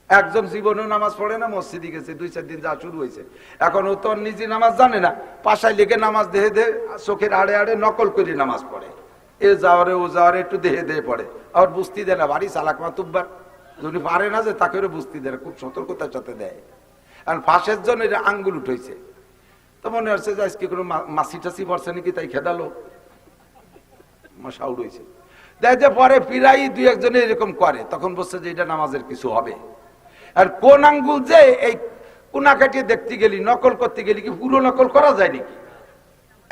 একজন জীবনেও নামাজ পড়ে না, মসজিদে গেছে 2-4 দিন যা শুরু হয়েছে, এখন ও তো নিজে নামাজ জানে না, পাশায় লেগে নামাজ দেহে দে চোখের আড়ে আড়ে নকল করে নামাজ পড়ে, এ যাওয়ারে ও যাওয়ারে একটু দেহে দেহে পড়ে, আর বুঝতে দেয় না, বাড়ি চালাক মাতুব্বার, যদি পারে না যে তাকে বুঝতে দেয় না, খুব সতর্কতার সাথে দেয়। আর ফাঁসের জন্য এটা আঙ্গুল উঠেছে, তো মনে হচ্ছে যে আজকে কোনো মাসি টাসি পড়ছে নাকি, তাই খেদালো, মশা উড়েছে। দেখ যে পরে প্রায় 2-1 এরকম করে, তখন বলছে যে এটা নামাজের কিছু হবে। আর কোন আঙ্গুল যে এই কোনা কাটিয়ে দেখতে গেলি, নকল করতে গেলি, কি পুরো নকল করা যায় নাকি?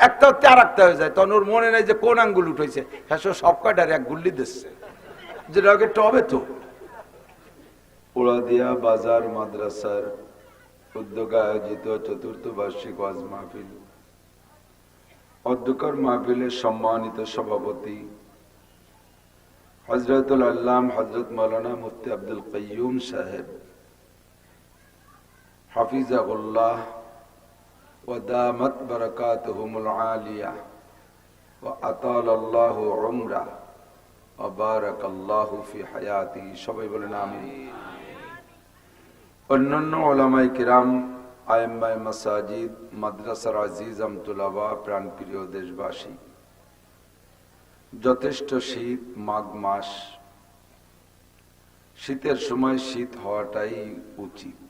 একটা হচ্ছে আর একটা হয়ে যায়, তখন ওর মনে নেই যে কোন আঙ্গুল উঠেছে, হ্যাঁ সব কয়টার এক গুল্লি দিচ্ছে, যেটা আগে টবে তো। উড়াদিয়া বাজার মাদ্রাসার উদ্যোগে আয়োজিত 4th বার্ষিক ওয়াজ মাহফিল, অধ্যক্ষর মাহফিলের সম্মানিত সভাপতি হযরতুল আল্লাম হযরত মাওলানা মুফতি আব্দুল কাইয়ুম সাহেব হাফিজাহুল্লাহ ওয়া দামাত বারাকাতুহুমুল আলিয়া ওয়া আতালাল্লাহু উমরা ওয়া বারাকাল্লাহু ফি হায়াতি, সবাই বলেন আমিন। অন্যান্য উলামায়ে কিরাম, আইম্মায়ে মাসাজিদ, মাদ্রাসার আজিজ আমতুলাবা, প্রাণপ্রিয় দেশবাসী, যথেষ্ট শীত, মাঘ মাস, শীতের সময় শীত হওয়াটাই উচিত।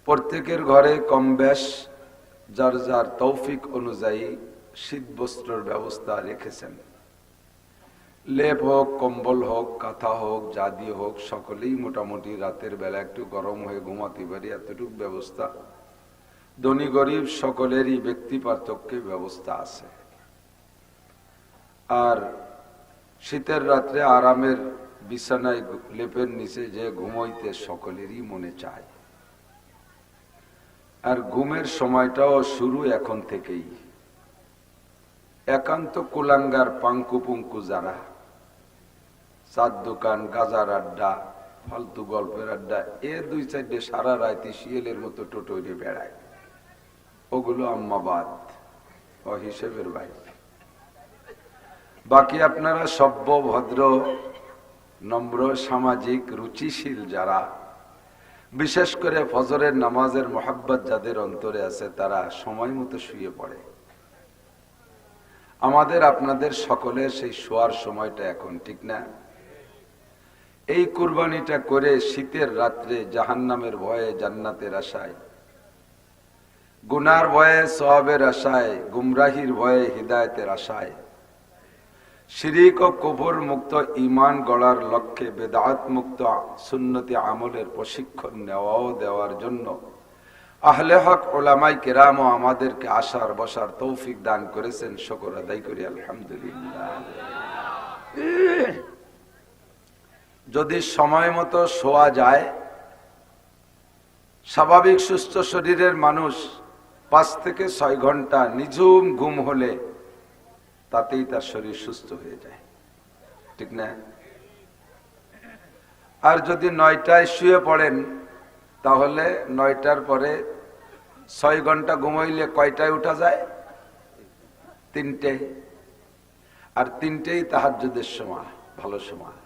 প্রত্যেকের ঘরে কম বেশ যার যার তৌফিক অনুযায়ী শীত বস্ত্রের ব্যবস্থা রেখেছেন। লেপ হোক, কম্বল হোক, কাঁথা হোক, জাদি হোক, সকলেই মোটামুটি রাতের বেলা একটু গরম হয়ে ঘুমাতে পারি এতটুকু ব্যবস্থা। ধনী গরিব সকলেরই ব্যক্তি পার্থক্যে ব্যবস্থা আছে। আর শীতের রাত্রে আরামের বিছানায় লেপের নিচে যে ঘুমাইতে সকলেরই মনে চায়। আর ঘুমের সময়টাও শুরু এখন থেকেই। একান্ত কুলাঙ্গার পাঙ্কু পুঙ্কু যারা, চার দোকান, গাজার আড্ডা, ফালতু গল্পের আড্ডা, 2-4 সারা রাতে শিয়ালের মতো টোটোরে বেড়ায়, ওগুলো আম্মাবাদ ও হিসেবের বাইরে। বাকি আপনারা সভ্য, ভদ্র, নম্র, সামাজিক, রুচিশীল যারা, বিশেষ করে ফজরের নামাজের মোহাব্বত যাদের অন্তরে আছে, তারা সময় মতো শুয়ে পড়ে। আমাদের আপনাদের সকলের সেই শোয়ার সময়টা এখন, ঠিক না? এই কুরবানিটা করে শীতের রাত্রে জাহান্নামের ভয়ে জান্নাতের আশায়, গুনার ভয়ে সওয়াবের আশায়, গুমরাহির ভয়ে হিদায়াতের আশায়, শিরিক ও কুফর মুক্ত ঈমান গড়ার লক্ষ্যে বেদাত মুক্ত সুন্নতি আমলের প্রশিক্ষণ নেওয়াও দেওয়ার জন্য আহলে হক উলামায়ে কেরাম আমাদেরকে আসার বসার তৌফিক দান করেছেন। শুকর আদায় করি আলহামদুলিল্লাহ। যদি সময় মতো শোয়া যায়, স্বাভাবিক সুস্থ শরীরের মানুষ 5 থেকে 6 ঘন্টা নিঝুম ঘুম হলে তাতেই তার শরীর সুস্থ হয়ে যায়, ঠিক না? আর যদি 9টায় শুয়ে পড়েন, তাহলে 9টার পরে 6 ঘন্টা ঘুমাইলে কয়টায় উঠা যায়? 3টে। আর 3টেই তাহাজ্জুদের সময়, ভালো সময়।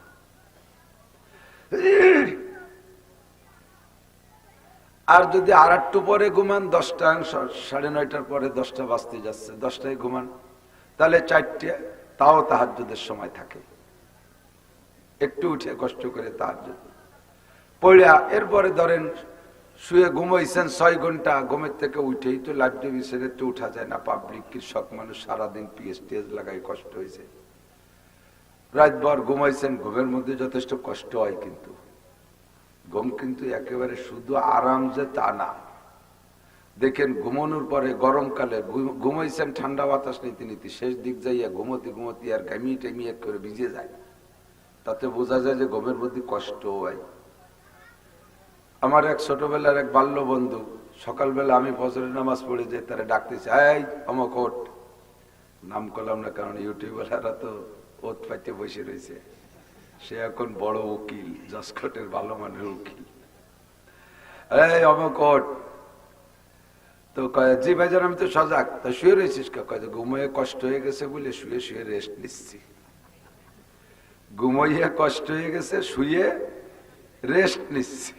আর যদি আর একটু পরে ঘুমান, 10টা, 9:30 পরে 10টা বাজতে যাচ্ছে, 10টায় ঘুমান, তাহলে 4টে, তাও তাহাজ্জুদের সময় থাকে। একটু উঠে কষ্ট করে তাহাজ্জুদ পড়া, এরপরে ধরেন শুয়ে ঘুমাইছেন 6 ঘন্টা, ঘুমের থেকে উঠেই তো লাইব্রেরি ছেড়ে তো উঠা যায় না। পাবলিক কৃষক মানুষ, সারাদিন পিএসটিএস লাগাই কষ্ট হয়েছে, রাতভর ঘুমাইছেন, ঘুমের মধ্যে যথেষ্ট কষ্ট হয়, কিন্তু ঘুম কিন্তু একেবারে শুধু আরাম যে তা না। দেখেন ঘুমানোর পরে গরমকালে ঘুমাইছেন ঠান্ডা বাতাস নিতে নিতে, শেষ দিক যাইয়া ঘুমোতে ঘুমোতে আর ঘামিয়ে টামিয়ে করে ভিজে যায়, তাতে বোঝা যায় যে ঘুমের মধ্যে কষ্ট হয়। আমার এক ছোটবেলার এক বাল্য বন্ধু, সকালবেলা আমি ফজরের নামাজ পড়ে যে তারা ডাকতেছে, এই অমুক ওঠ, নাম করলাম না কারণ ইউটিউবাররা তো ওত পাইতে বসে রয়েছে। সে এখন বড় উকিল, জসকোটের ভালো মানের উকিল। এই অমুক ওঠ, তো কয় জি ভাইজান আমি তো সজাগ। তা শুয়ে রয়েছিস? কয় ঘুমিয়ে কষ্ট হয়ে গেছে বলে শুয়ে শুয়ে রেস্ট নিচ্ছি। ঘুমাইয়া কষ্ট হয়ে গেছে, শুয়ে রেস্ট নিচ্ছি।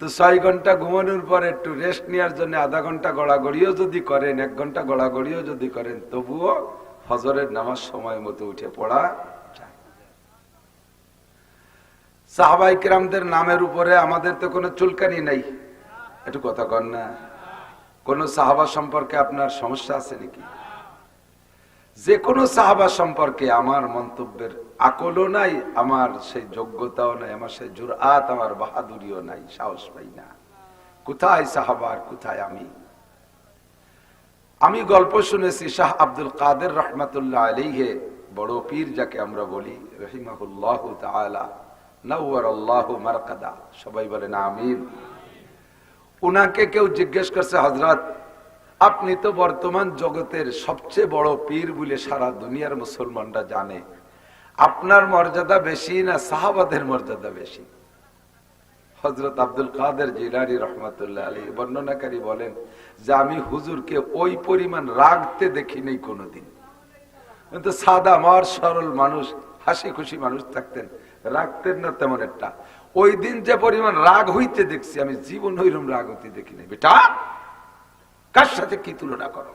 তো 6 ঘন্টা ঘুমানোর পর একটু রেস্ট নেওয়ার জন্য আধা ঘন্টা গড়াগড়িও যদি করেন, 1 ঘন্টা গড়াগড়িও যদি করেন, তবুও ফজরের নামাজ সময় মতো উঠে পড়া যায়। সাহাবায়ে কেরামদের নামের উপরে আমাদের তো কোনো চুলকানি নাই, একটু কথা কন না। কোন সাহাবা সম্পর্কে আপনার সমস্যা আছে নাকি? যে কোনো সাহাবা সম্পর্কে আমার মন্তব্যের আকলও নাই, আমার সেই যোগ্যতাও নাই, আমার সেই জুরআত, আমার বাহাদুরিও নাই, সাহস পাই না। কোথায় সাহাবা আর কোথায় আমি? আমি গল্প শুনেছি শাহ আব্দুল কাদের রহমাতুল্লাহ আলাইহি, বড় পীর যাকে আমরা বলি, রহিমাহুল্লাহু তাআলা, নাওয়ারাল্লাহু মারকাদা, সবাই বলেন আমিন। উনাকে কেউ জিজ্ঞেস করছে, হযরত আপনি তো বর্তমান জগতের সবচেয়ে বড় পীর বলে সারা দুনিয়ার মুসলমানরা জানে, আপনার মর্যাদা বেশি না সাহাবাদের মর্যাদা বেশি? হযরত আব্দুল কাদের জিলানী রহমাতুল্লাহ আলাইহি বর্ণনাকারী বলেন যে আমি হুজুরকে ওই পরিমাণ রাগতে দেখি নাই কোনোদিন। কিন্তু সাদা মার সরল মানুষ, হাসি খুশি মানুষ থাকতেন, রাগতেন না তেমন একটা। ওই দিন যে পরিমাণ রাগ হইতে দেখছি, আমি জীবন হইরম রাগ হইতে দেখি নাই। বেটা, কার সাথে কি তুলনা করো?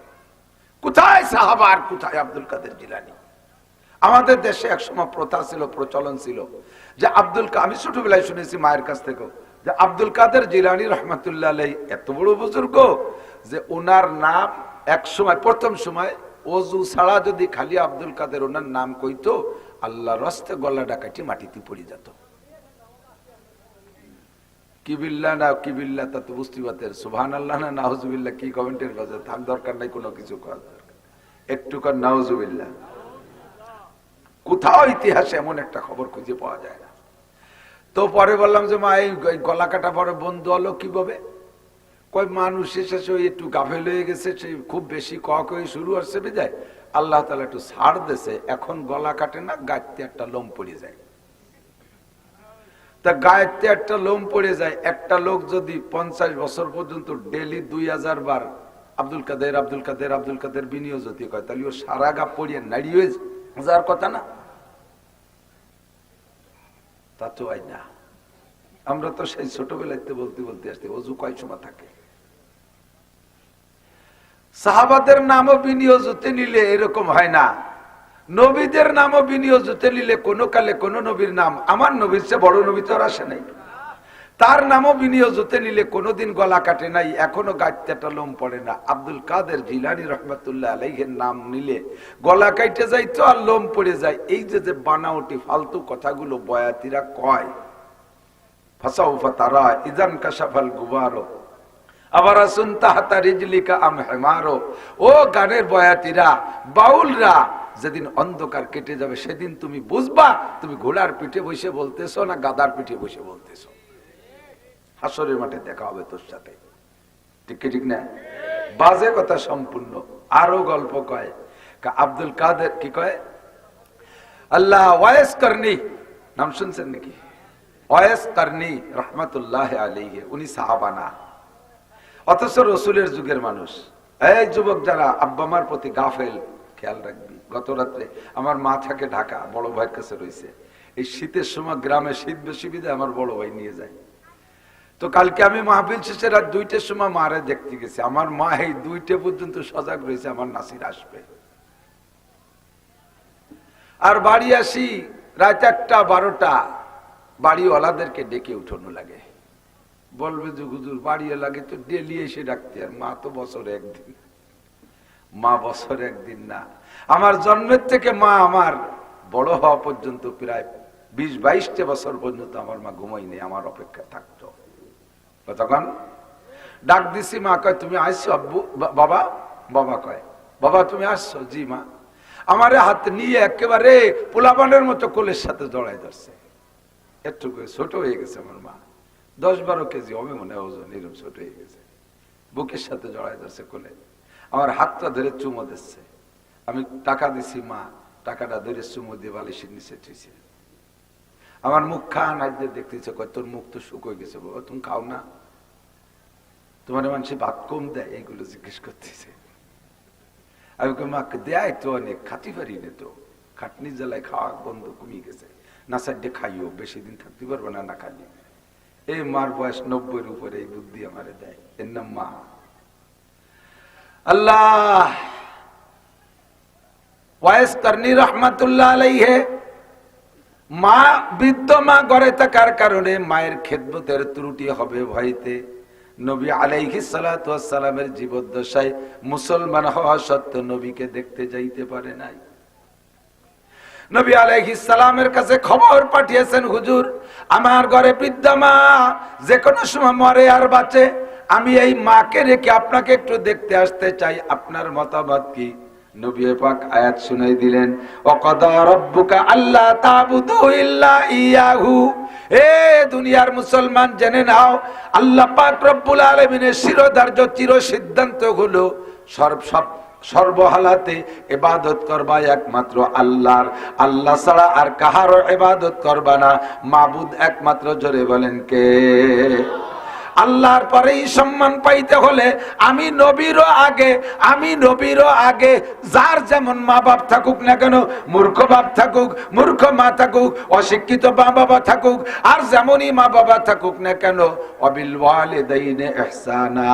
কোথায় সাহাবা আর কোথায় আব্দুল কাদের জিলানী? আমাদের দেশে একসময় প্রথা ছিল, প্রচলন ছিল যে আমি ছোটবেলায় শুনেছি মায়ের কাছ থেকেও, যে আব্দুল কাদের জিলানী রহমাতুল্লাহ আলাইহি এত বড় বুজুর্গ যে ওনার নাম এক সময়, প্রথম সময় ওযু ছাড়া যদি খালি আব্দুল কাদের ওনার নাম কইতো, আল্লাহর রাস্তে গলা ডাকাটি মাটিতে পড়ে যেত। কি বিল্লাহ না কি বিল্লাহ তা তো বুঝতে পারতেন, সুবহানাল্লাহ না নাউজুবিল্লাহ, কি কমেন্টের বাজে থাক, দরকার নাই কোনো কিছু করার দরকার, একটু কর নাউজুবিল্লাহ। কোথাও ইতিহাসে এমন একটা খবর খুঁজে পাওয়া যায় না। তো পরে বললাম যে মা, এই গলা কাটা পরে বন্ধ হলো কিভাবে? কয় মানুষ এসে একটু গাফেল হয়ে গেছে, সে খুব বেশি কয়ে শুরু হচ্ছে বেজায়, আল্লাহ তাআলা একটু ছাড় দিয়েছে, এখন গলা কাটে না, গাইতে একটা লোম পড়ে যায়। তা গায়েতে একটা লোম পড়ে যায়। একটা লোক যদি 50 বছর পর্যন্ত ডেলি 2000 বার আব্দুল কাদের আব্দুল কাদের আব্দুল কাদের বিনিয়োগ যদি কয়, তাহলে ও সারা গা পড়িয়ে নাড়ি হয়ে যাওয়ার কথা না? তা তো হয় না। আমরা তো সেই ছোটবেলাতে বলতে বলতে আসতে, ওযু কয় সময় থাকে? সাহাবাদের নামও বিনিয়োগ হতে নিলে এরকম হয় না, নবীদের নামও বিনিয়োগ হতে নিলে কোন কালে কোন নবীর নাম, আমার নবীর চেয়ে বড় নবী তো আর আসে নাই, তার নামও বিনিয়োগ হতে নিলে কোনোদিন গলা কাটে নাই, এখনো গাইতে একটা লোম পড়ে না। আব্দুল কাদের জিলানী রহমাতুল্লাহ আলাইহির নাম নিলে গলা কাইটে যাইতো আর লোম পড়ে যায়। এই যে বানাওটি ফালতু কথাগুলো বয়াতিরা কয়, ফাসাউফা তারা ইযান কাশাফাল গুবারো আবার সুনতাহতা রিজলিকা আম হিমারো, ও গানের বয়াতিরা, বাউলরা, যেদিন অন্ধকার কেটে যাবে সেদিন তুমি বুঝবা তুমি ঘোড়ার পিঠে বসে বলতেছো না গাদার পিঠে বসে বলতেছো। হাসরের মাঠে দেখা হবে তোর সাথে, ঠিক ঠিক না? বাজে কথা সম্পূর্ণ। আরো গল্প কয়, আব্দুল কাদের কি কয়, আল্লাহ ওয়াইস করনি, নাম শুনছেন নাকি? ওয়াইস করনি রহমাতুল্লাহ আলাইহি, উনি সাহাবা না, অথচ রসুলের যুগের মানুষ। এই যুবক যারা আব্বা মার প্রতি গাফেল, খেয়াল রাখবি। গত রাত্রে আমার মা থাকে ঢাকা, বড় ভাইয়ের কাছে রয়েছে। এই শীতের সময় গ্রামে শীত বেশি বিধায় আমার বড় ভাই নিয়ে যায়। তো কালকে আমি মাহফিল শেষে রাত 2টার সময় মারে দেখতে গেছি। আমার মা এই 2টা পর্যন্ত সজাগ রয়েছে আমার নাসির আসবে। আর বাড়ি আসি রাত 1টা 12টা, বাড়িওয়ালাদেরকে ডেকে উঠানো লাগে, বলবে যে হুজুর বাড়ি লাগে তো ডেলি এসে ডাকতে, আর মা তো বছরে একদিন। মা বছরে একদিন না, আমার জন্মের থেকে মা আমার বড় হওয়া পর্যন্ত প্রায় 20-22টা বছর পর্যন্ত আমার মা ঘুমাইনি, আমার অপেক্ষা থাকতো। তখন ডাক দিছি, মা কয় তুমি আসছো আব্বু? বাবা, বাবা কয় বাবা তুমি আসছো? জি মা। আমারে হাত নিয়ে একেবারে পোলাপানের মতো কোলের সাথে জড়াই ধরছে। একটু ছোট হয়ে গেছে আমার মা, 10-12 কেজি হবে মনে হয় ওজন, এরকম ছোট হয়ে গেছে। বুকের সাথে জড়াই ধরছে কোলে, আমার হাতটা ধরে চুমো দিচ্ছে। আমি টাকা দিছি, মা টাকাটা ধরে চুমো দিয়ে বালিশের নিচে ঠুইছে। আমার মুখ খান আজ দেখতেছে, কয় তোর মুখ তো শুকো গেছে, বাবা তুমি খাও না? তোমার মানুষ ভাত কম দেয়? এইগুলো জিজ্ঞেস করতেছে। আমি মা দেয় তো অনেক, খাতি পারি না তো। খাটনি জ্বালায় খাওয়া বন্ধ কমিয়ে গেছে, না সাইডে খাইও, বেশি দিন থাকতে পারবে না না খালি। এই মার বয়স 90-এর উপরে, এই বুদ্ধি আমারে দেয়, এর নাম মা। আল্লাহ ওয়াইস করনি রহমাতুল্লাহ আলাইহি, মা বৃদ্ধ মা ঘরে থাকার কারণে মায়ের খেদমতের ত্রুটি হবে ভয়তে নবী আলাইহিস সালাতু ওয়াস সালামের জীবদ্দশায় মুসলমান হওয়া সত্ত্বেও নবীকে দেখতে যাইতে পারে নাই। নবী আলাইহিস সালামের কাছে খবর পাঠিয়েছেন, হুজুর আমার ঘরে বৃদ্ধা মা যে কোনো সময় মরে আর বাঁচে, আমি এই মাকে রেখে আপনাকে একটু দেখতে আসতে চাই, আপনার মতামত কি? নবী পাক আয়াত শুনাই দিলেন, ওয়াকাদা রাব্বুকা আল্লা তা'বুদু ইল্লা ইয়াহু। এ দুনিয়ার মুসলমান জেনে নাও, আল্লাহ পাক রব্বুল আলামিনের শিরোধার্য চির সিদ্ধান্ত হলো সর্বহালাতে ইবাদত করবা একমাত্র আল্লাহর, আল্লাহ ছাড়া আর কাহারও ইবাদত করবা না। মাবুদ একমাত্র, জোরে বলেন কে? আল্লাহর পরেই সম্মান পাইতে হলে আমি নবীরও আগে যার যেমন মা বাপ থাকুক না কেন, মূর্খ বাপ থাকুক, মূর্খ মা থাকুক, অশিক্ষিত মা বাবা থাকুক, আর যেমনই মা বাবা থাকুক না কেন, ওয়াবিল ওয়ালিদাইনি ইহসানা,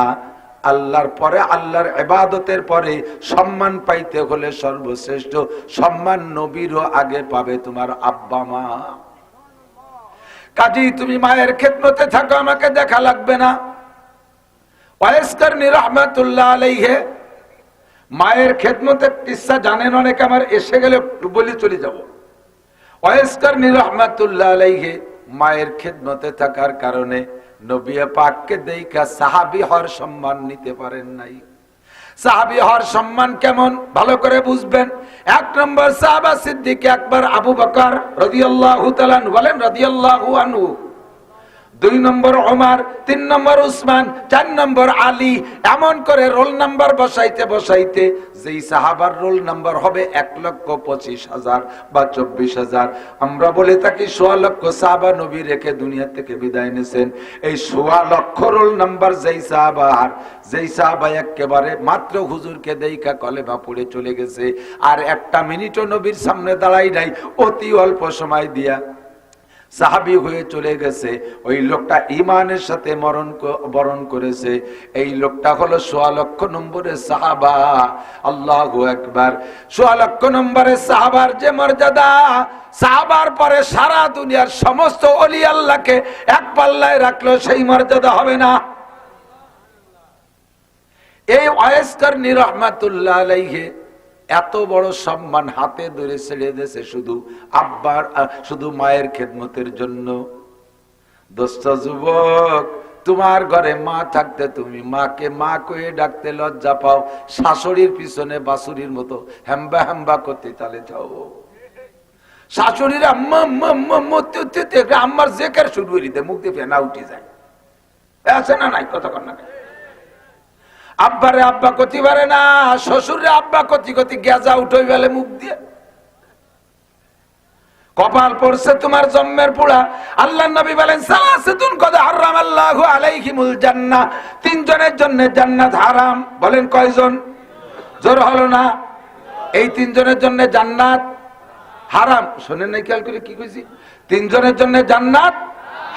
আল্লাহর পরে, আল্লাহর ইবাদতের পরে সম্মান পাইতে হলে সর্বশ্রেষ্ঠ সম্মান নবীরও আগে পাবে তোমার আব্বা মা। কাজী তুমি মায়ের খেদমতে থাকো, আমাকে দেখা লাগবে না। ওয়াইস করনি রহমাতুল্লাহ আলাইহি মায়ের খেদমতে কিসসা জানেন অনেক, আমার এসে গেলে বলি চলে যাব। ওয়াইস করনি রহমাতুল্লাহ আলাইহি মায়ের খেদমতে থাকার কারণে নবী পাককে দেখা সাহাবী হওয়ার সম্মান নিতে পারেন নাই। সাহাবী হওয়ার সম্মান কেমন ভালো করে বুঝবেন। 1 নম্বর সাহাবা সিদ্দিক আকবর আবু বকর রাদিয়াল্লাহু তাআলা বলেন রাদিয়াল্লাহু আনহু, 2 নম্বর ওমর, 3 নম্বর উসমান, 4 নম্বর আলী, এমন করে রোল নাম্বার বসাইতে যেই সাহাবার রোল নাম্বার হবে 1,25,000 বা 24,000। আমরা বলে থাকি 1.25 লক্ষ সাহাবা নবী রেখে দুনিয়া থেকে বিদায় নিয়েছেন। এই 1.25 লক্ষ রোল নাম্বার যেই সাহাবা একেবারে মাত্র হুজুরকে দেইখা কলেমা পড়ে চলে গেছে, আর একটা মিনিটও নবীর সামনে দাঁড়াই নাই, অতি অল্প সময় দিয়া সাহাবী হয়ে চলে গেছে। ওই লোকটা ঈমানের সাথে বরণ করেছে। এই লোকটা হলো 1.25 লক্ষ নম্বরের সাহাবা। আল্লাহু আকবার। 1.25 লক্ষ নম্বরের সাহাবার যে মর্যাদা, সাহাবার পরে সারা দুনিয়ার সমস্ত ওলি আল্লাহকে এক পাল্লায় রাখলো সেই মর্যাদা হবে না। এই ওয়াইস করনি রহমাতুল্লাহ আলাইহি এত বড় সম্মান হাতে ধরে ছেড়ে দিয়েছে শুধু মায়ের খেদমতের জন্য। দোস্ত যুবক, তোমার ঘরে মা থাকতে তুমি মাকে মা কয়ে ডাকতে লজ্জা পাও, শাশুড়ির পিছনে বাসুরির মতো হেম্বা হেম্বা করতে তালে যাও। শাশুড়ির আম্মার জেকার শুরু করে দিতে মুখ দিয়ে ফেনা উঠে যায়, আছে না নাই? কথা কর না। আব্বারে আব্বা কতি পারে না, শ্বশুরে আব্বা কতি গেজা উঠই বেলে মুখ দিয়ে। কপাল পড়ছে তোমার জন্মের পোড়া। আল্লাহর নবী বলেন সালাসাতুন কদ হারামাল্লাহু আলাইহিমুল জান্নাহ, 3 জনের জন্য জান্নাত হারাম। বলেন কয়জন? জোর হলো না। এই 3 জনের জন্য জান্নাত হারাম। শুনেন নাই, খেয়াল করে কি কইছি? 3 জনের জন্য জান্নাত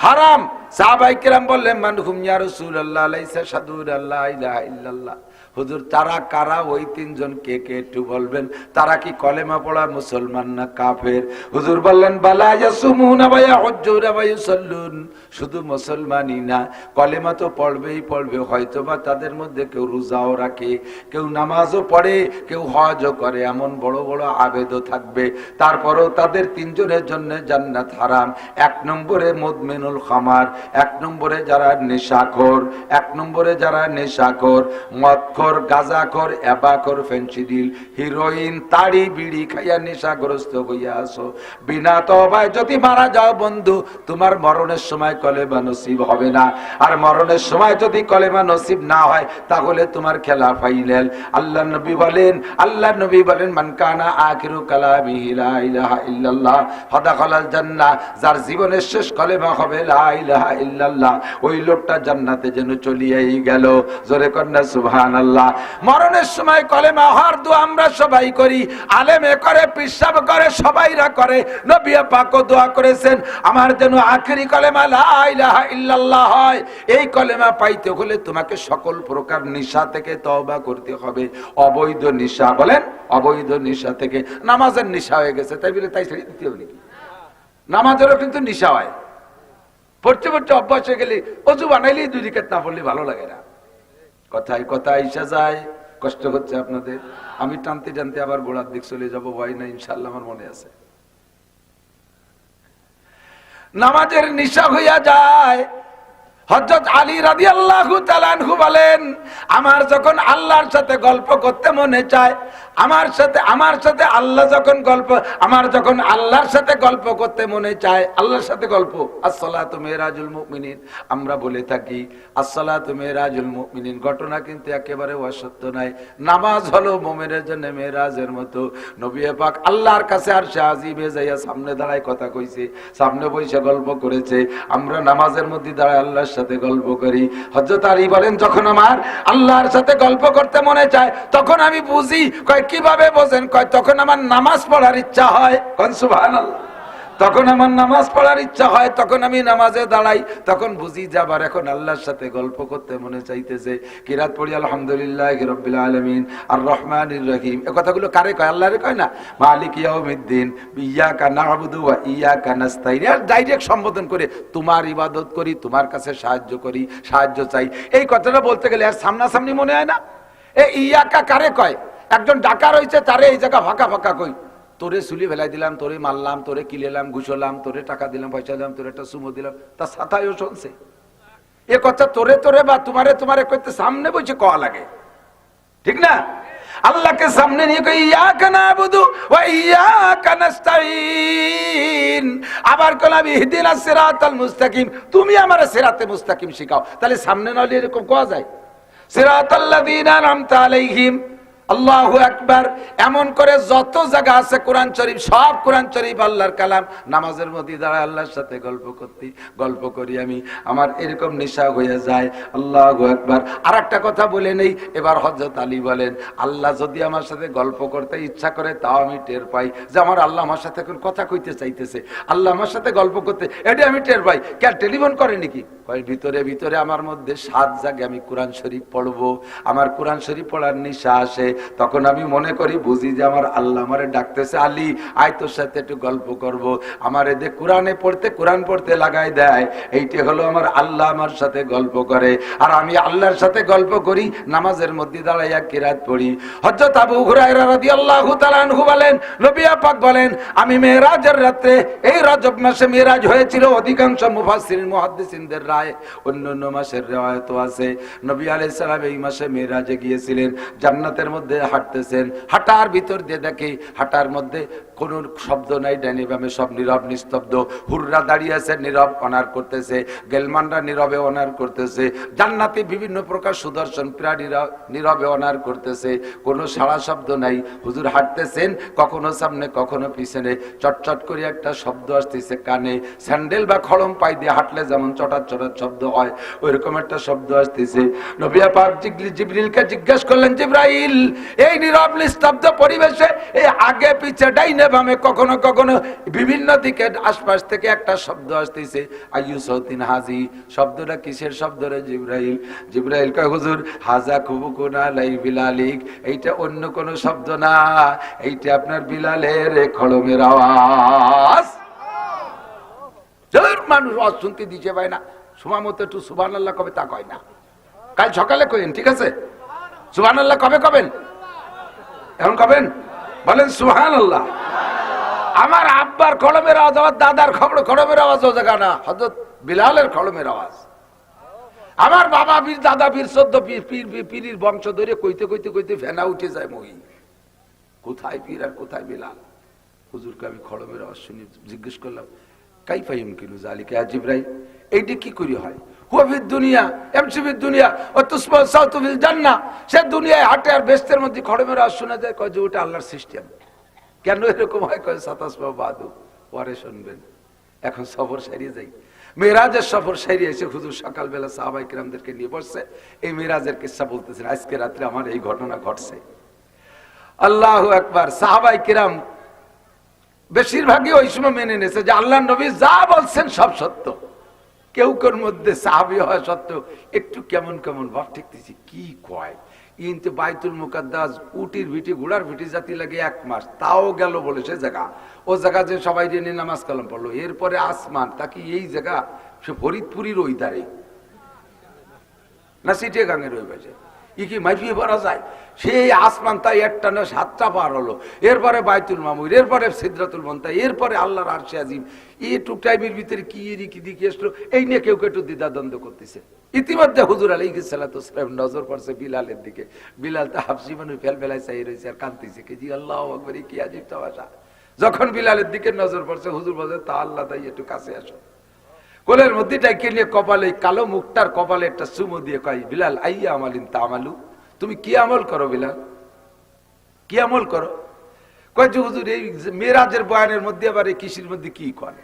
হারাম। সাহাবায়ে কেরাম বললেন মান হুম ইয়া রাসূলুল্লাহ লাইসা শাদুর আল্লাহ ইলাহা ইল্লাল্লাহ। হুজুর তারা কারা? ওই 3 জন কে একটু বলবেন? তারা কি কলেমা পড়া মুসলমান না কাফের? হুজুর বললেন বালা ইয়াসুমুনা ওয়া ইয়াহুজ্জুনা ওয়া ইউসাল্লুন। শুধু মুসলমানই না, কলেমা তো পড়বেই পড়বে, হয়তোবা তাদের মধ্যে কেউ রোজাও রাখে, কেউ নামাজও পড়ে, কেউ হজও করে, এমন বড় বড় আবেদও থাকবে। তারপরেও তাদের 3 জনের জন্য জান্নাত হারাম। 1 নম্বরে মুদমিনুল খামার, 1 নম্বরে যারা নেশাখোর, মদখোর, গাঁজাখোর, এবাখোর, ফেন্সিডিল, হিরোইন, তাড়ি, বিড়ি খাইয়া নেশাগ্রস্ত হইয়া আসো। বিনা তওবায় যদি মারা যাও বন্ধু, তোমার মরণের সময় কলেমা নসিব হবে না। আর মরণের সময় যদি কলেমা নসিব না হয়, তাহলে তোমার খেলা ফাইনাল। আল্লাহর নবী বলেন মান কানা আখিরু কালামিহি লা ইলাহা ইল্লাল্লাহ ফাদাখালাল জান্নাহ। যার জীবনের শেষ কলেমা হবে লা ইলাহা ইল্লাল্লাহ, ওই লোকটা জান্নাতে যেন চলিয়েই গেল। জোরে কন্যা সুবহানাল্লাহ। ইল্লাল্লাহ। মরণের সময় কলেমা হর দোয়া আমরা সবাই করি, আলেমে করে, পিসাব করে, সবাইরা করে। নবী পাকও দোয়া করেছেন আমার যেন আখেরি কলেমা লা ইলাহা ইল্লাল্লাহ হয়। এই কলেমা পাইতে হলে তোমাকে সকল প্রকার নিশা থেকে তওবা করতে হবে। অবৈধ নিশা, বলেন অবৈধ নিশা থেকে। নামাজের নিশা হয়ে গেছে তাই বলে তাই ছেড়ে দিতে হবে নাকি? নামাজেরও কিন্তু নিশা হয়, পড়তে পড়তে অভ্যাস হয়ে গেলে অজু বানাইলেই 2 রাকাত না পড়লে ভালো লাগে না। কথায় কথায় ইসা যায়, কষ্ট হচ্ছে আপনাদের। আমি টানতে টানতে আবার গোড়ার দিক চলে যাবো, ভয় না, ইনশাআল্লাহ আমার মনে আছে। নামাজের নিশা হইয়া যায়। হযরত আলী রাদিয়াল্লাহু তাআলা আনহু বলেন, আমার যখন আল্লাহর সাথে গল্প করতে মনে চায়, আমার সাথে আল্লাহ যখন আল্লাহর সাথে গল্প করতে মনে চায়, আল্লাহর সাথে গল্প। আসসালাতু মিরাজুল মুমিনিন, আমরা বলে থাকি আসসালাতু মিরাজুল মুমিনিন, ঘটনা কিন্তু একেবারে অসত্য নয়। নামাজ হলো মুমিনের জন্য মেরাজের মতো। নবী পাক আল্লাহর কাছে আরশে আজিমে যাইয়া সামনে দাঁড়ায় কথা কইছে, সামনে বসে গল্প করেছে। আমরা নামাজের মধ্যে দাঁড়ায় আল্লাহর সাথে গল্প করি। হযরত আলী বলেন, যখন আমার আল্লাহর সাথে গল্প করতে মনে চায় তখন আমি বুঝি। কয় কিভাবে বোঝেন? কয় তখন আমার নামাজ পড়ার ইচ্ছা হয়। কোন সুবহানাল্লাহ। তখন আমার নামাজ পড়ার ইচ্ছা হয়, তখন আমি নামাজে দাঁড়াই, তখন বুঝি যে আবার এখন আল্লাহর সাথে গল্প করতে মনে চাইতেছে। কিরাত পড়ি আলহামদুলিল্লাহি রাব্বিল আলামিন আর রহমানির রহিম। এই কথাগুলো কারে কয়? আল্লাহরে কয় না? মালিক ইয়াউমিদ্দিন ইয়্যাকা না'বুদু ওয়া ইয়্যাকা নাস্তাইন। আর ডাইরেক্ট সম্বোধন করে তোমার ইবাদত করি, তোমার কাছে সাহায্য করি, সাহায্য চাই। এই কথাটা বলতে গেলে আর সামনাসামনি মনে হয় না? এই ইয়্যাকা কারে কয়? একজন ডাকা রয়েছে, তারে এই জায়গা ফাঁকা ফাঁকা কই, তোরে চুলি ফেলাই দিলাম, তোরে মারলাম, তোরে কিলেলাম, ঘুষলাম, তোরে টাকা দিলাম, পয়সা দিলাম, তোরে একটা সুমো দিলাম, তার সাথায়ও শুনছে। এ কথা তোরে তোরে বা তোমারে তোমারে করতে সামনে বসে কওয়া লাগে, ঠিক না? আল্লাহকে সামনে নিয়ে কই ইয়াকা নাবুদু ওয়া ইয়াকা নাস্তাইন। আবার কলাম ইহদিনাস সিরাতাল মুস্তাকিম, তুমি আমারে সিরাতে মুস্তাকিম শিখাও। তাহলে সামনে না হলে এরকম কোয়া যায়? সিরাতাল্লাযীনা আন'আমতা আলাইহিম, আল্লাহু আকবার। এমন করে যত জায়গা আছে কোরআন শরীফ, সব কোরআন শরীফ আল্লাহর কালাম। নামাজের মধ্যে দাঁড়ায় আল্লাহর সাথে গল্প করি আমি, আমার এরকম নেশা হয়ে যায়। আল্লাহু আকবার। আর একটা কথা বলে নেই, এবার হযরত আলী বলেন, আল্লাহ যদি আমার সাথে গল্প করতে ইচ্ছা করে তাও আমি টের পাই যে আমার আল্লাহ আমার সাথে এখন কথা কইতে চাইতেছে, আল্লাহ আমার সাথে গল্প করতে, এটা আমি টের পাই। কে টেলিফোন করে নাকি? কয় ভিতরে ভিতরে আমার মধ্যে 7 জাগে আমি কোরআন শরীফ পড়বো, আমার কোরআন শরীফ পড়ার নেশা আসে। তখন আমি মনে করি, বুঝি যে আমার আল্লাহ আমারে ডাকতেছে, আলী আয় তোর সাথে একটু গল্প করব। আমার এদের কোরআন পড়তে লাগাই দেয়। এইটা হলো আমার আল্লাহ আমার সাথে গল্প করে, আর আমি আল্লাহর সাথে গল্প করি নামাজের মধ্যে দাঁড়াইয়া কিরাত পড়ি। হযরত আবু হুরায়রা রাদিয়াল্লাহু তাআলা আনহু বলেন, নবী পাক বলেন, আমি মেরাজের রাতে, এই রজব মাসে মেরাজ হয়েছিল। অধিকাংশ মুফাসসিরিন মুহাদ্দিসিনদের রায়, অন্যান্য মাসের রিওয়ায়াতও আছে, নবী আলাইহিস সালাম এই মাসে মেরাজে গিয়েছিলেন। জান্নাতের মধ্যে হাঁটতেছেন, হাঁটার ভিতর দিয়ে দেখে হাঁটার মধ্যে কোন শব্দ নাই, ডাইনে বামে সব নীরব নিস্তব্ধ। হুররা দাঁড়িয়ে আছে, নীরব অনার করতেছে, গেলমানরা নীরবে অনার করতেছে, জান্নাতে বিভিন্ন প্রকার সুদর্শন প্রাণীরা নীরবে অনার করতেছে, কোনো সাড়া শব্দ নাই। হুজুর হাঁটতেছেন, কখনো সামনে কখনো পিছনে, চটচট করে একটা শব্দ আসতেছে কানে। স্যান্ডেল বা খড়ম পাই দিয়ে হাঁটলে যেমন চটার চটার শব্দ হয়, ওইরকম একটা শব্দ আসতেছে। নবী পাক জিবরিলকে জিজ্ঞেস করলেন, জিবরাইল, এই নীরব নিস্তব্ধ পরিবেশে এই আগে পিছে ডাইনে বামে কখনো কখনো বিভিন্ন দিকে আশপাশ থেকে একটা শব্দ আসতেছে, আইয়ুসাউতিন হাজি, শব্দটা কিসের শব্দ রে জিবরাইল? জিবরাইল কয়, হুজুর হাজা খুবুকুন আলাই বিলালিক, এইটা অন্য কোনো শব্দ না, এইটা আপনার বিলালের খড়মের আওয়াজ। মানুষ আওয়াজ শুনতে দিতে পায় না, সময় মতো একটু সুবহানাল্লাহ কবে তা কয় না। কাল সকালে কইেন, ঠিক আছে? সুবহানাল্লাহ কবে কবেন? এখন কবেন? বলেন সুবহানাল্লাহ। আমার আব্বার খড়মের আওয়াজ, আমার দাদার খড়মের আওয়াজ ও জায়গা না, হযরত বিলালের খড়মের আওয়াজ। আমার বাবা পীর, দাদা পীর, 14 পীরের বংশ ধরে কইতে কইতে কইতে ফেনা উঠে যায় মহি, কোথায় পীর আর কোথায় বিলাল। হুজুরকে আমি খড়মের আওয়াজ শুনি, জিজ্ঞেস করলাম, কাইফা ইউমকিনু যালিকা ইয়া জিবরাইল, এইটা কি করে হয়? হুয়া ফিদ দুনিয়া এমসি ফিদ দুনিয়া ওয়া তুসবা সাউতু ফিল জান্নাহ, সে দুনিয়ায় হাটে আর বেহেশতের মধ্যে খড়মের আওয়াজ শোনা যায়। কয় যে ওটা আল্লাহর সিস্টেম। কেন এরকম হয়? কয় সাতাসবা বাদু, পরে শুনবেন। এখন সফর সারিয়ে যাই। মেরাজের সফর সারিয়ে এসে হুজুর সকালবেলা সাহাবায়ে কিরামদেরকে নিয়ে বসছে, এই মেরাজের কিসসা বলতেছেন, আজকে রাত্রে আমার এই ঘটনা ঘটছে। আল্লাহু আকবার। সাহাবায়ে কিরাম বেশিরভাগই ওই সময় মেনে নিয়েছে যে আল্লাহর নবী যা বলছেন সব সত্য। কেউ কেউ মধ্যে সাহাবী হয় সত্ত্বেও একটু কেমন কেমন ভাব ঠেকতেছি, কি কয় কিন্তু বাইতুল মুকাদ্দাস উটির ভিটি ঘোড়ার ভিটি জাতি লাগে 1 মাস, তাও গেল বলে সে জায়গা, ও জায়গা যে সবাই জেনে নামাজ কালাম পড়লো। এরপরে আসমান, তাকে এই জায়গা সে ফরিদপুরির ওই দাঁড়ে না চিটিয়াগাঙের ওই পাশে, ই কি মাইফিয়ে পড়া যায়? সেই আসমান তাই একটা না 7টা পার হলো, এরপরে বাইতুল মামুর, এরপরে সিদরাতুল মুনতাহা, এরপরে আল্লাহর আরশে আজিম। এইটুক টাইমের ভিতরে কি এদিকে দিকে আসলো, এই নিয়ে কেউ কেউ একটু দ্বিধাদ্বন্দ্ব করতেছে। ইতিমধ্যে হুজুর আলাইহিস সালাতু ওয়াস সালাম নজর পড়ছে বিলালের দিকে। বিলাল তো হাফসি মানুষ, ফেলফেলায় চাই রয়েছে আর কাঁদতেছে, কে জি আল্লাহু আকবার, কি আজীব তামাশা। যখন বিলালের দিকে নজর পড়ছে হুজুর বলে, তা আল্লাহ তাই একটু কাছে আসো। কোলের মধ্যে ডাইকে নিয়ে কপালে, কালো মুখটার কপালে একটা চুমু দিয়ে কয়, বিলাল আইয়া আমালিন তামালু, তুমি কি আমল করো বিলাল, কি আমল করো? কয় যে হুজুর এই মেরাজের বয়ানের মধ্যে আবার এই কৃষির মধ্যে কি করে,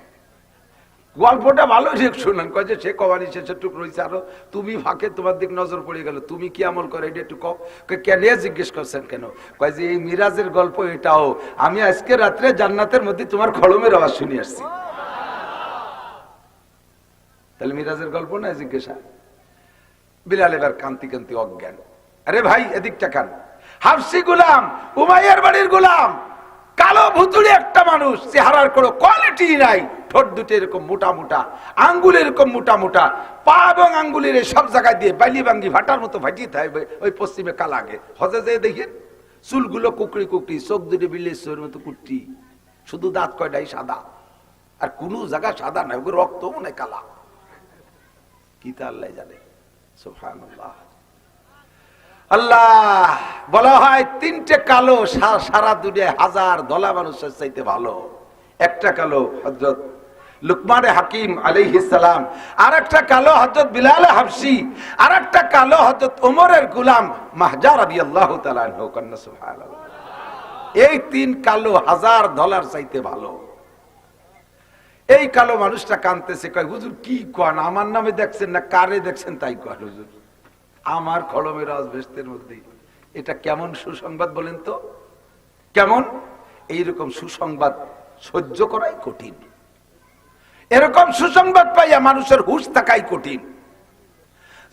গল্পটা ভালো শুনান। কয় যে সে কবানি শেষের টুক রয়েছে আরো, তুমি ফাঁকে তোমার দিক নজর পড়ে গেল, তুমি কি আমল করো এটা একটু কও। কেন জিজ্ঞেস করছেন কেন? কয় যে এই মিরাজের গল্প এটাও, আমি আজকে রাত্রে জান্নাতের মধ্যে তোমার খড়মের আওয়াজ শুনে আসছি। তাহলে মিরাজের গল্প না জিজ্ঞাসা। বিলাল এবার কান্তি কান্তি অজ্ঞান। আরে ভাই এদিকটা কান, হাফসি গোলাম, উমাইয়ার বাড়ির গোলাম, কালো ভুতুড়ে একটা মানুষ, চেহারার কোনো কোয়ালিটি নাই, ঠোঁট দুটো এরকম মোটা মোটা, আঙ্গুল এরকম মোটা মোটা, পা এবং আঙ্গুলের সব জায়গায় দিয়ে বাইলি বাঙ্গি ভাটার মতো ভাটিয়ে থাকবে ওই পশ্চিমে কালাগে। হজে যেয়ে দেখেন চুলগুলো কুকড়ি কুকড়ি, চোখ দুটো বিলের মতো কুট্টি, শুধু দাঁত কয়টাই সাদা, আর কোনো জায়গা সাদা নাই, ওগুলো রক্ত মনে কালা, কি তা আল্লাহ জানে। সুবহানাল্লাহ। আল্লাহ বলা হয় 3টে কালো সারা দুনিয়ায় 1000 ধলা মানুষের চাইতে ভালো। একটা কালো হযরত লুকমান হাকিম আলাইহিস সালাম, আর একটা কালো হযরত বিলাল হাবশী, আর একটা কালো হযরত ওমরের গোলাম মাহজা রাদিয়াল্লাহু তাআলা আনহু। কন্না সুবহানাল্লাহ। এই 3 কালো 1000 ধলার চাইতে ভালো। এই কালো মানুষটা কাঁদতেছে, কয় হুজুর কি কোন, আমার নামে দেখছেন না কারে দেখছেন তাই কয় হুজুর, আমার খড়মের আজবেস্তের মধ্যে। এটা কেমন সুসংবাদ বলেন তো, কেমন? এইরকম সুসংবাদ সহ্য করাই কঠিন, এরকম সুসংবাদ পাইয়া মানুষের হুঁশ থাকাই কঠিন।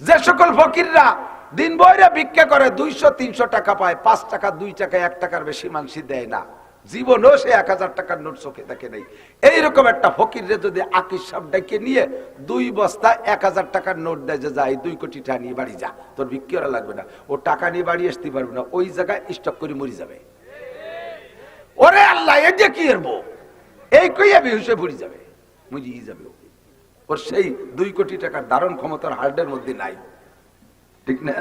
যে সকল ফকিররা দিন বইরা ভিক্ষা করে 200-300 টাকা পায়, 5 টাকা 2 টাকা 1 টাকার বেশি মানুষই দেয় না, জীবনও সে 1000 টাকার নোট চোখে দেখে নেই। এইরকম একটা ফকিররে যদি আকিস সাহেব ডেকে নিয়ে 2 বস্তা 1000 টাকার নোট দেয়, যে যাই 2 কোটি টাকা নিয়ে বাড়ি যা, তোর বিক্রি করা লাগবে না, ও টাকা নিয়ে বাড়ি আসতে পারবে না, ওই জায়গায় স্টক করে মরি যাবে। ওরে আল্লাহ, এটা কি এরবো, এই কইয়া বেহুশে ভরি যাবে, মরিয়ে যাবে। ওর সেই 2 কোটি টাকার ধারণ ক্ষমতার হার্টের মধ্যে নাই, ঠিক না?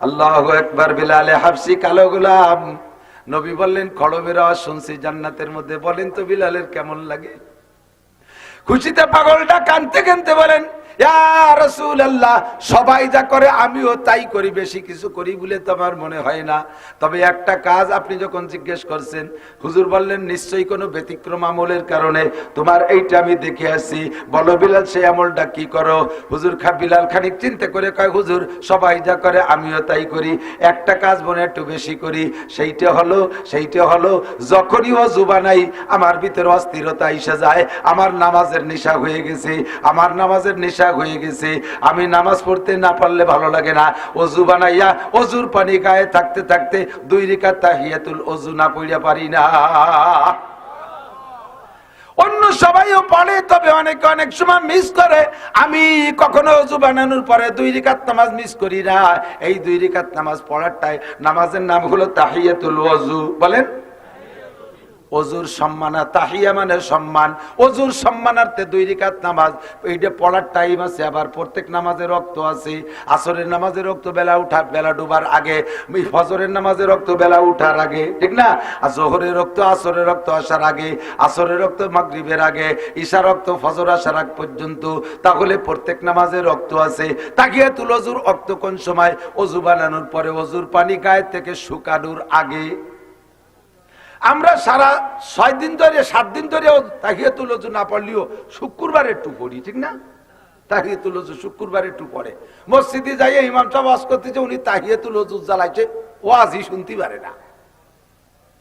আল্লাহু আকবার। বিলালে হাবশী কালো গোলাম, নবী বললেন খড়মের আওয়াজ শুনছি জান্নাতের মধ্যে, বলেন তো বিলালের কেমন লাগে? খুশিতে পাগলটা কাঁদতে কাঁদতে বলেন, ইয়া রাসূলুল্লাহ, সবাই যা করে আমিও তাই করি, বেশি কিছু করি বলে তো আমার মনে হয় না, তবে একটা কাজ আপনি যখন জিজ্ঞেস করছেন, হুজুর বললেন নিশ্চয়ই কোনো ব্যতিক্রম আমলের কারণে তোমার এইটা আমি দেখে আসি, বলো বিলাল সেই আমলটা কি করো? হুজুর বিলাল খানিক চিন্তা করে কয়, হুজুর সবাই যা করে আমিও তাই করি, একটা কাজ মনে একটু বেশি করি, সেইটা হলো যখনই ওযু বানাই আমার ভিতরে অস্থিরতা এসে যায়, আমার নামাজের নেশা হয়ে গেছে, আমার নামাজের নেশা হয়ে গেছে, আমি নামাজ পড়তে না পারলে ভালো লাগে না, ওযু বানাইয়া অজুর পানি গায়ে থাকতে থাকতে 2 রাকাত তাহিয়াতুল ওযু না পড়িয়া পারি না। অন্য সবাইও পড়ে, তবে অনেক সময় মিস করে, আমি কখনো ওযু বানানোর পরে 2 রাকাত নামাজ মিস করি না। এই 2 রাকাত নামাজ পড়াটাই নামাজের নাম হলো তাহিয়াতুল ওযু। বলেন অজুর সম্মানা, তাহিয়া মানে সম্মান, অজুর সম্মানার্থে 2 রাকাত নামাজ, এইটা পড়ার টাইম আছে, আবার প্রত্যেক নামাজের রক্ত আছে। আসরের নামাজের রক্ত বেলা ডুবার আগে, ফজরের নামাজের রক্ত বেলা উঠার আগে, ঠিক না? আর জোহরের রক্ত আসরের রক্ত আসার আগে, আসরের রক্ত মাগরিবের আগে, ঈশার রক্ত ফজর আসার আগ পর্যন্ত, তাহলে প্রত্যেক নামাজের রক্ত আছে। তাহিয়াতুল ওযুর রক্ত কোন সময়? অজু বানানোর পরে, অজুর পানি গায়ে থেকে শুকানোর আগে। আমরা সারা 6 দিন ধরে 7 দিন ধরেও তাহিয়াতুল ওযু না পড়লেও শুক্রবার একটু পড়ি, ঠিক না? তাহিয়াতুল ওযু শুক্রবার একটু পড়ে। মসজিদে যাইয়ে ইমাম সাহেব ওয়াজ করতেছে, উনি তাহিয়াতুল ওযু জ্বালাইছে, ওয়াজই শুনতে পারে না।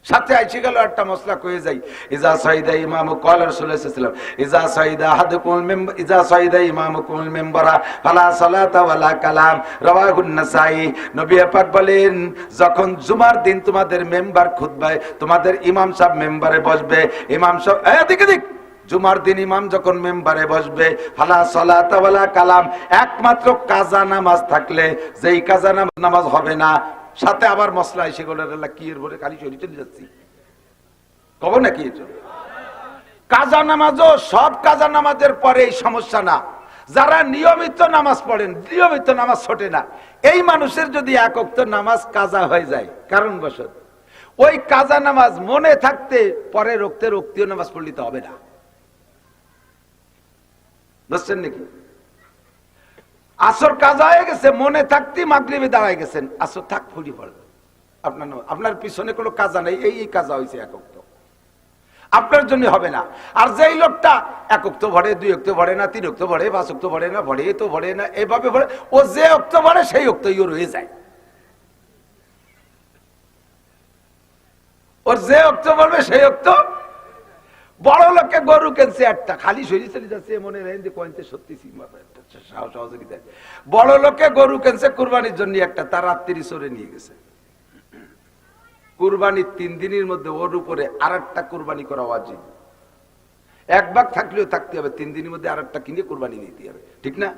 সাথে আইসে গেল একটা মশলা কয়ে যাই, ইজা সাইদা ইমামু ক্বালা রাসূলুল্লাহ সাল্লাল্লাহু আলাইহি ওয়াসাল্লাম ইজা সাইদা আহাদুকুম মিম্বার ইজা সাইদা ইমামুকুম মিম্বারা ফালা সালাতা ওয়ালা কালাম, রাওয়াহুন নাসাই। নবী পাক বলেন, যখন জুমার দিন তোমাদের মেম্বার খুতবায়, তোমাদের ইমাম সাহেব মেম্বারে বসবে, ইমাম সাহেব এদিকে দিক, জুমার দিন ইমাম যখন মেম্বারে বসবে, ফালা সালাতা ওয়ালা কালাম, একমাত্র কাজা নামাজ থাকলে, যেই কাজা নামাজ হবে না, সাথে আবার মশলা এসে গেল, কি এর বলে খালি চলে যাচ্ছি কব নাকি? কাজা নামাজও সব কাজা নামাজের পরে এই সমস্যা না। যারা নিয়মিত নামাজ পড়েন, নিয়মিত নামাজ ছোটে না, এই মানুষের যদি এক ওয়াক্ত নামাজ কাজা হয়ে যায় কারণবশত, ওই কাজা নামাজ মনে থাকতে পরে রক্তীয় নামাজ পড়লে তো হবে না, বুঝছেন নাকি? আসর কাজা হয়ে গেছে, মনে থাকতে মাগরিবে দাঁড়ায় গেছেন, আসর থাক ফুড়ি পড়বে, আপনার পিছনে কোনো কাজা নেই, এই কাজা হয়েছে এক ওয়াক্ত, আপনার জন্য হবে না। আর যেই লোকটা এক ওয়াক্ত ভরে, 2 ওয়াক্ত ভরে না, 3 ওয়াক্ত ভরে, 5 ওয়াক্ত ভরে না, ভরে না, এইভাবে ভরে, ও যে ওয়াক্ত ভরে সেই ওয়াক্তই ওর হয়ে যায়, ওর যে ওয়াক্ত ভরবে সেই ওয়াক্ত। বড় লোকে গরু কেনছে একটা, খালি শরীর চলে যাচ্ছে, মনে রেন যে কয়েনতে সত্যি সহযোগিতা। বড় লোকে গরু কেনছে কুরবানির জন্য একটা, তার রাত্রি চড়ে নিয়ে গেছে। কুরবানির 3 দিনের মধ্যে ওর উপরে আরেকটা কুরবানি করা ওয়াজিব। 1 ভাগ থাকলেও থাকতে হবে, 3 দিনের মধ্যে আরেকটা কিনে কুরবানি দিতে হবে, ঠিক না?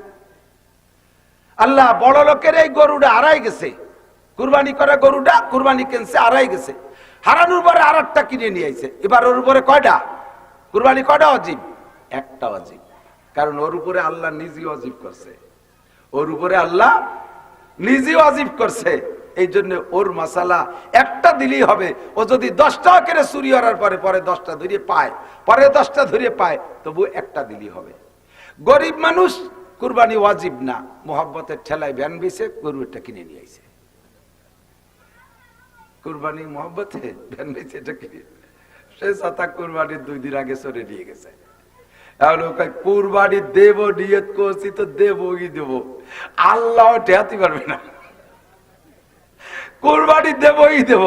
আল্লাহ বড় লোকের এই গরুটা হারাই গেছে, কুরবানি করা গরুটা কুরবানি কেনছে হারাই গেছে, হারানোর পরে আরেকটা কিনে নিয়ে আইছে। এবার ওর উপরে কয়টা কুরবানি, কয়টা ওয়াজিব? একটা ওয়াজিব। কারণ ওর উপরে আল্লাহ নিজে ওয়াজিব করছে, ওর উপরে আল্লাহ নিজে ওয়াজিব করছে। এই জন্য ওর মাসালা একটা দিলেই হবে। ও যদি 10টা করে চুরি করার পরে 10টা ধরে পায়, পরে 10টা ধরে পায়, তবু একটা দিলেই হবে। গরিব মানুষ কুরবানি ওয়াজিব না, মোহাব্বতের ঠেলায় ভ্যান বেছে গরুটা কিনে নিয়ে আইছে, কুরবানি মোহাব্বতে ভ্যান বেছে এটা কিনে, সে সাথা কুরবানির 2 দিন আগে চড়ে নিয়ে গেছে। কুরবানি দেব, নিয়ত করছি তো দেবই দেব, আল্লাহ ঠেয়াতে পারবে না, কুরবানি দেবই দেব।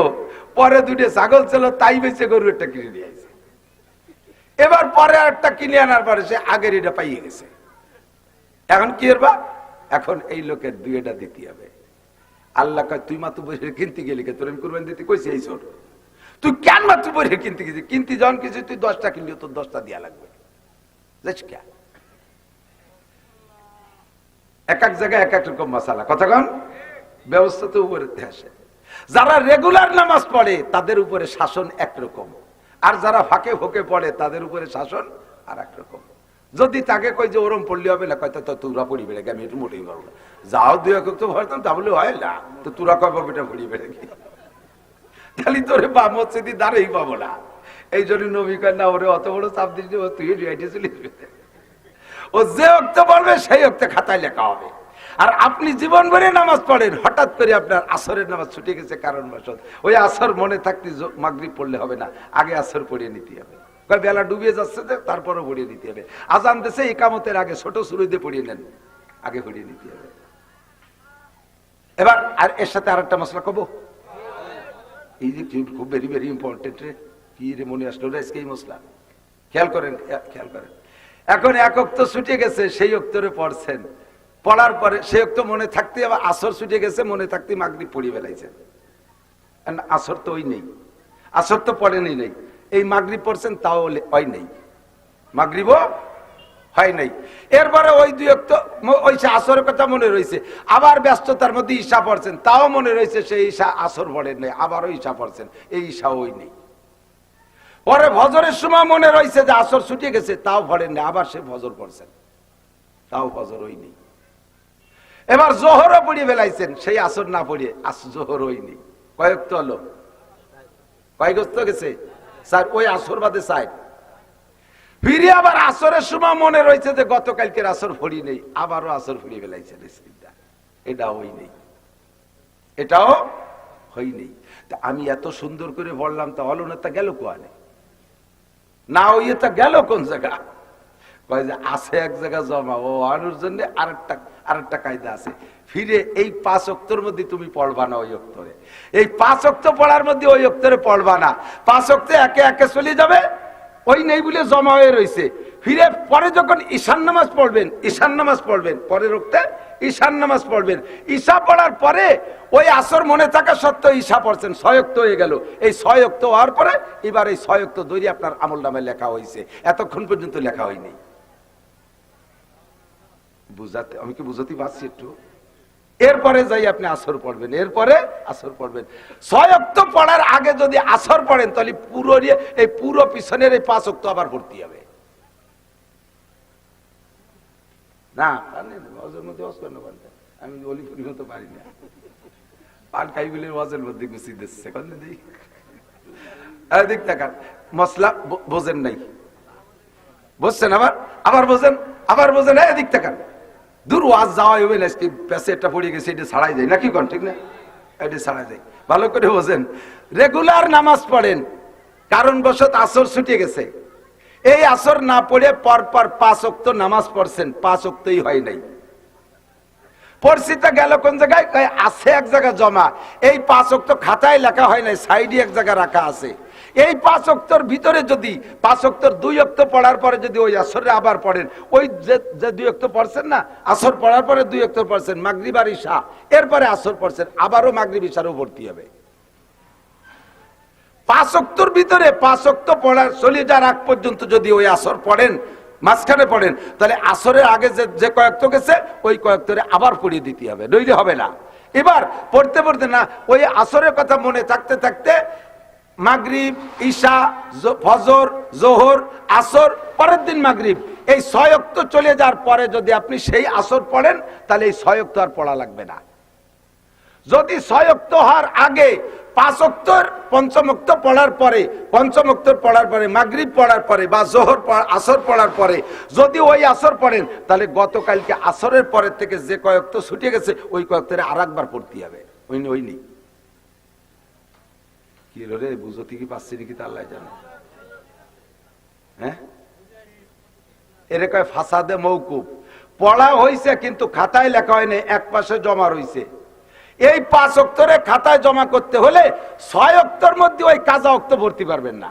পরে 2টে ছাগল ছিল, তাই বেঁচে গরু একটা কিনে নিয়ে আসে। এবার পরে একটা কিনে আনার পরে সে আগের এটা পাইয়ে গেছে। এখন কি করবা? এখন এই লোকের 2টা দিতে হবে। আল্লাহ কয়, তুই মাত্র বসে কিনতে গেলি, তোর আমি কুরবানি দিতে কইছি, এই ছোট তুই কেন মাত্র বসে কিনতে গেছিস? কিনতে যখন কিছু তুই 10টা কিনলি, তোর 10টা দেওয়া লাগবে। এক এক জায়গায় এক এক রকম মশালা, কতক্ষণ ব্যবস্থা তো উপরে আসে। যারা রেগুলার নামাজ পড়ে তাদের উপরে শাসন একরকম, আর যারা ফাঁকে ফোকে পড়ে তাদের উপরে শাসন আর একরকম। যদি তাকে কই যে ওরম পড়লে হবে না, কয় তো তোরা পড়ি বেড়ে আমি একটু মোটেই পারবো না, যাও 2 একক তো ভরতাম, তাহলে হয় না, তো তোরা কয় পাবো এটা পড়ি বেড়ে কি, তাহলে তোরে বা মসজিদে দাঁড়াই পাবো না। এই জন্য নবী কয় না, ওরে অত বড় চাপ দিস, তুই রিয়াইটে চলে যাবে। ও যে অক্ত পড়বে সেই অক্তে খাতায় লেখা হবে। আর আপনি জীবন ভরে নামাজ পড়েন, হঠাৎ করে আপনার আসরের নামাজ ছুটে গেছে কারণবশত, ওই আসর মনে থাকতে মাগরিব পড়লে হবে না, আগে আসর পড়িয়ে নিতে হবে। বেলা ডুবিয়ে যাচ্ছে, তারপরও পড়িয়ে নিতে হবে। আজান দেশে ইকামতের আগে ছোট শুরু দিয়ে পড়িয়ে নেন, আগে পড়িয়ে নিতে হবে। এবার আর এর সাথে আরেকটা মশলা কব, এই যে খুব ভেরি ভেরি ইম্পর্টেন্ট রে, কি রে মনে আসলো রে আজকে এই মশলা, খেয়াল করেন। এখন এক ওয়াক্ত ছুটে গেছে, সেই ওয়াক্তরে পড়ছেন, পড়ার পরে সেই ওয়াক্ত মনে থাকতে আবার আসর ছুটে গেছে, মনে থাকতে মাগরিব পড়িয়ে ফেলাইছেন। আসর তো ওই নেই, আসর তো পড়েনি নেই, এই মাগরিব পড়ছেন তাও হয় নেই, মাগরিবও হয় নাই। এরপরে ওই 2 ওয়াক্ত ওই আসরের কথা মনে রয়েছে, আবার ব্যস্ততার মধ্যে ঈশা পড়ছেন, তাও মনে রয়েছে সেই ঈশা আসর পড়েন নাই, আবারও ঈশা পড়ছেন, এই ঈশা ওই নেই। পরে ফজরের সময় মনে রয়েছে যে আসর ছুটে গেছে, তাও পড়েন না, আবার সে ফজর পড়ছেন, তাও ফজর ওই নেই। এবার জোহরও পড়িয়ে ফেলাইছেন, সেই আসর না পড়িয়ে জোহর ওই নেই। কয়েক তো হলো, কয়েকস্ত গেছে স্যার, ওই আসর বাদে চাই। ফিরে আবার আসরের সময় মনে রয়েছে যে গতকালকের আসর ফড়ি নেই, আবারও আসর ফড়িয়ে ফেলাইছেন, এটা ওই নেই, এটাও হই নেই। আমি এত সুন্দর করে বললাম, তা হলো না, তা গেল কোয়ানে না, ওই তা গেল কোন জায়গা? কয় যে আছে এক জায়গা জমা, ও আনুর জন্য আরেকটা কায়দা আছে। ফিরে এই 5 ওয়াক্তের মধ্যে তুমি পড়বা না, ওই ওয়াক্তরে এই 5 ওয়াক্ত পড়ার মধ্যে ওই ওয়াক্তরে পড়বা না। 5 ওয়াক্তে একে একে চলে যাবে, ওই নেই বলে জমা হয়ে রয়েছে। ফিরে পরে যখন ঈশান নামাজ পড়বেন পরের ওয়াক্তে ঈশান নামাজ পড়বেন। ঈশা পড়ার পরে ওই আসর মনে থাকা সত্ত্বেও ঈশা পড়ছেন, 6 ওয়াক্ত হয়ে গেল। এই 6 ওয়াক্ত হওয়ার পরে এবার এই 6 ওয়াক্ত ধরে আপনার আমল নামে লেখা হয়েছে, এতক্ষণ পর্যন্ত লেখা হয়নি। বুঝাতে আমি কি বুঝাতে পারছি একটু? এরপরে যাই আপনি আসর পড়বেন, এরপরে আসর পড়বেন। 6 ওয়াক্ত পড়ার আগে যদি আসর পড়েন তাহলে পুরো পিছনের এই 5 ওয়াক্ত আবার ভর্তি হবে না। আমি অলিপুরি মতো পারি না, পান খাইগুলির ওয়াজের মধ্যে গুছিয়ে দিচ্ছে। দিক দেখান মশলা বোঝেন নাই, বুঝছেন? আবার বোঝেন, এদিক দেখান। দূর ওয়াজ যাওয়া হবে না, প্যাসেটটা পড়ে গেছে, এটা ছাড়াই যায় নাকি কোন? ঠিক না, এটা ছাড়াই যায়। ভালো করে বোঝেন। রেগুলার নামাজ পড়েন, কারণবশত আসর ছুটে গেছে, এই আসর না পড়ে পরপর 5 ওয়াক্ত নামাজ পড়ছেন, 5 ওয়াক্তই হয় নাই। পরিচিত গেল কোন জায়গায়? আছে এক জায়গা জমা, এই 5 ওয়াক্ত খাতায় লেখা হয় নাই, সাইডে এক জায়গা রাখা আছে। এই 5 ওয়াক্তর ভিতরে যদি 5 ওয়াক্তর 2 ওয়াক্ত পড়ার পরে যদি ওই আসরে আবার পড়েন, ওই যে 2 ওয়াক্ত পড়ছেন না, আসর পড়ার পরে 2 ওয়াক্ত পড়ছেন, মাগরিব আর ঈশা, এরপরে আসর পড়ছেন, আবারও মাগরিব ঈশারও ভর্তি হবে। 5 ওয়াক্তর ভিতরে 5 ওয়াক্ত পড়ার চলে যাওয়ার আগ পর্যন্ত যদি ওই আসর পড়েন, মাঝখানে পড়েন, তাহলে আসরের আগে যে কয়েকটা গেছে ওই কয়েকটারে আবার পড়িয়ে দিতে হবে, নইলে হবে না। এবার পড়তে পড়তে না, ওই আসরের কথা মনে থাকতে থাকতে মাগরিব, ঈশা, ফজর, জোহর, আসর, পরের দিন মাগরিব, এই 6 ওয়াক্ত চলে যাওয়ার পরে যদি আপনি সেই আসর পড়েন, তাহলে এই 6 ওয়াক্ত আর পড়া লাগবে না। যদি 6 ওয়াক্ত হওয়ার আগে 5 ওয়াক্তর পঞ্চম ওয়াক্ত পড়ার পরে মাগরিব পড়ার পরে বা জোহর আসর পড়ার পরে যদি ওই আসর পড়েন, তাহলে গতকালকে আসরের পরের থেকে যে কয়েকটা ছুটে গেছে ওই কয়েকটারে আরেকবার পড়তে হবে। ওই নেই কি রে, বুঝতে কি পাচ্ছি নাকি তা আল্লাহ জানে। হ্যাঁ, এর কয় ফাসাদে মওকুফ, পড়া হয়েছে কিন্তু খাতায় লেখা হয় নাই, এক পাশে জমা রয়েছে। এই 5 ওয়াক্তরে খাতায় জমা করতে হলে 6 ওয়াক্তের মধ্যে ওই কাজা ওয়াক্ত ভর্তি পারবেন না,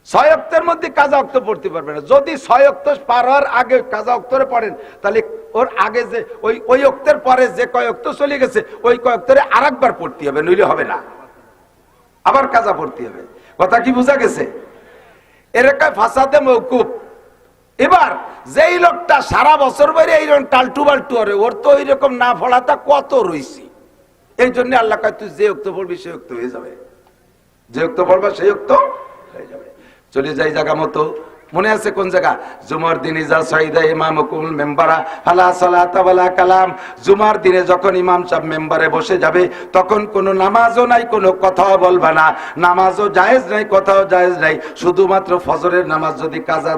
6 ওয়াক্তের মধ্যে কাজা ওয়াক্ত ভর্তি পারবেন না। যদি 6 ওয়াক্ত পার হওয়ার আগে কাজা ওয়াক্তরে পড়েন, তাহলে ওর আগে যে ওই ওয়াক্তের পরে যে কয় ওয়াক্ত চলে গেছে ওই কয়েকটারে আরেকবার পড়তে হবে, নইলে হবে না, আবার কাজা পড়তে হবে। কথা কি বোঝা গেছে? এর কয় ফাসাদে মওকুফ। এবার যেই লোকটা সারা বছর বাইরে এইরকম টালটু বাল্টু করে, ওর তো এইরকম না পড়াটা কত রয়েছে। এই জন্য আল্লাহ কয় তুই যে ওক্ত পড়বি সে ওক্ত হয়ে যাবে, যে ওক্ত পড়বা সেই ওক্ত হয়ে যাবে। চলে যাই জায়গা মতো, মনে আছে কোন জায়গা? জুমার দিনে যা সাইদা ইমামুকুল মেম্বারা ফালা সালাতা ওয়ালা কালাম। জুমার দিনে যখন ইমাম সাহেব মেম্বারে বসে যাবে তখন কোনো নামাজও নাই, কোনো কথাও বলবা না, নামাজও জায়েজ নাই, কথাও জায়েজ নাই। শুধুমাত্র ফজরের নামাজ যদি কাজা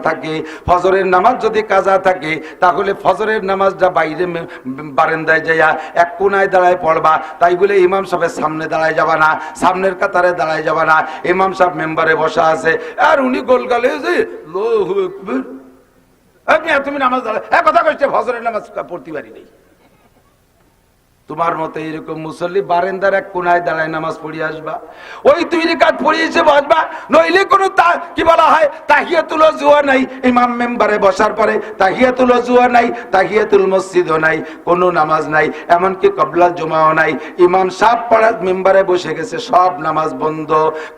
থাকে, তাহলে ফজরের নামাজটা বাইরে বারান্দায় যাইয়া এক কোনায় দাঁড়ায় পড়বা। তাই বলে ইমাম সাহেবের সামনে দাঁড়ায় যাবা না, সামনের কাতারে দাঁড়ায় যাবা না। ইমাম সাহেব মেম্বারে বসা আছে আর উনি গোলগালে তুমি নামাজ দাঁড়ায় কথা কইছে, ফজরের নামাজ পড়তে পারি নেই। তোমার মতো এরকম মুসল্লি বারান্দার এক কোনায় দাঁড়ায় নামাজ পড়িয়ে আসবা, ওই 2 রাকাত পড়িয়েছে বসবা, নইলে কোনো কি বলা হয় তাহিয়াতুল ওযুও নাই। ইমাম মেম্বারে বসার পরে তাহিয়াতুল ওযুও নাই, তাহিয়াতুল মসজিদও নাই, কোনো নামাজ নাই, এমনকি কবলা জুমাও নাই। ইমাম সাহেব পড়ার মেম্বারে বসে গেছে, সব নামাজ বন্ধ,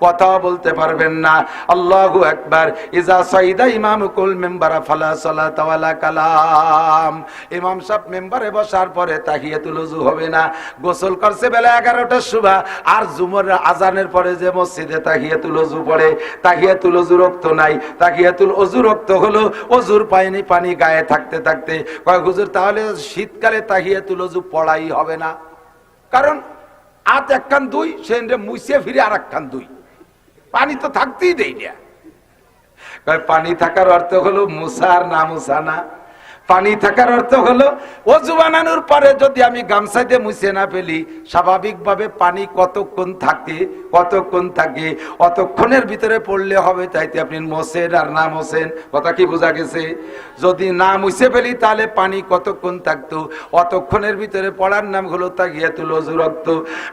কথাও বলতে পারবেন না। আল্লাহু আকবার। ইজা সাইদা ইমামুকুল মেম্বারা ফালা সালাতা ওয়ালা কালাম। ইমাম সাহেব মেম্বারে বসার পরে তাহিয়াতুল ওযু হবে না। গোসল করছে বেলা 11টার সময়, আর জুমার আজানের পরে যে মসজিদে তাহিয়াতুল ওযু পড়ে, তাহিয়াতুল ওযু রক্ত নাই। তাহিয়াতুল ওযু রক্ত হলো ওযুর পানি গায়ে থাকতে থাকতে। কয় হুজুর তাহলে শীতকালে তাহিয়াতুল ওযু পড়াই হবে না, কারণ আত একখান 2 সেন্ডে মুছিয়ে ফিরে আর একখান 2, পানি তো থাকতেই দেই না। কয় পানি থাকার অর্থ হলো মুসা আর না মুসা না। পানি থাকার অর্থ হলো ওযু বানানোর পরে যদি আমি গামছা দিয়ে মুছে না ফেলি, স্বাভাবিকভাবে পানি কতক্ষণ থাকে অতক্ষণের ভিতরে পড়লে হবে। তাইতে আপনি মোছেন আর না মোছেন, কথা কি বোঝা গেছে? যদি না মুছে ফেলি তাহলে পানি কতক্ষণ থাকতো, অতক্ষণের ভিতরে পড়ার নাম হলো তাহিয়াতুল ওযু রক্ত।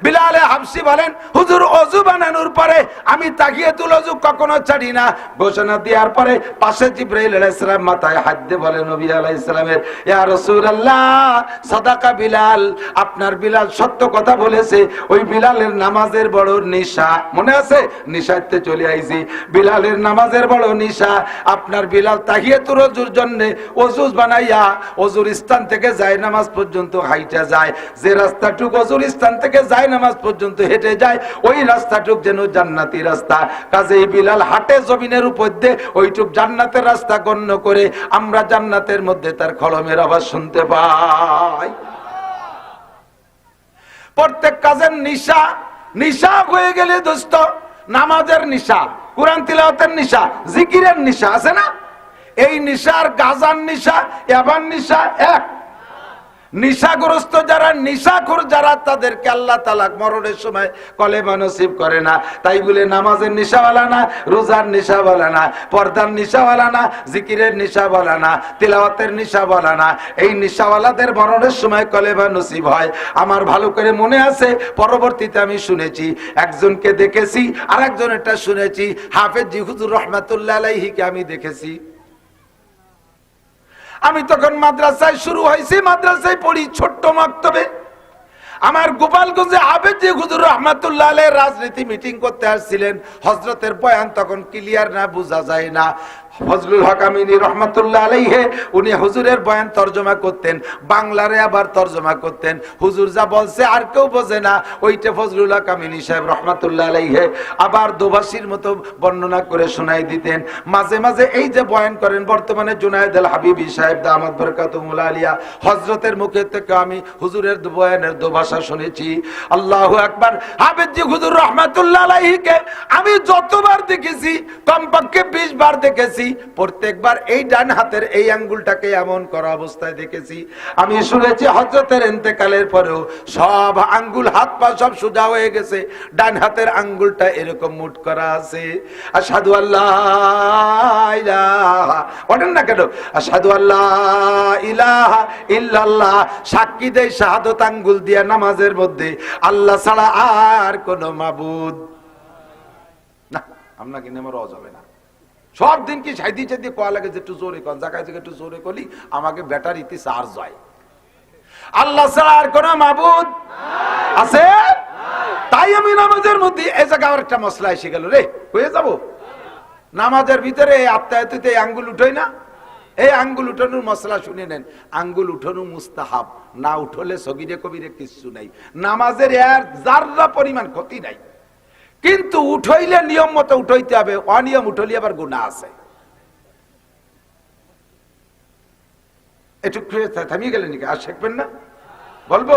বিলাল হাবশী বলেন, হুজুর ওযু বানানোর পরে আমি তাহিয়াতুল ওযু কখনো ছাড়ি না। ঘোষণা দেওয়ার পরে পাশে জিবরাইল আলাইহিস সালাম মাথায় হাত দিয়ে বলে, নবী আলাইহিস সালামের, ইয়া রাসূলুল্লাহ সাদাকা বিলাল, আপনার বিলাল সত্য কথা বলেছে। ওই বিলালের নামাজের বড় নিশা, মনে আছে? নিশাতে চলে আইছি, বিলালের নামাজের বড় নিশা। আপনার বিলাল তাহিয়াতুল ওযুর জন্য ওযু বানাইয়া ওযুর স্থান থেকে যায় নামাজ পর্যন্ত হাইটা যায়। যে রাস্তাটুক ওযুর স্থান থেকে যায় নামাজ পর্যন্ত হেঁটে যায়, ওই রাস্তাটুক যেন জান্নাতি রাস্তা। কাজেই বিলাল হাঁটে জমিনের উপর দিয়ে, ওইটুক জান্নাতের রাস্তা গণ্য করে আমরা জান্নাতের মধ্যে তার খড়মের আওয়াজ শুনতে পাই। প্রত্যেক কাজের নিশা হয়ে গেলে দোস্ত, নামাজের নিশা, কুরআন তিলাওয়াতের নিশা, জিকিরের নিশা আছে না? এই নিশার গাজার নিশা, এবার নিশা এক। নিশাগ্রস্ত যারা, নিশাখোর যারা, তাদেরকে আল্লাহ তাআলা মরণের সময় কলেমা নসিব করে না। তাই বলে নামাজের নিশাওয়ালা না, রোজার নিশাওয়ালা না, পর্দার নিশাওয়ালা না, জিকিরের নিশাওয়ালা না, তিলাওয়াতের নিশাওয়ালা না। এই নিশাওয়ালাদের মরণের সময় কলেমা নসিব হয়। আমার ভালো করে মনে আছে, পরবর্তীতে আমি শুনেছি, একজনকে দেখেছি, আর একজনেরটা শুনেছি। হাফেজ জি হুজুর রহমাতুল্লাহ আলাইহিকে আমি দেখেছি। আমি তখন মাদ্রাসায় শুরু হয়েছি, মাদ্রাসায় পড়ি, ছোট্ট মাক্তবে। আমার গোপালগঞ্জে হাফেজ জি হুজুর রহমাতুল্লাহ আলাইহি রাজনীতি মিটিং করতে আসছিলেন। হযরতের বয়ান তখন ক্লিয়ার না, বোঝা যায় না। ফজলুল হক আমিনী রহমাতুল্লাহ আলাইহি উনি হুজুরের বয়ান তরজমা করতেন, বাংলারে আবার তরজমা করতেন। হুজুর যা বলছে আর কেউ বোঝে না, ওইটা ফজলুল হক আমিনী সাহেব রহমাতুল্লাহ আলাইহি আবার দোভাষীর মতো বর্ণনা করে শোনাই দিতেন। মাঝে মাঝে এই যে বয়ান করেন বর্তমানে জুনায়েদ আল হাবিবি সাহেব দামাত বরকাতুহুল আলিয়া, হযরতের মুখে থেকে আমি হুজুরের বয়ানের দোভাষা শুনেছি। আল্লাহু আকবার। হাফেজ জি হুজুর রহমাতুল্লাহ আলাইহিকে আমি যতবার দেখেছি, কমপক্ষে 20 বার দেখেছি। প্রত্যেকবার এই ডান হাতের এই আঙ্গুলটাকে এমন করা অবস্থায় দেখেছি। আমি শুনেছি হযরতের ইন্তেকালের পরেও সব আঙ্গুল, হাত পা সব সোজা হয়ে গেছে, ডান হাতের আঙ্গুলটা এরকম মুট করা আছে। আশহাদু আল্লাহ ইলাহা, বলেন না কেন? আশহাদু আল্লাহ ইলাহা ইল্লাল্লাহ, সাক্ষী দেই শাহাদত আঙ্গুল দিয়া নামাজের মধ্যে আল্লাহ ছাড়া আর কোন মাবুদ না। আপনাকে নেমে রওয়া যাবে না। সব দিন কি সাইদি চাইদি কোয়া লাগে যে একটু জোরে কর, জায়গায় জায়গায় একটু জোরে করলি আমাকে ব্যাটারিতে চার্জ হয়। আল্লাহ ছাড়া আর কোন মাবুদ আছে? তাই আমি নামাজের মধ্যে এই জায়গায় আর একটা মশলা এসে গেল রে, হয়ে যাব। নামাজের ভিতরে আত্মায়াতিতে আঙ্গুল উঠোই না, এই আঙ্গুল উঠানোর মশলা শুনে নেন। আঙ্গুল উঠানো মুস্তাহাব, না উঠলে সগীরে কবিরে কিছু নাই। নামাজের এর যাররা পরিমাণ ক্ষতি নাই, কিন্তু উঠাইলে নিয়ম মতো উঠাইতে হবে, অনিয়ম উঠলে আবার গুনাহ আছে। একটু থামিয়ে গেলেন নাকি? আর শিখবেন না? বলবো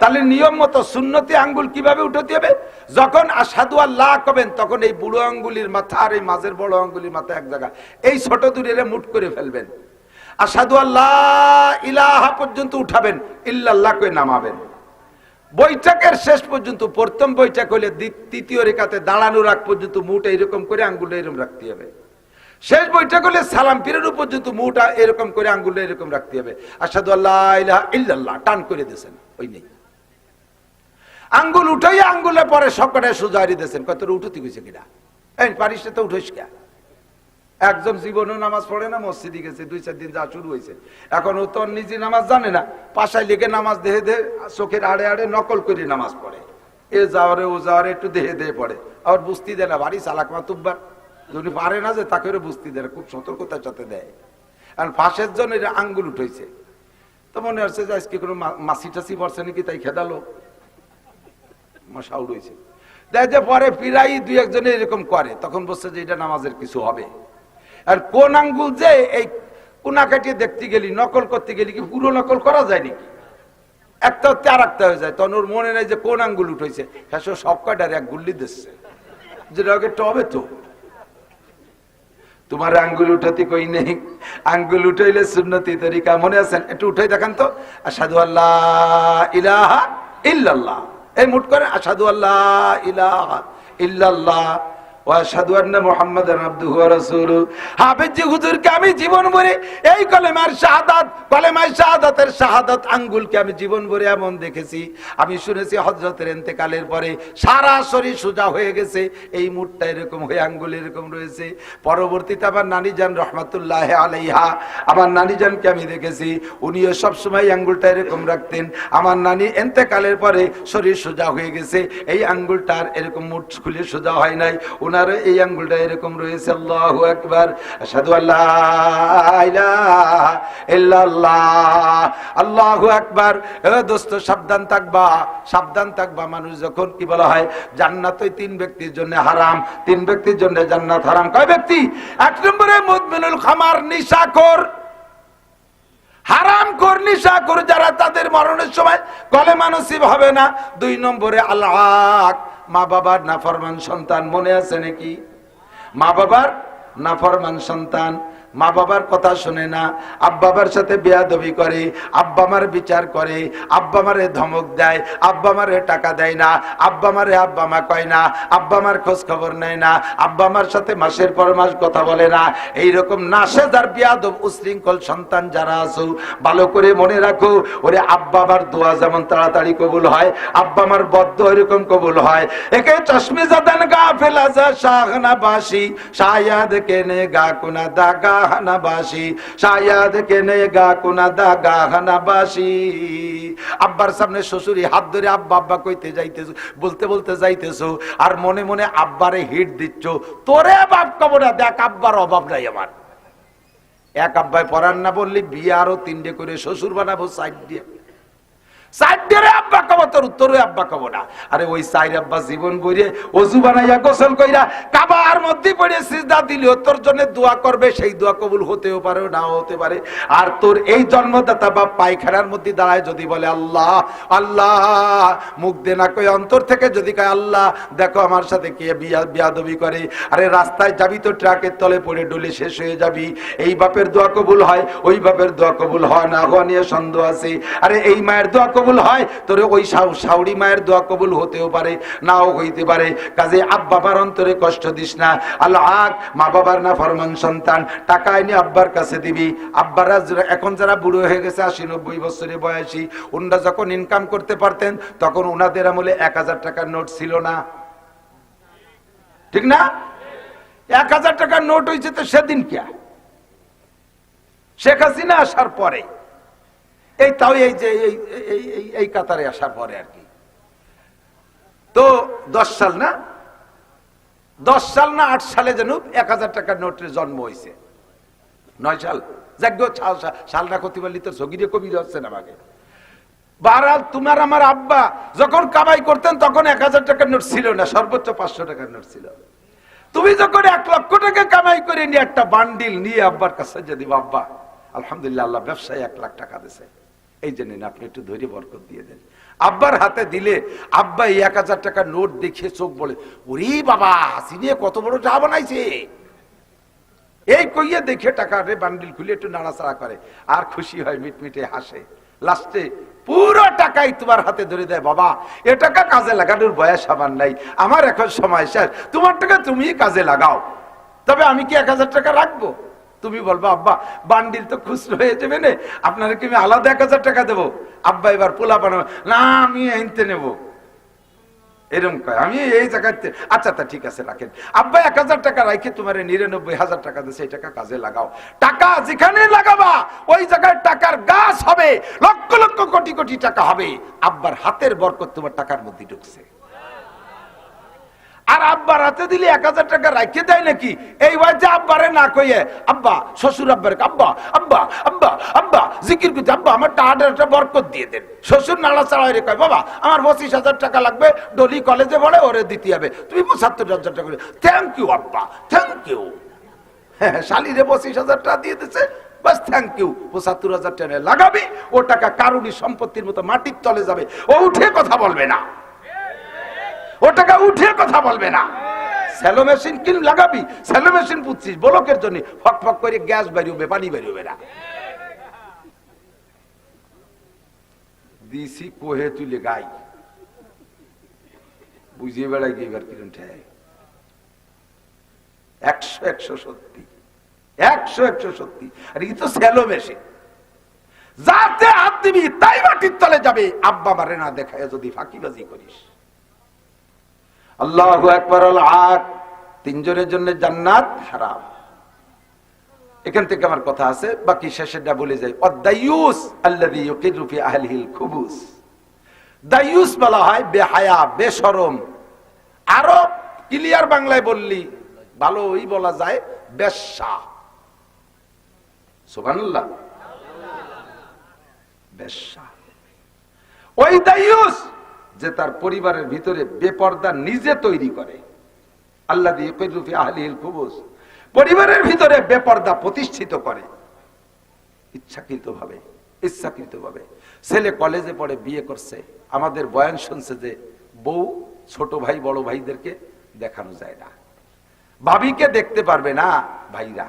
তাহলে নিয়ম মতো সুন্নতি আঙ্গুল কিভাবে উঠাতে হবে? যখন আশহাদু আল্লাহ কবেন, তখন এই বুড়ো আঙ্গুলির মাথা আর এই মাঝের বড় আঙ্গুলির মাথা এক জায়গা, এই ছোট দূরে মুট করে ফেলবেন। আশহাদু আল্লাহ ইলাহা পর্যন্ত উঠাবেন, ইল্লাল্লাহ কই নামাবেন। বৈঠকের শেষ পর্যন্ত, প্রথম বৈঠক হইলে তৃতীয় রেখাতে দাঁড়ানোর আগ পর্যন্ত মুঠ এইরকম করে আঙ্গুলটা এরকম রাখতে হবে। শেষ বৈঠক হলে সালাম ফিরানো পর্যন্ত মুঠটা এরকম করে আঙ্গুলটা এরকম রাখতে হবে। আশহাদু আল্লাহ ইলাহা ইল্লাল্লাহ টান করে দিয়েছেন, ওই নেই। আঙ্গুল উঠাইয়া আঙ্গুলে পরে সবকটা সুজারি দিয়েছেন, কত উঠতে গেছে কিনা, এই পারিস তো উঠোস কে? একজন জীবনেও নামাজ পড়ে না, মসজিদে গেছে 2-4 দিন যা শুরু হয়েছে, এখন ও তো নিজে নামাজ জানে না, পাশায় লিখে নামাজ দেহে দে চোখের আড়ে আড়ে নকল করে নামাজ পড়ে, এ যাওয়ারে ও যাওয়ারে একটু দেহে দেহে পড়ে, আবার বুঝতে দেয় না, বাড়ি চালাক মাতুব্বার, যদি পারে না যে তাকে বুঝতে দেয় না, খুব সতর্কতার সাথে দেয়। আর পাশের জন এটা আঙ্গুল উঠেছে, তো মনে হচ্ছে যে আজকে কোনো মাসি টাসি পড়ছে নাকি, তাই খেদালো মশা উড়েছে। দেখ যে পরে প্রায় 2-1 জনে এরকম করে, তখন বলছে যে এটা নামাজের কিছু হবে। আর কোন আঙ্গুল যে এই কোনা কাটিয়ে দেখতে গেলি, নকল করতে গেলি, কি পুরো নকল করা যায় নাকি? একটা হচ্ছে আর একটা হয়ে যায়, তখন ওর মনে নেই যে কোন আঙ্গুল উঠেছে, হ্যাঁ সব কয়টার এক গুল্লি দিচ্ছে, যেটা একটু হবে তো। তোমার আঙ্গুল উঠাতে কই নেই, আঙ্গুল উঠাইলে সুন্নতি তরিকা। মনে আছেন? একটু উঠাই দেখান তো। আশহাদু আল্লাহ ইলাহা ইল্লাল্লাহ, এই মুঠ করে আশহাদু আল্লাহ ইলাহা ইল্লাল্লাহ ওয়া আশহাদু আন্না মুহাম্মাদান আবদুহু ওয়া রাসূলুহু। হাফেজজি হুজুরকে আমি জীবন ভরে এই কলেমার শাহাদাত, কলেমায়ে শাহাদাতের শাহাদাত আঙ্গুলকে আমি জীবন ভরে এমন দেখেছি। আমি শুনেছি হযরতের ইন্তেকালের পরে সারা শরীর সোজা হয়ে গেছে, এই মুঠটা এরকম হয়ে আঙ্গুল এরকম রয়েছে। পরবর্তীতে আমার নানি জান রহমাতুল্লাহ আলাইহা, আমার নানি জানকে আমি দেখেছি, উনিও সবসময় আঙ্গুলটা এরকম রাখতেন। আমার নানি ইন্তেকালের পরে শরীর সোজা হয়ে গেছে, এই আঙ্গুলটার এরকম মুঠ খুলে সোজা হয় নাই, ওনার এই আঙ্গুলটা এরকম রয়েছে। আল্লাহু আকবার, আশহাদু আল্লা ইলাহা ইল্লাল্লাহ, আল্লাহু আকবার। দোস্ত সাবধান থাকবা, সাবধান থাকবা। মানুষ যখন কি বলা হয় জান্নাত ওই তিন ব্যক্তির জন্য হারাম, তিন ব্যক্তির জন্য জান্নাত হারাম। কয় ব্যক্তি? এক নম্বরে মুদমিনুল খামার, নিশাখোর, হারামখোর নিশাখোর যারা, তাদের মরণের সময় কলেমা নসিব হবে না। দুই নম্বরে আল আক, মা বাবার নাফরমান সন্তান। মনে আছে নাকি? মা বাবার নাফরমান সন্তান, মা বাবার কথা শুনে না, আব্বা মার সাথে বেয়াদবি করে, আব্বা মার বিচার করে, আব্বা মারে ধমক দেয়, আব্বা মারে টাকা দেয় না, আব্বা মারে আব্বা মা কয় না, আব্বা মার খোঁজ খবর নেয় না, আব্বা মার সাথে মাসের পর মাস কথা বলে না। এইরকম নাশেদার বেয়াদব উশৃঙ্খল সন্তান যারা আছো, ভালো করে মনে রাখো, ওরে আব্বা মার দোয়া যেমন তাড়াতাড়ি কবুল হয়, আব্বা মার বদ্দোয়া এরকম কবুল হয়। একে চশমে জাদান গাফিল আজা শাহনা বাসি, শায়াদ কেনে গা কুনা দাগা হানাবাসী, শায়াদ কেনেগা কোনা দাগা হানাবাসী। আব্বার সামনে শ্বশুরি হাত ধরে আব্বা আব্বা কইতে যাইতেছো, বলতে বলতে যাইতেছো, আর মনে মনে আব্বারে হিট দিচ্ছ, তোরে বাপ কব না, দেখ আব্বার অভাব নাই আমার। এক আব্বাই পড়ান না বললি বিয়ে আরো তিনটে করে শ্বশুর বানাবো সাইড দিয়ে, আব্বা কব, তোর উত্তরে আব্বা কব না। আরে ওই সাইড আব্বা জীবন বইরে ওযু বানাইয়া গোসল কইরা কাবার মধ্যে পড়ে সিজদা দিলেও তোর জন্য দোয়া করবে, সেই দোয়া কবুল হতেও পারে নাও হতে পারে। আর তোর এই জন্মদাতা বাপ পায়খানার মধ্যে দাঁড়ায় যদি বলে আল্লাহ আল্লাহ, মুখ দে না কই অন্তর থেকে যদি কয় আল্লাহ দেখো আমার সাথে কে বিয়াদবি করে, আরে রাস্তায় যাবি তো ট্রাকের তলে পড়ে ডলে শেষ হয়ে যাবি। এই বাপের দোয়া কবুল হয়, ওই বাপের দোয়া কবুল হয় না, হওয়া নিয়ে সন্দেহ আছে। আরে এই মায়ের দোয়া কবুল হয়, তোর ওই শাওড়ি মায়ের দোয়া কবুল হতেও পারে নাও হইতে পারে। কাজে আব্বা মার অন্তরে কষ্ট দিস না। আল্লাহ মা বাবার না ফরমান সন্তান, টাকা এনে আব্বার কাছে দিবি। আব্বারা এখন যারা বুড়ো হয়ে গেছে 80-90 বছরে বয়সী, ওনারা যখন ইনকাম করতে পারতেন তখন ওনাদের আমলে 1000 টাকার নোট ছিল না, ঠিক না? 1000 টাকার নোট হয়েছে তো সেদিন কে? শেখ হাসিনা আসার পরে, এই তাও এই যে এই কাতারে আসার পরে আর কি। তো 10 সাল না 8 সালে যেন 1000 টাকার নোটের জন্ম হয়েছে। 9 সাল যাক সাল না করতে পারলি তো সগিরে কবির হচ্ছে না আমাকে। বারাল তোমার আমার আব্বা যখন কামাই করতেন তখন 1000 টাকার নোট ছিল না, সর্বোচ্চ 500 টাকার নোট ছিল। তুমি যখন 1 লক্ষ টাকা কামাই করে নিয়ে একটা বান্ডিল নিয়ে আব্বার কাছে যদি আব্বা আলহামদুলিল্লাহ আল্লাহ ব্যবসায় 1 লাখ টাকা দিয়েছে, এই জন্য আপনি একটু ধৈর্য বরকত দিয়ে দেন। আব্বার হাতে দিলে আব্বা এই 1000 টাকার নোট দেখে চোখ বলে ওরে বাবা হাসিনে কত বড় যা বানাইছে, এই কইয়ে দেখে টাকা বান্ডিল খুলে একটু নাড়াচাড়া করে আর খুশি হয়, মিটমিটে হাসে। লাস্টে পুরো টাকাই তোমার হাতে ধরে দেয়, বাবা এ টাকা কাজে লাগানোর বয়স আমার নাই, আমার এখন সময় শেষ, তোমার টাকা তুমি কাজে লাগাও, তবে আমি কি 1000 টাকা রাখবো? তুমি বলবো আব্বা বান্ডিল তো খুচরো হয়ে যাবে না, আপনারা কি আমি আলাদা 1000 টাকা দেবো? আব্বা এবার পোলা বানাবো না, আমি আনতে নেবো, এরকম কয়। আমি এই জায়গাতে আচ্ছা তা ঠিক আছে রাখেন। আব্বা 1000 টাকা রাখে তোমার 99,000 টাকা দিয়ে সেই টাকা কাজে লাগাও। টাকা যেখানে লাগাবা ওই জায়গায় টাকার গাছ হবে, লক্ষ লক্ষ কোটি কোটি টাকা হবে। আব্বার হাতের বরকত তোমার টাকার মধ্যে ঢুকছে। আর আব্বার হাতে দিলে 1000 টাকা রাখে দেয় নাকি? এই ওই যে আব্বারে না কইয়ে আব্বা শ্বশুর আব্বার আব্বা আব্বা আব্বা আব্বা জিকির করতে আব্বা আমার টাকাটা বরকত দিয়ে দেন। শ্বশুর নাড়াচাড়া রে কয় বাবা আমার 25,000 টাকা লাগবে, ডলি কলেজে পড়ে, ওরে দিতে হবে, তুমি 75,000 টাকা। থ্যাংক ইউ আব্বা, থ্যাংক ইউ। হ্যাঁ শালিরে 25,000 টাকা দিয়ে দিচ্ছে, বাস থ্যাংক ইউ। 75,000 টাকা লাগাবি, ও টাকা কারুরই সম্পত্তির মতো মাটির তলে যাবে, ও উঠে কথা বলবে না, ও টাকা উঠে কথা বলবে না। স্যালো মেশিন কিন লাগাবি, স্যালো মেশিন পুচ্ছিস বলকের জন্য, ফক ফক করে গ্যাস বেরিয়ে পানি বেরিয়ে না। দিছি কোহে তুলে গাই বুঝিয়ে বেড়াই গিয়ে এবার কিরণ ঠেয় 100 সত্যি, 100 সত্যি। আর এই তো স্যালো মেশিন, যাতে হাত দিবি তাই মাটির তলে যাবে, আব্বা মারে না দেখায় যদি ফাঁকিবাজি করিস। আল্লাহু আকবার। আল-আক, তিনজনের জন্য জান্নাত হারাম। এখান থেকে আমার কথা আছে, বাকি শেষেরটা বলে যাই। অদায়ুস আল্লাযী ইউকিরু ফি আহলিহিল খুবুস। দায়ুস বলা হয় বেহায়া, বেশরম। আরো ক্লিয়ার বাংলায় বললি ভালোই বলা যায় বেশ্যা। সুবহানাল্লাহ। বেশ্যা ওই দায়ুস যে তার পরিবারের ভিতরে বেপর্দা নিজে তৈরি করে। আল্লাযী ইউকিরু ফি আহলিহিল খুবুস, পরিবারের ভিতরে বেপর্দা প্রতিষ্ঠিত করে ইচ্ছাকৃতভাবে। ছেলে কলেজে পড়ে, বিয়ে করছে, আমাদের বয়ান শুনছে যে বউ ছোট ভাই বড় ভাইদেরকে দেখানো যায় না, ভাবিকে দেখতে পারবে না, ভাইরা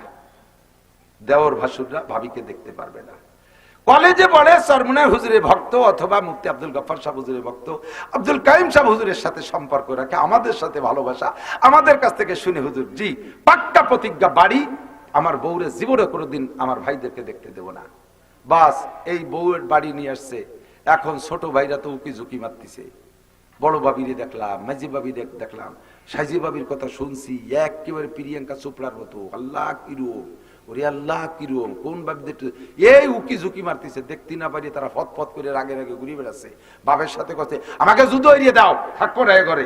দেওর ভাসুররা ভাবিকে দেখতে পারবে না। কলেজে পড়ে সরমুনার হুজুরের ভক্ত অথবা মুফতি আব্দুল গফফার সাহেব হুজুরের ভক্ত, আব্দুল কাইম সাহেব হুজুরের সাথে সম্পর্ক রাখে, আমাদের সাথে ভালোবাসা, আমাদের কাছ থেকে শুনে হুজুর জি পাক্কা প্রতিজ্ঞা, বাড়ি আমার বউরে জীবনে কোনোদিন আমার ভাইদেরকে দেখতে দেব না। বাস এই বউয়ের বাড়ি নিয়ে আসছে, এখন ছোট ভাইরা তো উকি ঝুঁকি মারতেছে, বড় ভাবিরে দেখলাম, মাঝি ভাবি দেখলাম, সাইজি ভাবির কথা শুনছি একেবারে প্রিয়াঙ্কা চোপড়ার মতো। আল্লাহ কিরম, ওরে আল্লাহ কিরম, কোন ভাবিদের এই উকি ঝুঁকি মারতেছে, দেখতে না পারি তারা ফত করে রাগে রাগে ঘুরে বেড়াচ্ছে। বাপের সাথে কথা, আমাকে জুতো এড়িয়ে দাও, থাকবো না এ ঘরে।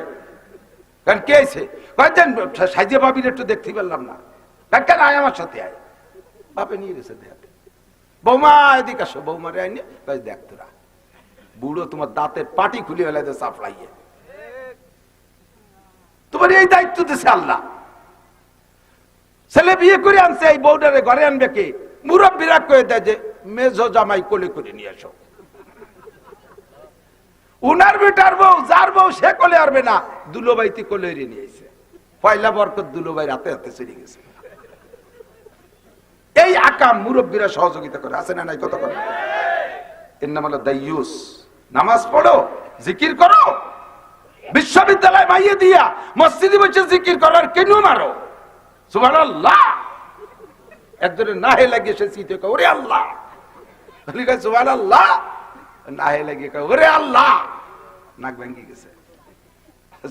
কারণ কে আছে কয়েকজন সাইজি ভাবির একটু দেখতে পারলাম না, কেন আয় আমার সাথে আয়। বাপে নিয়ে গেছে দেখাতে, বৌমা এদিকে আসো, বৌমারে আইনি দেখ তোরা বুড়ো তোমার দাঁতের পাটি খুলে ফেলাইতে চাপড়াইয়ে, তোমার এই দায়িত্ব দিছে আল্লাহ। ছেলে বিয়ে করে আনছে, এই বউটারে ঘরে আনবে কে? মুরব্বীরা কয়ে দেয় যে মেজো জামাই কোলে করে নিয়ে আসো। উনার বেটার বউ, যার বউ সে কোলে আরবে না, দুলোবাইতে কোলে নিয়ে এসে পয়লা বরকত দুলোবাই রাতে হাতে চলে গেছে। এই আকাম মুরব্বীরা সহযোগিতা করে, আছে না নাই? কত করে এর নাম হলো দায়ুস। নামাজ পড়ো, জিকির করো, বিশ্ববিদ্যালয় মাইয়ে দিয়া মসজিদে বসে জিকির করার কেন মারো? সুবহানাল্লাহ। একজনের নাহে লাগে সে চিতে কয় ওরে আল্লাহ, সুবহানাল্লাহ, নাহে লাগে কয় ওরে আল্লাহ, নাক ভেঙে গেছে।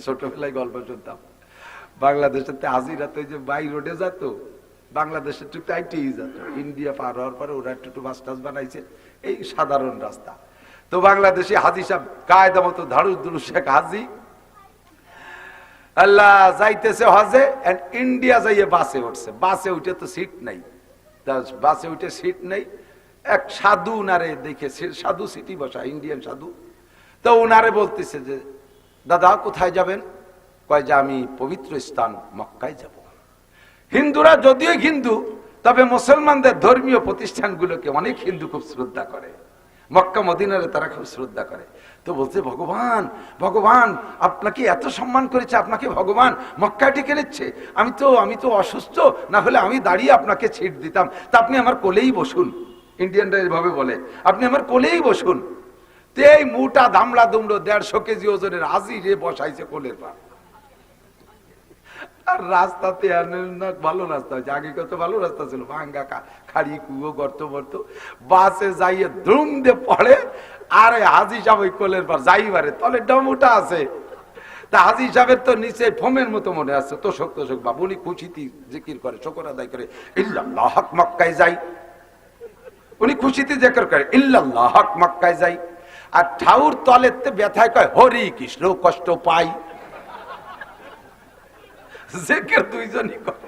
ছোটবেলায় গল্প শুনতাম, বাংলাদেশের হাজিরাতে যে বাই রোডে যেত, বাংলাদেশের একটু টাইটেই যেত, ইন্ডিয়া পার হওয়ার পরে ওরা একটু বাস টাস বানাইছে, এই সাধারণ রাস্তা। তো বাংলাদেশি হাজি সাহেব কায়দা মতো ধাড়ুস দুরুস শেখ হাজি আল্লাহ যাইতেছে হজে, ইন্ডিয়া যাইয়ে বাসে উঠছে, বাসে উঠে তো সিট নাই, বাসে উঠে সিট নেই। এক সাধু উনারে দেখে, সাধু সিটি বসা, ইন্ডিয়ান সাধু। তো উনারে বলতেছে যে দাদা কোথায় যাবেন? কয় যে আমি পবিত্র স্থান মক্কায় যাব। হিন্দুরা যদিও হিন্দু, তবে মুসলমানদের ধর্মীয় প্রতিষ্ঠানগুলোকে অনেক হিন্দু খুব শ্রদ্ধা করে, মক্কা মদিনারে তারা খুব শ্রদ্ধা করে। তো বলছে ভগবান, ভগবান আপনাকে এত সম্মান করেছে, আপনাকে ভগবান মক্কায় ডেকে নিচ্ছে, আমি তো অসুস্থ, না হলে আমি দাঁড়িয়ে আপনাকে ছিট দিতাম, তা আপনি আমার কোলেই বসুন। ইন্ডিয়ানরা এভাবে বলে, আপনি আমার কোলেই বসুন। তো এই মুটা ধামড়া দুমড়ো 150 কেজি ওজনের হাজিরে বসাইছে কোলের পা। আর রাস্তাতে ভালো রাস্তা হয়েছে, আগে কত ভালো রাস্তা ছিল, ভাঙ্গা খাড়ি কুয়ো গর্ত মর্ত। বাসে যাইয়ে ধুম দিয়ে পড়ে, আর হাজি সাহেব ওই কোলের পর যাইবারে তলে ডমুটা আছে। তা হাজি সাহেবের তো নিচে ফোমের মতো মনে আছে, তোষক বাবু, উনি খুশিতে জিকির করে, শকর আদায় করে, ইল্লাল্লাহ হক মক্কায় যাই। উনি খুশিতে জিকির করে ইল্লাল্লাহ হক মক্কায় যাই। আর ঠাউর তলেতে ব্যথায় কয় হরি কৃষ্ণ কষ্ট পাই। জিকির দুইজনই করে।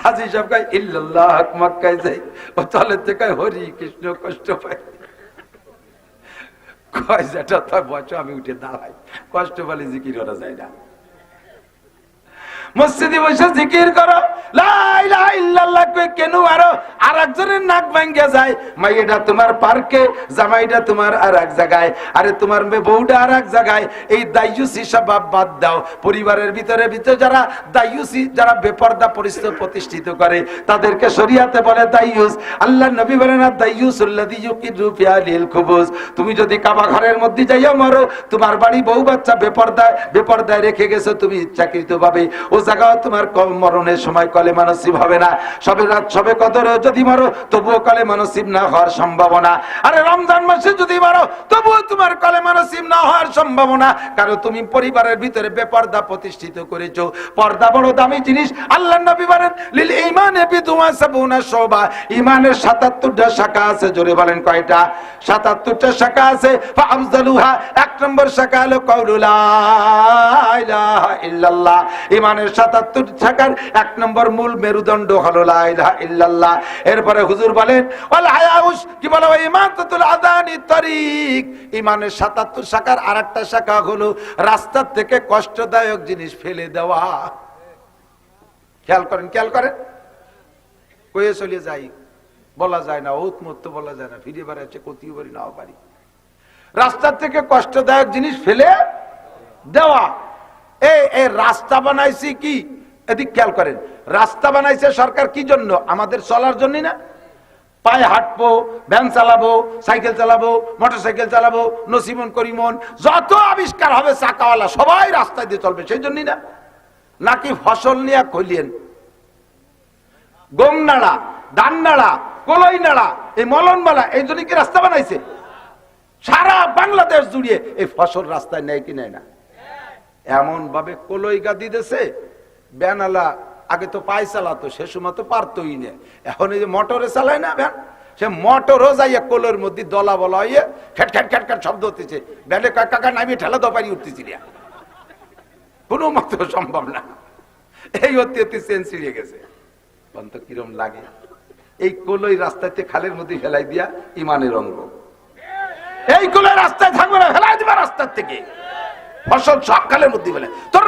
হাজি সাহেব কয় ইল্লাল্লাহ হক মক্কায় যাই, ও তলেতে কয় হরি কৃষ্ণ কষ্ট পাই। কয় যেটা তার বছর আমি উঠে দাঁড়াই, কষ্ট পালে জিকির করা যায় না। মসজিদে বসে জিকির করো, লা ইলাহা ইল্লাল্লাহ কই কেন আর একজনের নাক ভাঙ্গে যায়। মাইয়েটা তোমার পার্কে, জামাইটা তোমার আর এক জায়গায়, আরে তোমার বউটা আর এক জায়গায়। এই দায়ুসি স্বভাব বাদ দাও। পরিবারের ভিতরে যারা দায়ুসি, যারা বেপরদা পরিস্থিতি প্রতিষ্ঠিত করে, তাদেরকে শরীয়তে বলে দায়ুস। আল্লাহ নবী বলেন না দায়ুসুল্লাযী ইউকিযু ফি আহলিল খুবুজ। তুমি যদি কাবা ঘরের মধ্যে যাইয়া মরো, তোমার বাড়ি বউ বাচ্চা বেপরদায় রেখে গেছো তুমি ইচ্ছাকৃতভাবে, ও জায়গায় তোমার মরণের সময় কলেমা নসিব হবে না। সবে রাত সবে কদরে যদি মারো, তবুও কলেমা নসিব না হওয়ার সম্ভাবনা। আরে রমজান মাসে যদি মারো, তবুও তোমার কলেমা নসিব না হওয়ার সম্ভাবনা, কারণ তুমি পরিবারের ভিতরে বেপরদা প্রতিষ্ঠিত করেছো। পর্দা বড় দামি জিনিস। আল্লাহর নবী বলেন লিল ঈমানে বিদুয়া সাবুনা শুবা, ঈমানের ৭৭টা শাখা আছে। জোরে বলেন কয়টা? ৭৭টা শাখা আছে। ফাআফযালুহা, এক নম্বর শাখা হলো কাউলু লা ইলাহা ইল্লাল্লাহ। ঈমানের ৭৭ শাখার এক নম্বর মূল মেরুদণ্ড হলো লা ইলাহা ইল্লাল্লাহ। এরপরে হুজুর বলেন ওয়াল হায়াউস, কি বলা হয়? ইমাতাতুল আযানি তরিক। ঈমানের ৭৭ শাখার আরেকটা শাখা হলো রাস্তা থেকে কষ্টদায়ক জিনিস ফেলে দেওয়া। খেয়াল করেন, খেয়াল করেন। কয়ে চলে যাই বলা যায় না, উৎমত্ত বলা যায় না, ফিরে বেড়াচ্ছে কতিও পারি নাও পারি। রাস্তা থেকে কষ্টদায়ক জিনিস ফেলে দেওয়া। এই রাস্তা বানাইছি কি? এদিক খেয়াল করেন। রাস্তা বানাইছে সরকার কি জন্য? আমাদের চলার জন্য না? পায়ে হাঁটবো, ভ্যান চালাবো, সাইকেল চালাবো, মোটরসাইকেল চালাবো, নসিমন করিমন যত আবিষ্কার হবে চাকাওয়ালা সবাই রাস্তায় দিয়ে চলবে সেই জন্যই না? নাকি ফসল নিয়ে কইলেন গম নাড়া, ধান নাড়া, কলই নাড়া, এই মলনবালা, এই জন্য কি রাস্তা বানাইছে? সারা বাংলাদেশ জুড়িয়ে এই ফসল রাস্তায় নেয় কি নেয় না? এমন ভাবে কলই গাদি দিয়েছে, ব্যানালা আগে তো পায়ে চালাতো, সে সময় তো পারতই না। এখন এই যে মোটরে চালায় না ভ্যান, সে মোটরও যাইয়া কোলের মধ্যে দলা বলা হইয়া খেট খেট খেট খেট শব্দ হতেছে। ব্যানে কাকা নামিয়ে ঠেলা দপারি উঠতেছিল, কোনো মতো সম্ভব না। এই অতি অতি চেন ছিঁড়ে গেছে। বন্ত কিরম লাগে? এই কোলই রাস্তাতে খালের মধ্যে ফেলাই দিয়া ইমানের অঙ্গ। এই কোলই রাস্তায় থাকবে না, ফেলাই দিবা রাস্তার থেকে। ফসল সব খালের মধ্যে ফেলে। তোর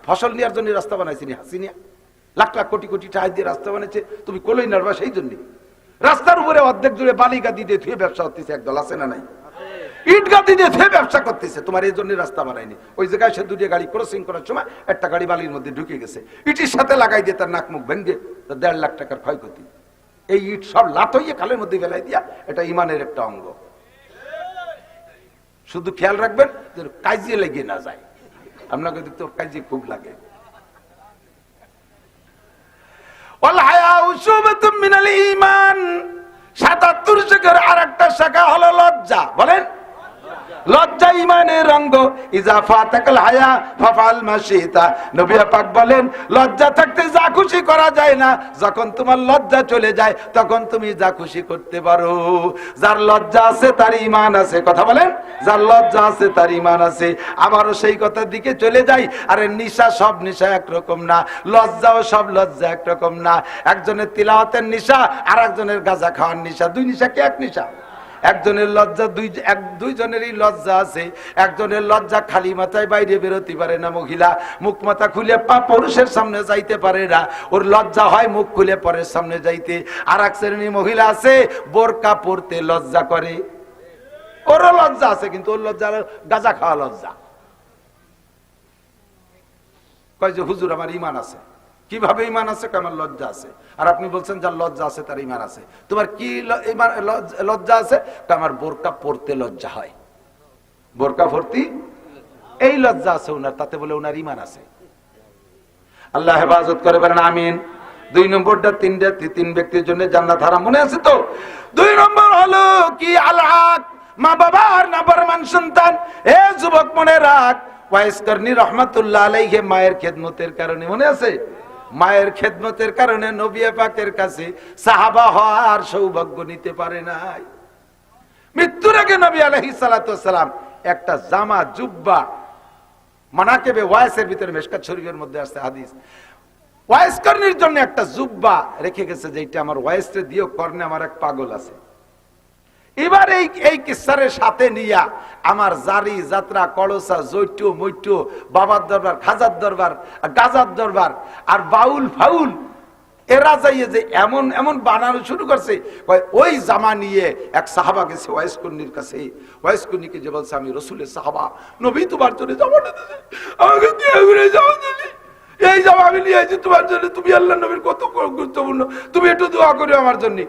ফসল নেওয়ার জন্য রাস্তা বানাইছিনি হাসিনিয়া, লাখ লাখ কোটি কোটি টাকা দিয়ে রাস্তা বানাইছে, তুমি কোলই নাড়বা সেই জন্য। রাস্তার উপরে অর্ধেক জুড়ে বালি গাদি দিয়ে থুয়ে ব্যবসা হতেছে, একদল আছে না নাই? ইট গাদি দিয়ে থুয়ে ব্যবসা করতেছে। তোমার এই জন্য রাস্তা বানায়নি। ওই জায়গায় সে দুটো গাড়ি ক্রসিং করার সময় একটা গাড়ি বালির মধ্যে ঢুকে গেছে, ইটের সাথে লাগাই দিয়ে তার নাক মুখ ভেঙে ১.৫ লাখ টাকার ক্ষয়ক্ষতি। এই ইট সব লাত হইয়ে খালের মধ্যে ফেলাই দিয়া, এটা ইমানের একটা অঙ্গ। শুধু খেয়াল রাখবেন যে কাজিয়ে লেগে না যায়। আপনাকে দেখতে কাজিয়ে খুব লাগে। ওয়াল হায়াউ শুবাতুম মিনাল ঈমান, ৭৭ শাখার আরেকটা শাখা হলো লজ্জা। বলেন লজ্জা ঈমানের অঙ্গ। ইজা ফাতাকাল হায়া ফাফআল মা শিতা। নবী পাক বলেন লজ্জা থাকতে যা খুশি করা যায় না, যখন তোমার লজ্জা চলে যায় তখন তুমি যা খুশি করতে পারো। যার লজ্জা আছে তার ঈমান আছে। কথা বলেন, যার লজ্জা আছে তার ঈমান আছে। আবারও সেই কথার দিকে চলে যাই। আরে নিশা সব নিশা একরকম না, লজ্জাও সব লজ্জা একরকম না। একজনের তিলাওয়াতের নিশা আর একজনের গাঁজা খাওয়ার নিশা। দুই নিশা কি এক নিশা? একজনের লজ্জা দুইজনেরই লজ্জা আছে। একজনের লজ্জা খালি মাথায় বাইরে বেরোতে পারে না মহিলা, মুখ মাথা খুলে পুরুষের সামনে যাইতে পারে না, ওর লজ্জা হয় মুখ খুলে পরের সামনে যাইতে। আর এক শ্রেণীর মহিলা আছে বোরকা পরতে লজ্জা করে, ওরও লজ্জা আছে, কিন্তু ওর লজ্জা গাঁজা খাওয়া লজ্জা। কয় যে হুজুর আমার ঈমান আছে। কিভাবে ঈমান আছে? আমার লজ্জা আছে। আর আপনি বলছেন যার লজ্জা আছে তার ঈমান আছে। তোমার কি লজ্জা আছে? আমার বোরকা পরতে লজ্জা হয়, বোরকা পরতে এই লজ্জা আছে ওনার, তাতে বলে ওনার ঈমান আছে। আল্লাহ হেফাজত করে বলেন আমিন। ২ নম্বরটা তিন ব্যক্তির জন্য জান্নাত হারাম, মনে আছে তো? ২ নম্বর হলো কি? আল হক, মা বাবার নাফরমান সন্তান। এ যুবক মনে রাখ, ওয়াইস করনি রহমাতুল্লাহ আলাইহি মায়ের খেদমতের কারণে, মনে আছে? মায়ের খেদমতের কারণে নবী পাকের কাছে সাহাবা হওয়ার সৌভাগ্য নিতে পারে নাই। মৃত্যুর আগে নবী আলাইহিস সালাতু ওয়াস সালাম একটা জামা জুব্বা মানাকেবে ওয়াইসের ভিতরে মিশকাত শরীফের মধ্যে আছে হাদিস, ওয়াইস করনির জন্য একটা জুব্বা রেখে গেছে, যেটা আমার ওয়াইসে দিও, কর্নে আমার এক পাগল আছে। এবার এই কিসারের সাথে নিয়া আমার জারি যাত্রা কলসা জৈটু মৈটু বাবার দরবার, খাজার দরবার, গাজার দরবার আর বাউল ফাউল এরা যাইয়ে যে এমন এমন বানানো শুরু করছে। ওই জামা নিয়ে এক সাহাবা গেছে ওয়াইসকর্ণীর কাছে, ওয়াইসকর্ণীকে যে বলছে আমি রসুলের সাহাবা, নবী তোমার জন্য জামাটা দিয়েছে, আমাকে জামা দিলি, এই জামা আমি নিয়ে আসছি তোমার জন্য, তুমি আল্লাহ নবীর কত গুরুত্বপূর্ণ, তুমি একটু দোয়া করো আমার জন্য।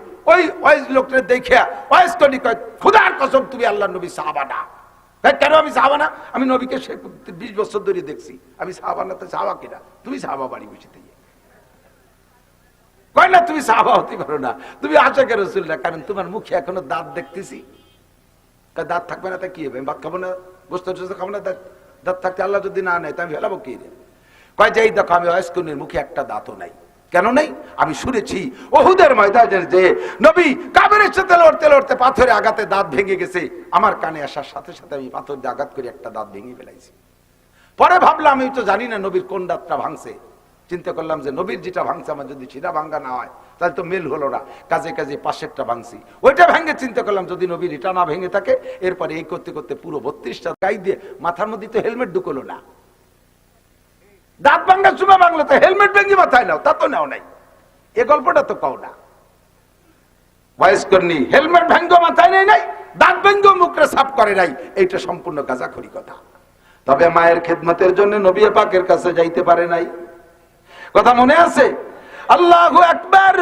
ওই লোকটা দেখে ওয়াইসকর্ণী কয় খোদার কসম তুমি আল্লাহ নবী সাহাবা না। কেন আমি সাহাবা না? আমি নবীকে 20 বছর ধরে দেখছি, আমি সাহাবা না তো সাহাবা কিনা? তুমি সাহাবা বাড়ি বসে থেকে কয় না তুমি সাহাবা হতে পারো না, তুমি আশিকে রাসূল না, কারণ তোমার মুখে এখনো দাঁত দেখতেছি। দাঁত থাকবে না তা কি হবে? আমি ভাত খাবো না, গোস্ত খাবো না, দাঁত থাকতে আল্লাহ যদি না নেয় তা আমি ফেলাবো কি রে? কয় যে এই দেখো আমি ওয়াইসকর্ণীর মুখে একটা দাঁতও নাই। কেন নেই? আমি শুনেছি ওহুদের ময়দানে যে নবী কাফেরের সাথে লড়তে লড়তে পাথরে আঘাতে দাঁত ভেঙে গেছে, আমার কানে আসার সাথে সাথে আমি পাথর দিয়ে আঘাত করে একটা দাঁত ভেঙে ফেলাইছি। পরে ভাবলাম আমি তো জানি না নবীর কোন দাঁতটা ভাঙছে, চিন্তা করলাম যে নবীর যেটা ভাঙছে আমার যদি সেটা ভাঙ্গা না হয় তাহলে তো মেল হলো না, কাজে কাজে পাশেরটা ভাঙছি, ওইটা ভেঙে চিন্তা করলাম যদি নবীর এটা না ভেঙে থাকে। এরপরে এই করতে করতে পুরো 32টা গাই দিয়ে মাথার মধ্যে তো হেলমেট ঢুকলো না, দাঁত ভাঙ্গার সময় ভাঙলো তো হেলমেট ভেঙে মাথায় নাও, তা তো নাও নাই, এ গল্পটা তো কও না। ওয়াইসকর্ণী হেলমেট ভেঙ্গ মাথায় নেই নাই, দাঁত ভেঙ্গ মুখরে সাফ করে নাই, এইটা সম্পূর্ণ গাঁজাখড়ি কথা। তবে মায়ের খেদমতের জন্য নবী পাকের কাছে যাইতে পারে নাই, কথা মনে আছে? আল্লাহু আকবার।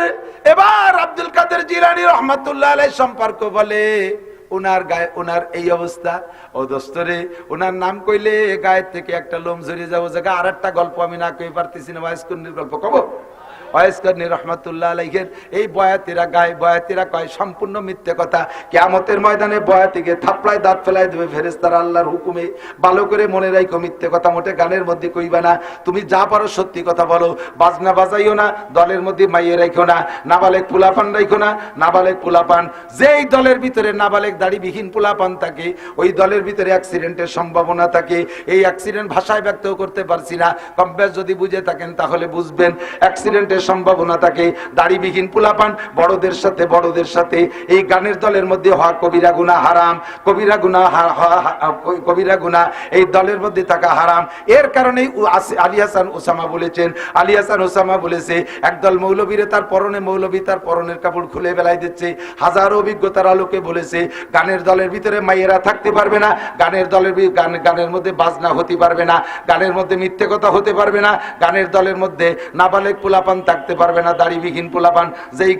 এবার আব্দুল কাদের জিলানী রহমাতুল্লাহ আলাইহি সম্পর্ক বলে ওনার গায়ে ওনার এই অবস্থা, ও দোস্তরে ওনার নাম কইলে গায়ের থেকে একটা লোম ঝরে যাবো। জায়গা আর একটা গল্প আমি না কই পারতেছি না, ওয়াইসকর্ণীর গল্প কব। ওয়াইসকর্ণী রহমাতুল্লাহ আলাইহির এই বয়াতিরা গায়ে বয়াতিরা কয় সম্পূর্ণ মিথ্যে কথা। কিয়ামতের ময়দানে বয়াতিকে থাপড়ায় দাঁত ফেলাই দেবে ফেরেশতারা আল্লাহর হুকুমে। ভালো করে মনে রাখো, মিথ্যে কথা মোটে গানের মধ্যে কইবা না, তুমি যা পারো সত্যি কথা বলো। বাজনা বাজাইও না, দলের মধ্যে মাইয়ে রাখো না, নাবালেক পোলাপান রাখো না, নাবালেক পোলাপান। যেই দলের ভিতরে নাবালেক দাড়িবিহীন পোলাপান থাকে ওই দলের ভিতরে অ্যাক্সিডেন্টের সম্ভাবনা থাকে। এই অ্যাক্সিডেন্ট ভাষায় ব্যক্ত করতে পারছি না, কম বেশ যদি বুঝে থাকেন তাহলে বুঝবেন। অ্যাক্সিডেন্টের সম্ভাবনা থাকে, দাড়িবিহীন পোলাপান বড়দের সাথে এই গানের দলের মধ্যে হওয়া কবিরা গুনাহ হারাম, কবিরা গুনাহ এই দলের মধ্যে থাকা হারাম। এর কারণেই আলী হাসান ওসামা বলেছে একদল মৌলবীরে তার পরনে মৌলবী তার পরনের কাপড় খুলে বেলায় দিচ্ছে। হাজারো অভিজ্ঞতার আলোকে বলেছে গানের দলের ভিতরে মাইয়েরা থাকতে পারবে না, গানের মধ্যে বাজনা হতে পারবে না, গানের মধ্যে মিথ্যে কথা হতে পারবে না, গানের দলের মধ্যে নাবালেক পোলাপান থাকতে পারবে না, দাড়িবিহীন পোলাপান। যেই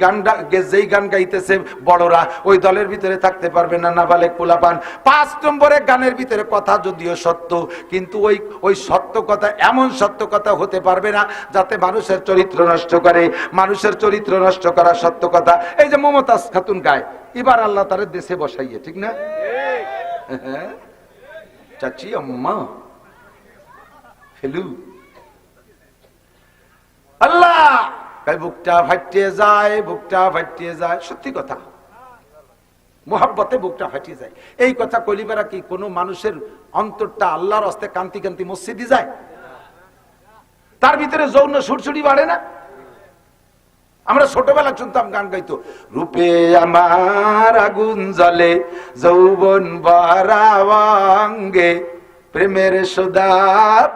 গান গাইতেছে বড়রা ওই দলের ভিতরে থাকতে পারবে না নাবালেক পোলাপান। 5 নম্বরে গানের ভিতরে কথা যদিও সত্য, কিন্তু ওই সত্য কথা এমন সত্য কথা হতে পারবে না যাতে মানুষের চরিত্র নষ্ট করে। মানুষের চরিত্র নষ্ট করা সত্য কথা। এই যে মমতাজ খাতুন গায়, এবার আল্লাহ তার দেশে বসাইয়ে, ঠিক না? চাচি আম্মা ফেলু আল্লাহ বুকটা ফাটিয়ে যায়, সত্যি কথা, মোহাব্বতে বুকটা ফাটিয়ে যায়। এই কথা কলিবারা কি কোন মানুষের অন্তরটা আল্লাহর হস্তে কান্তি কান্তি মসজিদে যায়? তার ভিতরে যৌন সুরসুরি বাড়ে না? আমরা ছোটবেলা শুনতাম গান গাইতো, রূপে আমার আগুন জ্বলে যৌবন বারাঙ্গে, প্রেমের সুদা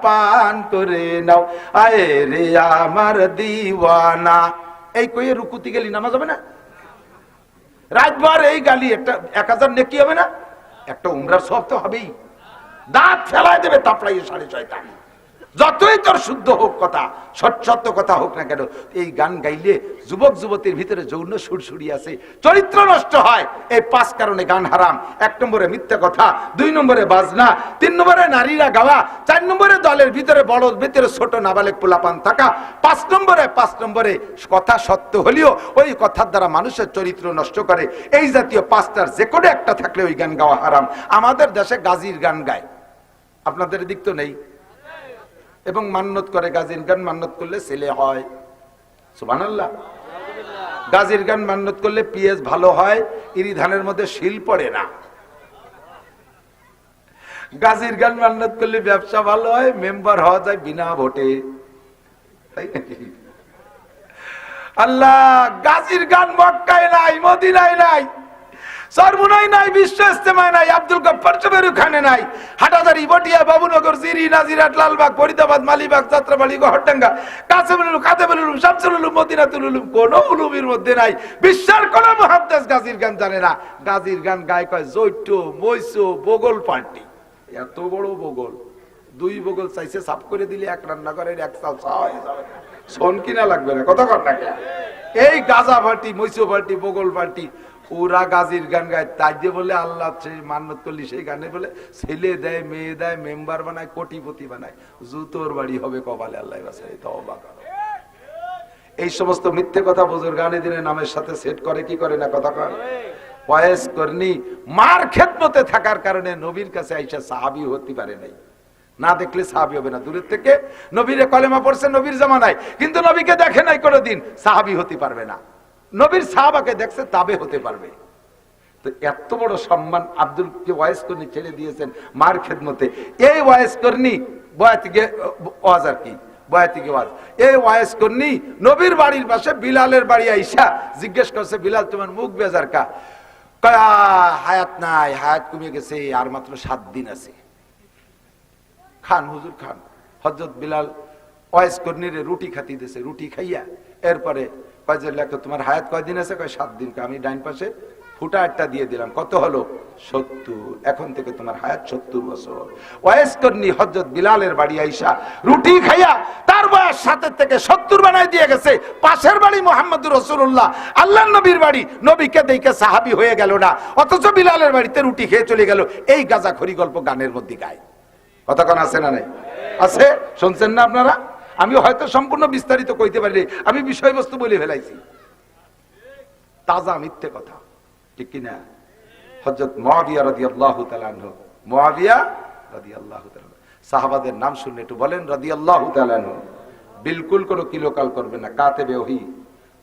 পান করে নাও আয়ে রে আমার দিওয়ানা। এই কইয়ে রুকুতি গেলি নামাজ হবে না? রাতভর এই গালি একটা 1000 নেকি হবে না? একটা উমরার সওয়াব তো হবেই। দাঁত ফেলায় দেবে তাপড়াইয়ে 6:30। যতই তোর শুদ্ধ হোক কথা, সত্য কথা হোক না কেন, এই গান গাইলে যুবক যুবতীর ভিতরে যৌন সুরসুরি আছে, চরিত্র নষ্ট হয়। এই 5 কারণে গান হারাম। 1 নম্বরে মিথ্যা কথা, 2 নম্বরে বাজনা, 3 নম্বরে নারীরা গাওয়া, 4 নম্বরে দলের ভিতরে বড় ভিতরে ছোট নাবালেক পোলাপান থাকা, 5 নম্বরে কথা সত্য হলেও ওই কথার দ্বারা মানুষের চরিত্র নষ্ট করে। এই জাতীয় 5টার যে কোনো একটা থাকলে ওই গান গাওয়া হারাম। আমাদের দেশে গাজীর গান গায়, আপনাদের দিক তো নেই, এবং মান্নত করে গাজীর গান মান্নত করলে ছেলে হয়। সুবহানাল্লাহ। গাজীর গান মান্নত করলে পিএস ভালো হয়, ইরি ধানের মধ্যে শিল পড়ে না। গাজীর গান মান্নত করলে ব্যবসা ভালো হয়, মেম্বার হওয়া যায় বিনা ভোটে। আল্লাহ, গাজীর গান মক্কায় নাই, মদিনায় নাই, সরমুনাই নাই, বিশ্ব ইস্তেমায় নাই, আব্দুল গফফার চৌধুরী খানে নাই, হাটাজারি, বটিয়া, বাবুনগর, জিরি, নাজিরাট, লালবাগ, ফরিদাবাদ, মালিবাগ, যাত্রাবাড়ি, গহরডাঙ্গা, কাসেমুল উলুম, কাদেমুল উলুম, শামসুল উলুম, মদিনাতুল উলুম, কোন উলুমের মধ্যে নাই। বিশ্বের কোন মুহাদ্দিস গাজীর গান জানে না। গাজীর গান গায় কয় জৈট, মৈসো, বগল পার্টি। এত বড় বগল, 2 বগল চাইছে সাফ করে দিলে এক রান্নাঘরের এক চাল হয়ে যাবে, শোন কিনা লাগবে না, কথা কর না। এই গাজা পার্টি, মৈসো পার্টি, বগল পার্টি, ওরা গাজীর গান গায়। তাই দিয়ে বলে আল্লাহ মান্নত করলি সেই গানে বলে ছেলে দেয়, মেয়ে দেয়, মেম্বার বানায়, কোটিপতি বানায়, জুতোর বাড়ি হবে কপালে, আল্লাহ বাঁচায়। তওবা করো। এই সমস্ত মিথ্যে কথা বুজুর্গ গানে দিনে নামের সাথে সেট করে কি করে না, কথা কয়। ওয়াইস করনি মার খেদমতে থাকার কারণে নবীর কাছে আইসা সাহাবী হতে পারে নাই। না দেখলে সাহাবী হবে না। দূরের থেকে নবীরে কলেমা পড়ছে নবীর জামানায়, কিন্তু নবীকে দেখে নাই কোনোদিন, সাহাবী হতে পারবে না। নবীর সাহাবাকে দেখছে, তাবে হতে পারবে। তো এত বড় সম্মান আব্দুলকে ওয়াইস করনি ছেড়ে দিয়েছেন মার খেদমতে। এই ওয়াইস করনি বয়াতিকে ওয়াজ আর কি, বয়াতিকে ওয়াজ, এই ওয়াইস করনি নবীর বাড়ির পাশে বিলালের বাড়ি আইসা জিজ্ঞেস করছে, বিলাল তোমার মুখ বেজার কা? হায়াত নাই, হায়াত কমে গেছে, আর মাত্র 7 দিন আছে। খান হুজুর খান। হযরত বিলাল ওয়াইস করনিরে রুটি খাতি দিয়েছে, রুটি খাইয়া এরপরে কয় যে লেখো তোমার হায়াত কয়দিন আছে? কয় 7 দিন। আমি ডাইন পাশে ফুটা একটা দিয়ে দিলাম, কত হলো? 70। এখন থেকে তোমার হায়াত 70 বছর। ওয়াইস করনি হযরত বিলালের বাড়ি আইসা রুটি খাইয়া তার বয়স 7 থেকে 70 বানাই দিয়ে গেছে। পাশের বাড়ি মুহাম্মদুর রাসূলুল্লাহ, আল্লাহর নবীর বাড়ি, নবীকে দেখে সাহাবী হয়ে গেল না, অথচ বিলালের বাড়িতে রুটি খেয়ে চলে গেল। এই গাঁজাখড়ি গল্প গানের মধ্যে গায়। কতক্ষণ আছে না নাই? আছে, শুনছেন না আপনারা? আমি হয়তো সম্পূর্ণ বিস্তারিত কইতে পারি, আমি বিষয়বস্তু বলে ফেলাইছি। তাজা মিথ্যে কথা, ঠিক কিনা? হযরত মুআবিয়া রাদিয়াল্লাহু তাআলা আনহু, মুআবিয়া রাদিয়াল্লাহু তাআলা, সাহাবাদের নাম শুনলে একটু বলেন রাদিয়াল্লাহু তাআলা আনহু। বিলকুল কোনো কিলোকাল করবে না, কাতেবে ওহী।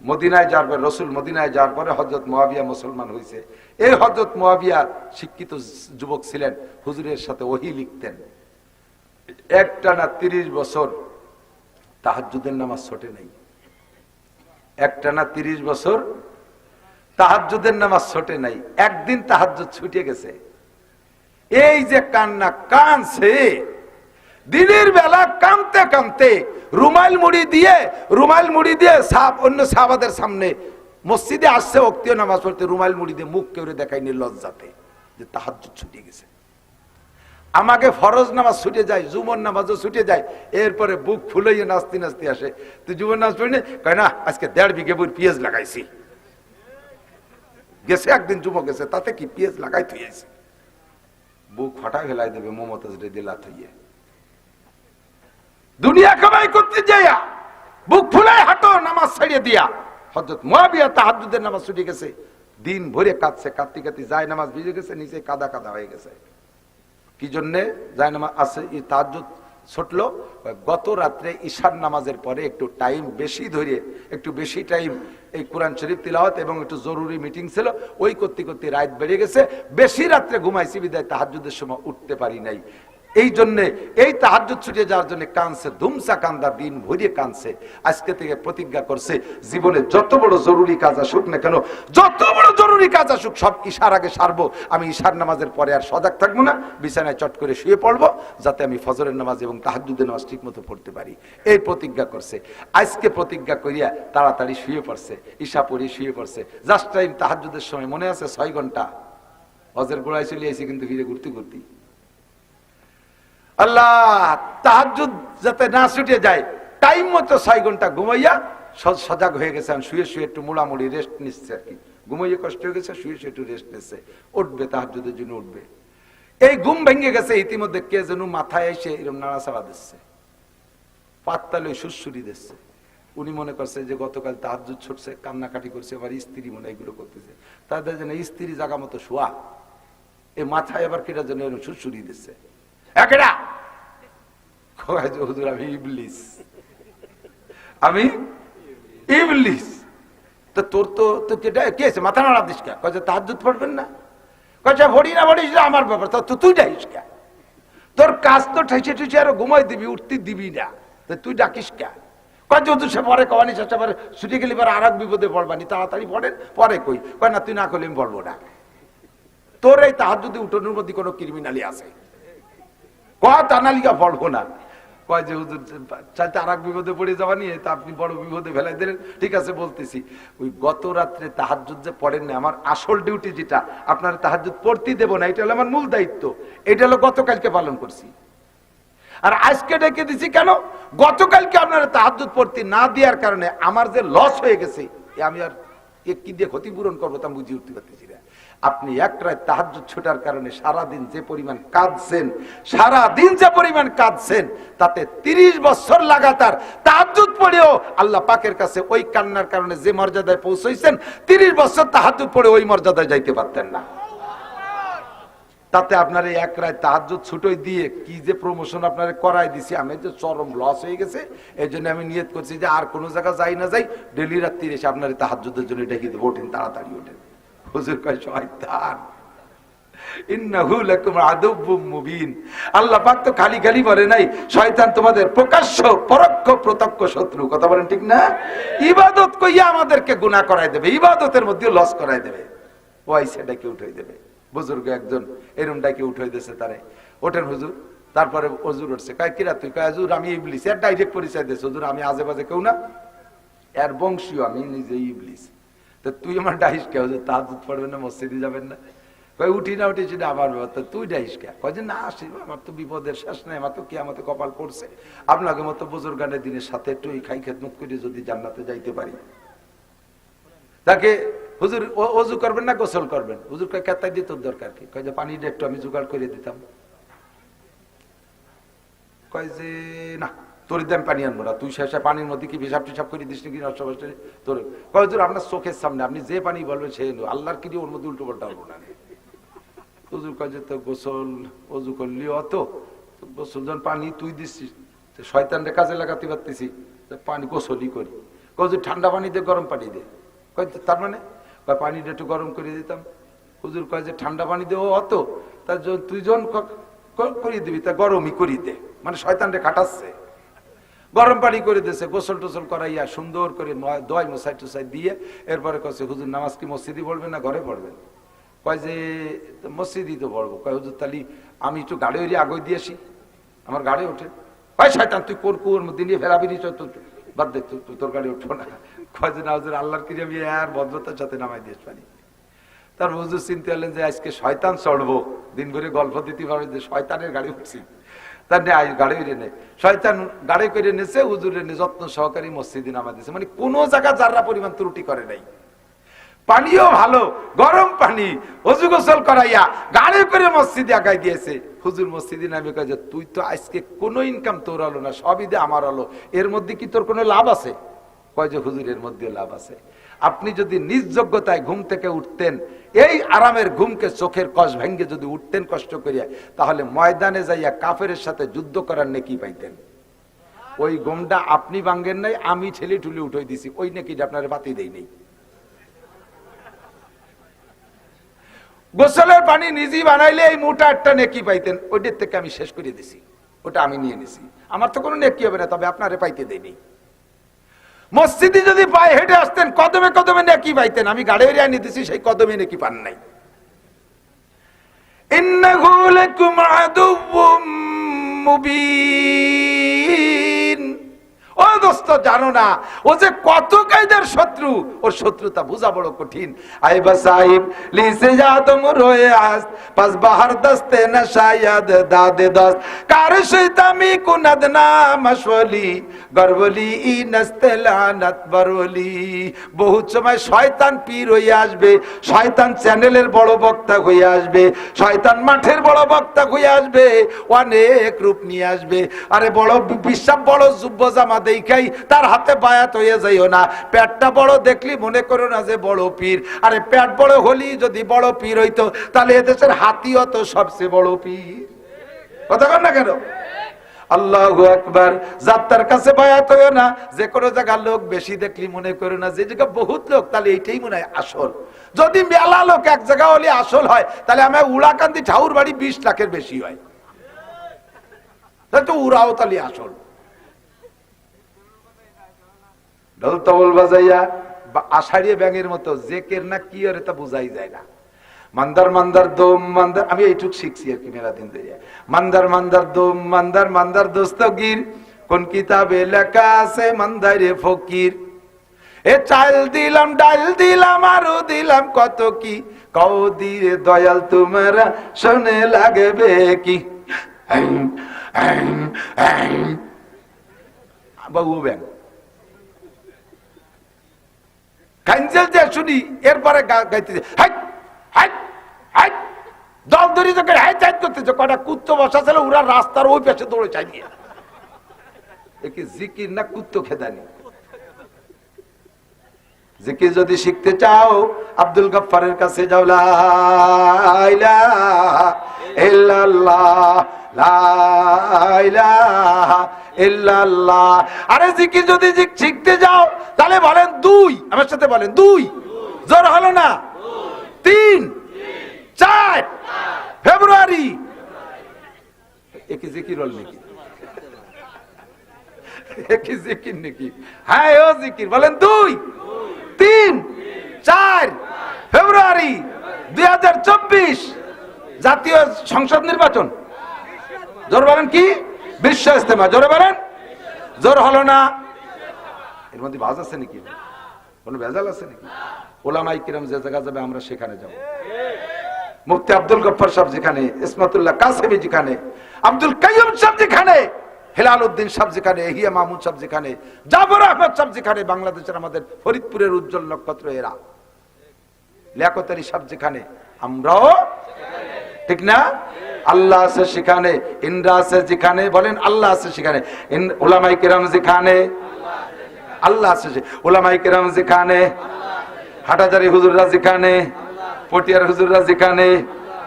মদিনায় যাওয়ার পর, রসুল মদিনায় যাওয়ার পরে হযরত মুআবিয়া মুসলমান হয়েছে। এই হযরত মুআবিয়া শিক্ষিত যুবক ছিলেন, হুজুরের সাথে ওহী লিখতেন। একটানা 30 বছর তাহাজ্জুদের নামাজ ছোটে নাই। একটানা 30 বছর তাহাজ্জুদের নামাজ ছোটে নাই। একদিন তাহাজ্জুদ ছুটে গেছে, এই যে কান্না কানছে, দিনের বেলা কানতে কানতে রুমাইল মুড়ি দিয়ে অন্য সাহাবাদের সামনে মসজিদে আসছে ওক্তীয় নামাজ পড়তে, রুমাইল মুড়ি দিয়ে মুখ কেউরে দেখায়নি লজ্জাতে যে তাহাজ্জুদ ছুটে গেছে। আমাকে ফরজ নামাজ ছুটে যায়, জুমর নামাজও ছুটে যায়, এরপরে বুক ফুলাইয়ে নাচতে নাচতে আসে। তুই জুমর নামাজ পড়ি না? কয় না, আজকে 1.5 বিঘে বই পেঁয়াজ লাগাইছি। গেছে একদিন জুমো গেছে, তাতে কি পেঁয়াজ লাগাই থুয়েছি। বুক ফাটা ফেলাই দেবে মমতাজ রেদিলা থইয়ে। দুনিয়া কামাই করতে যাইয়া বুক ফুলাই হাঁটো নামাজ ছাড়িয়ে দিয়া। হযরত মুআবিয়া তাহাজ্জুদের নামাজ ছুটে গেছে, দিন ভরে কাঁদছে, কাঁদতে কাঁদতে যায় নামাজ ভিজে গেছে, নিচে কাদা কাদা হয়ে গেছে। কি জন্যে যায় নামাজ আছে? এই তাহাজ্জুদ ছুটলো গত রাত্রে ঈশার নামাজের পরে একটু টাইম বেশি ধরে, একটু বেশি টাইম এই কোরআন শরীফ তিলাওয়াত এবং একটু জরুরি মিটিং ছিল, ওই করতে করতে রাত বেড়ে গেছে। বেশি রাত্রে ঘুমাইছি বিদায় তাহাজ্জুদের সময় উঠতে পারি নাই। এই জন্য এই তাহাজ্জুদ ছুটে যাওয়ার জন্য কানছে, ধুমসা কান্দা, দিন ভরিয়ে কানছে। আজকে থেকে প্রতিজ্ঞা করছে, জীবনে যত বড় জরুরি কাজ আসুক না কেন, যত বড় জরুরি কাজ আসুক, সব ঈশার আগে সারবো। আমি ঈশার নামাজের পরে আর সজাগ থাকবো না, বিছানায় চট করে শুয়ে পড়বো, যাতে আমি ফজরের নামাজ এবং তাহাজ্জুদের নামাজ ঠিক মতো পড়তে পারি। এই প্রতিজ্ঞা করছে। আজকে প্রতিজ্ঞা করিয়া তাড়াতাড়ি শুয়ে পড়ছে, ঈশা পড়ে শুয়ে পড়ছে। জাস্ট টাইম তাহাজ্জুদের সময় মনে আছে 6 ঘন্টা হজের গোড়ায় চলে আসি, কিন্তু ফিরে ঘুরতে ঘুরতে আল্লাহ তাহাজ্জুদ যাতে না ছুটে যায়, টাইম মতো 6 ঘন্টা ঘুমাইয়া সজাগ হয়ে গেছে। শুয়ে শুয়ে একটু মোড়ামুড়ি রেস্ট নিচ্ছে আর কি, ঘুমাইয়া কষ্ট হয়ে গেছে, শুয়ে শুয়ে একটু রেস্ট নিচ্ছে। উঠবে তাহাজ্জুদের জন্য উঠবে। এই ঘুম ভেঙে গেছে, ইতিমধ্যে কে যেন মাথায় এসে এরকম নাড়াচাড়া দিচ্ছে, পাততালে সুরসুরি দিচ্ছে। উনি মনে করছে যে গতকাল তাহাজ্জুদ ছুটছে, কান্নাকাটি করছে, আবার স্ত্রী মনে এগুলো করতেছে। তাদের যেন স্ত্রী জায়গা মতো শোয়া, এই মাথায় আবার কেটা যেন সুরসুরি দিচ্ছে। হুজুর আমি ইবলিস, আমি ইবলিস। তো তোর তো কেটা কি আছে, মাথা নাড়া দিস কে? কয়েছে তাহাজ্জুদ পড়বেন না? কয়েছে ভরি না ভরিস না আমার ব্যাপার, তো তুই ডাকিস কে? তোর কাজ তো ঠেসে ঠেসে আরো ঘুমাই দিবি, উঠতে দিবি না, তুই ডাকিস কে? কয়েছে হুজুর সে পরে কবানি, শেষে পরে ছুটে গেলি পরে আর এক বিপদে পড়বানি, তাড়াতাড়ি পড়েন পরে কই। কয় না তুই না করলে আমি পড়বো না। তোর এই তাহাজ্জুদে উঠোনের মধ্যে কোনো ক্রিমিনালি আছে? কয় তানালিকা পড়বো না, কয় যে হুজুর চাইতে আর এক বিপদে পড়ে যাওয়া নিয়ে তা আপনি বড় বিপদে ফেলাই দিলেন। ঠিক আছে বলতেছি, ওই গত রাত্রে তাহাজ্জুদ যে পড়েন না, আমার আসল ডিউটি যেটা, আপনার তাহাজ্জুদ পড়তে দেবো না, এটা হলো আমার মূল দায়িত্ব। এটা হলো গতকালকে পালন করছি। আর আজকে ডেকে দিছি কেন? গতকালকে আপনারা তাহাজ্জুদ পড়তে না দেওয়ার কারণে আমার যে লস হয়ে গেছে, আমি আর কি দিয়ে ক্ষতিপূরণ করবো তা বুঝে উঠতে পারতেছি না। আপনি এক রাত তাহাজ্জুদ ছুটার কারণে সারাদিন যে পরিমাণ কাঁদছেন, সারাদিন যে পরিমাণ কাঁদছেন, তাতে 30 বছর লাগাতার তাহাজ্জুদ পড়েও আল্লাহ পাকের কাছে ওই কান্নার কারণে যে মর্যাদায় পৌঁছাইছেন, 30 বছর তাহাজ্জুদ পড়ে ওই মর্যাদায় যাইতে পারতেন না। তাতে আপনার এই এক রাত তাহাজ্জুদ ছুটোই দিয়ে কি যে প্রমোশন আপনার করাই দিছি, আমি যে চরম লস হয়ে গেছে। এই জন্য আমি নিয়ত করছি যে আর কোনো জায়গা যাই না যাই, ডেলি রাত্রি এসে আপনার তাহাজ্জুদের জন্য ডেকে দেবো, ওঠেন তাড়াতাড়ি ওঠেন। হুজুর কয় শয়তান, ইন্নাহু লাকুম আদুব্বুম মুবিন। আল্লাহ পাক তো খালি খালি বলে নাই, শয়তান তোমাদের প্রকাশ্য পরোক্ষ প্রত্যক্ষ শত্রু। কথা বলেন ঠিক না? ইবাদত কইয়া আমাদেরকে গুনাহ করাই দেবে, ইবাদতের মধ্যে লস করাই দেবে, ওই সেটাকে উঠাই দেবে। বুজুর্গ একজন এরুমটাকে উঠাই দিয়েছে তারে, ওঠেন হুজুর। তারপরে হুজুর উঠছে, কয় কিরা তুই? কয় হুজুর আমি ইবলিস। এর ডাইরেক্ট পরিচয় দিয়েছে, হুজুর আমি আজে বাজে কেউ না, এর বংশীয়, আমি নিজে ইবলিস। তো তুই আমার ডাইস কে? হুজুর তাহাজ্জুদ পড়বেন না, মসজিদে যাবেন না? কয় উঠি না, উঠি সেটা আমার ব্যাপার, তুই ডাইস কে? কয় যে না আসি, আমার তো বিপদের শেষ নাই, আমার তো কিয়ামতে কপাল পড়ছে, আপনাকে মতো বুজুর্গানের দিনের সাথে একটু খাই খেদমত করে যদি জান্নাতে যাইতে পারি। তাকে হুজুর ওযু করবেন না গোসল করবেন? হুজুর কয় কেতাই দিয়ে তোর দরকার কি? কয় যে পানিটা একটু আমি জোগাড় করে দিতাম। কয় যে না, তোর দাম পানি আনবো না, তুই শেষে পানির মধ্যে কি পেশাব টেশাব করে দিস নাকি নষ্ট কষ্ট তোর? কয় হুজুর আপনার চোখের সামনে আপনি যে পানি বলবেন সে আল্লাহর কি ওর মধ্যে উল্টো পাল্টা হবো না। হুজুর কয় যে তো গোসল ওযু করলি অত, গোসল যখন পানি তুই দিচ্ছিস, শয়তানরে কাজে লাগাতে পারতেছি, পানি গোসলই করি। কয় যে ঠান্ডা পানি দে, গরম পানি দে। কয় তার মানে? কয় পানিটা একটু গরম করে দিতাম। হুজুর কয় যে ঠান্ডা পানি দেবো অত, তার তুই যখন করিয়ে দিবি তা গরমই করিয়ে দে, মানে শয়তানরে কাটাচ্ছে। গরম পানি করে দিয়েছে, গোসল টোসল করাইয়া সুন্দর করে দোয়াই মশাই টুসাই দিয়ে এরপরে কছে হুজুর নামাজ কি মসজিদে পড়বেন না ঘরে পড়বেন? কয় যে মসজিদই তো পড়বো। কয় হুজুর তাহলে আমি একটু গাড়ি হইলে আগে দিয়ে আসি, আমার গাড়ি ওঠে। কয় শয়তান তুই কুয়োর মধ্যে নিয়ে ফেরাবি নি, বাদ দে, তোর গাড়ি উঠবো না। কয় যে না হুজুর আল্লাহর কি আমি আর ভদ্রতার সাথে নামাই দিয়ে পারি। তার হুজুর চিন্তা করলেন যে আজকে শয়তান চড়বো, দিন ভরে গল্প দিতে পারবে যে শয়তানের গাড়ি উঠছি, তার গাড়ি নেই। শয়তান গাড়ি করে নিয়েছে, হুজুরের যত্ন সহকারী মসজিদে নামা দিয়েছে, মানে কোনো জায়গা যারা পরিমাণ ত্রুটি করে নাই। পানিও ভালো, গরম পানি, অজু গোসল করাইয়া গাড়ি করে মসজিদে আগাই দিয়েছে। হুজুর মসজিদে নামে কয় যে তুই তো আজকে কোনো ইনকাম তোর হলো না, সবই দিয়ে আমার হলো, এর মধ্যে কি তোর কোনো লাভ আছে? কয় যে হুজুর এর মধ্যে লাভ আছে। আপনি যদি নিজ যোগ্যতায় ঘুম থেকে উঠতেন, এই আরামের ঘুমকে চোখের কষ ভেঙ্গে যদি উঠতেন কষ্ট করিয়া, তাহলে ময়দানে যাইয়া কাফেরের সাথে যুদ্ধ করার নেকি পাইতেন। ওই ঘুমটা আপনি ভাঙ্গেন নাই, আমি ঠেলে ঠুলে উঠে দিছি, ওই নেকিটা আপনার বাতি দেই নেই। গোসলের পানি নিজেই বানাইলে এই মোটা একটা নেকি পাইতেন, ওইটার থেকে আমি শেষ করে দিছি, ওটা আমি নিয়ে নিছি, আমার তো কোনো নেকি হবে না, তবে আপনারে পাইতে দেয়নি। মসজিদে যদি পায়ে হেঁটে আসতেন, কদমে কদমে নেকি পাইতেন, আমি গাড়ি এনে দিছি, সেই কদমে নেকি পান নাই। ইন্নাহু লাকুম আদুউম মুবিন। ও দোস্ত জানো না ও যে কত কায়দার শত্রু, ওর শত্রুতা বোঝা বড় কঠিন। আইবা সাহিব লিসে যাদম রয়ে আস পাস বাহার দস্তে না শায়দ দাদে দস্ত কার শৈতামি কুনাদ না মশওয়ালি গরবলি ই নস্তেলানাত বরলি। বহুত সময় শয়তান পীর হয়ে আসবে, শয়তান চ্যানেলের বড় বক্তা হয়ে আসবে, শয়তান মাঠের বড় বক্তা হয়ে আসবে, অনেক রূপ নিয়ে আসবে। আরে বড় বিশ্বাস বড় যুব্য জামা দেখাই তার হাতে বায়াত হয়ে যাইও না। পেটটা বড় দেখলি মনে করো না যে বড় পীর। আরে পেট বড় হলি যদি বড় পীর হইতো, তাহলে এদেশের হাতিও তো সবচেয়ে বড় পীর। কথা কন না কেন? আল্লাহু আকবার। যাত্রার কাছে বায়াত হইও না। যে কোনো জায়গার লোক বেশি দেখলি মনে করো না যে জায়গা বহুত লোক, তাহলে এইটাই মনে হয় আসল। যদি মেলা লোক এক জায়গা হলে আসল হয়, তাহলে আমার উড়াকান্দি ঠাউর বাড়ি 20 লাখের বেশি হয়, তাহলে তো উড়াও তাহলে আসল। ঢোল তবল বাজাইয়া আষাঢ়িয়ে ব্যাঙের মতো জেকের না কি আর তা বোঝাই যায় না। মান্দার মান্দার দোম মান্দার, আমি এইটুক শিখছি আর কি মেলা দিন ধরে। মান্দার মান্দার দোম মান্দার মান্দার দোস্তগীর, কোন কিতাবে লেখা আছে মান্দারে ফকির। এ চাল দিলাম ডাল দিলাম আরো দিলাম কত কি, কও দিয়ে দয়াল তোমরা শোনে লাগবে কি। বাবু ব্যাং কাঞ্জেল যে শুনি, এরপরে গাইতেছে হাই হাই হাই, দল ধরি যখন হাই চাই করতেছে, কটা কুত্তো বসা ছিল ওরা রাস্তার ওই পাশে দৌড়ে চাই নিয়ে। একে জিকির না কুত্তো খেদানি। জিকির যদি শিখতে চাও আব্দুল গফফারের কাছে যাও। লা ইলাহা ইল্লাল্লাহ লা ইলাহা ইল্লাল্লাহ। আরে জিকির যদি শিখতে যাও তাহলে বলেন দুই, আমার সাথে বলেন দুই, জোর হলো না, 3 4 ফেব্রুয়ারি। একই জিকির হল নাকি? একই জিকির নাকি? হ্যাঁ ও জিকির, বলেন 2 3 4 ফেব্রুয়ারি 2024 জাতীয় সংসদ নির্বাচন। জোর বলেন কি? বিশ্ব ইজতেমা। জোরে বলেন। জোর হলো না? এর মধ্যে ভাজ আছে নাকি? কোনো ভেজাল আছে নাকি? ওলামায়ে কিরাম যে জায়গা যাবে আমরা সেখানে যাব। মুফতি আব্দুল গফফার সাহেব যেখানে, ইসমাতুল্লাহ কাসেমি যেখানে, আব্দুল কাইয়ুম সাহেব যেখানে, হেলাল উদ্দিন সাহেব যেখানে, এহিয়া মাহমুদ সাহেব যেখানে, জাফর আহমদ সাহেব যেখানে, বাংলাদেশের আমাদের ফরিদপুরের উজ্জ্বল নক্ষত্র এরা, লিয়াকত আলী সাহেব যেখানে, আমরাও ঠিক না? আল্লাহ আছে সেখানে, ইন্দ্রা আছে যেখানে, বলেন আল্লাহ আছে সেখানে, উলামায়ে কিরাম যেখানে, আল্লাহ আছে, উলামায়ে কিরাম যেখানে, হাটাজারি হুজুররা যেখানে, পটিয়ার হুজুররা যেখানে,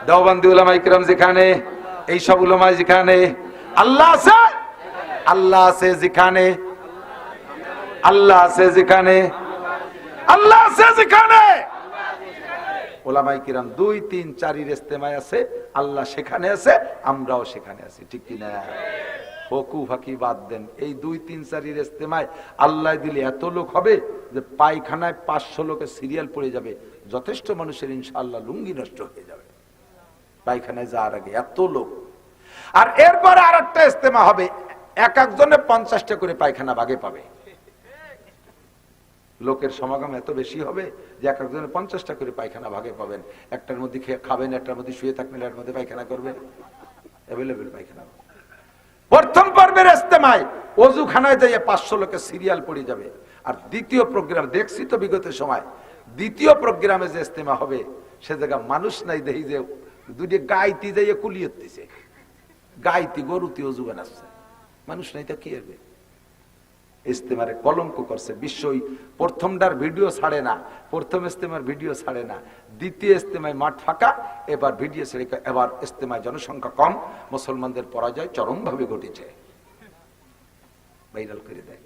দেওবন্দি উলামায়ে কিরাম যেখানে, এই সব উলামা যেখানে, আল্লাহ আছে। আল্লাহ আছে যেখানে, আল্লাহ আছে যেখানে, আল্লাহ আছে যেখানে, ওলামায়ে কিরাম 2 3 4 এর ইজতেমায় আছে, আল্লাহ সেখানে আছে, আমরাও সেখানে আছি, ঠিক কি না? ফকু ফাকি বাদ দেন, এই 2 3 4 এর ইজতেমায় আল্লাহ দিলে এত লোক হবে যে পায়খানায় 500 লোকের সিরিয়াল পড়ে যাবে, যথেষ্ট মানুষের ইনশাআল্লাহ লুঙ্গি নষ্ট হয়ে যাবে পায়খানায় যাওয়ার আগে, এত লোক। আর এরপরে আরেকটা ইজতেমা হবে, এক একজনে 50টা করে পায়খানা ভাগে পাবে। লোকের সমাগম এত বেশি হবে যে এক একজনে 50টা করে পায়খানা ভাগে পাবেন। একটার মধ্যে খাবেন, একটার মধ্যে শুয়ে থাকবেন, এর মধ্যে পায়খানা করবেন, অ্যাভেলেবেল পায়খানা। প্রথম পর্বের ইজতেমায় ওযুখানায় যাইয়ে 500 লোকের সিরিয়াল পড়ে যাবে। আর দ্বিতীয় প্রোগ্রাম দেখছি তো বিগত সময়, দ্বিতীয় প্রোগ্রামে যে ইজতেমা হবে সে জায়গা মানুষ নাই, দেখি যে দুইটা গাইতি যাইয়ে কুলিয়ে দিছে, গাইতি গরুতি ওযু বানাচ্ছে, মানুষ নাই, তা কি হবে? ইজতেমারে কলঙ্ক করছে বিশ্বই। প্রথমটার ভিডিও ছাড়ে না, প্রথম ইজতেমার ভিডিও ছাড়ে না, দ্বিতীয় ইজতেমায় মাঠ ফাঁকা, এবার ভিডিও ছেড়ে, এবার ইজতেমায় জনসংখ্যা কম, মুসলমানদের পরাজয় চরমভাবে ঘটেছে, ভাইরাল করে দেয়।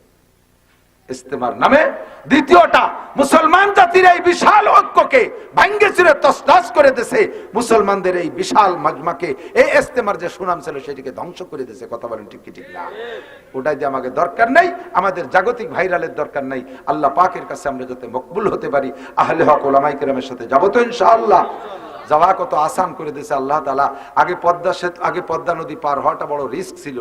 ইজতেমার নামে দ্বিতীয়টা মুসলমান জাতির এই বিশাল ঐক্যকে ভাঙ্গে চুরে তছনছ করে দিয়েছে, মুসলমানদের এই বিশাল মাজমাকে, এই ইজতেমার যে সুনাম ছিল সেটিকে ধ্বংস করে দিয়েছে। কথা বলেন ঠিক কি ঠিক না? ওটাই যে আমাদের দরকার নাই, আমাদের জাগতিক ভাইরালের দরকার নাই। আল্লাহ পাকের কাছে আমরা যাতে মকবুল হতে পারি, আহলে হক ওলামায়ে কেরামের সাথে যাব তো ইনশাআল্লাহ। যাওয়া কত আসান করে দিয়েছে আল্লাহ তাআলা। আগে পদ্মা নদী পার হওয়াটা বড় রিস্ক ছিল,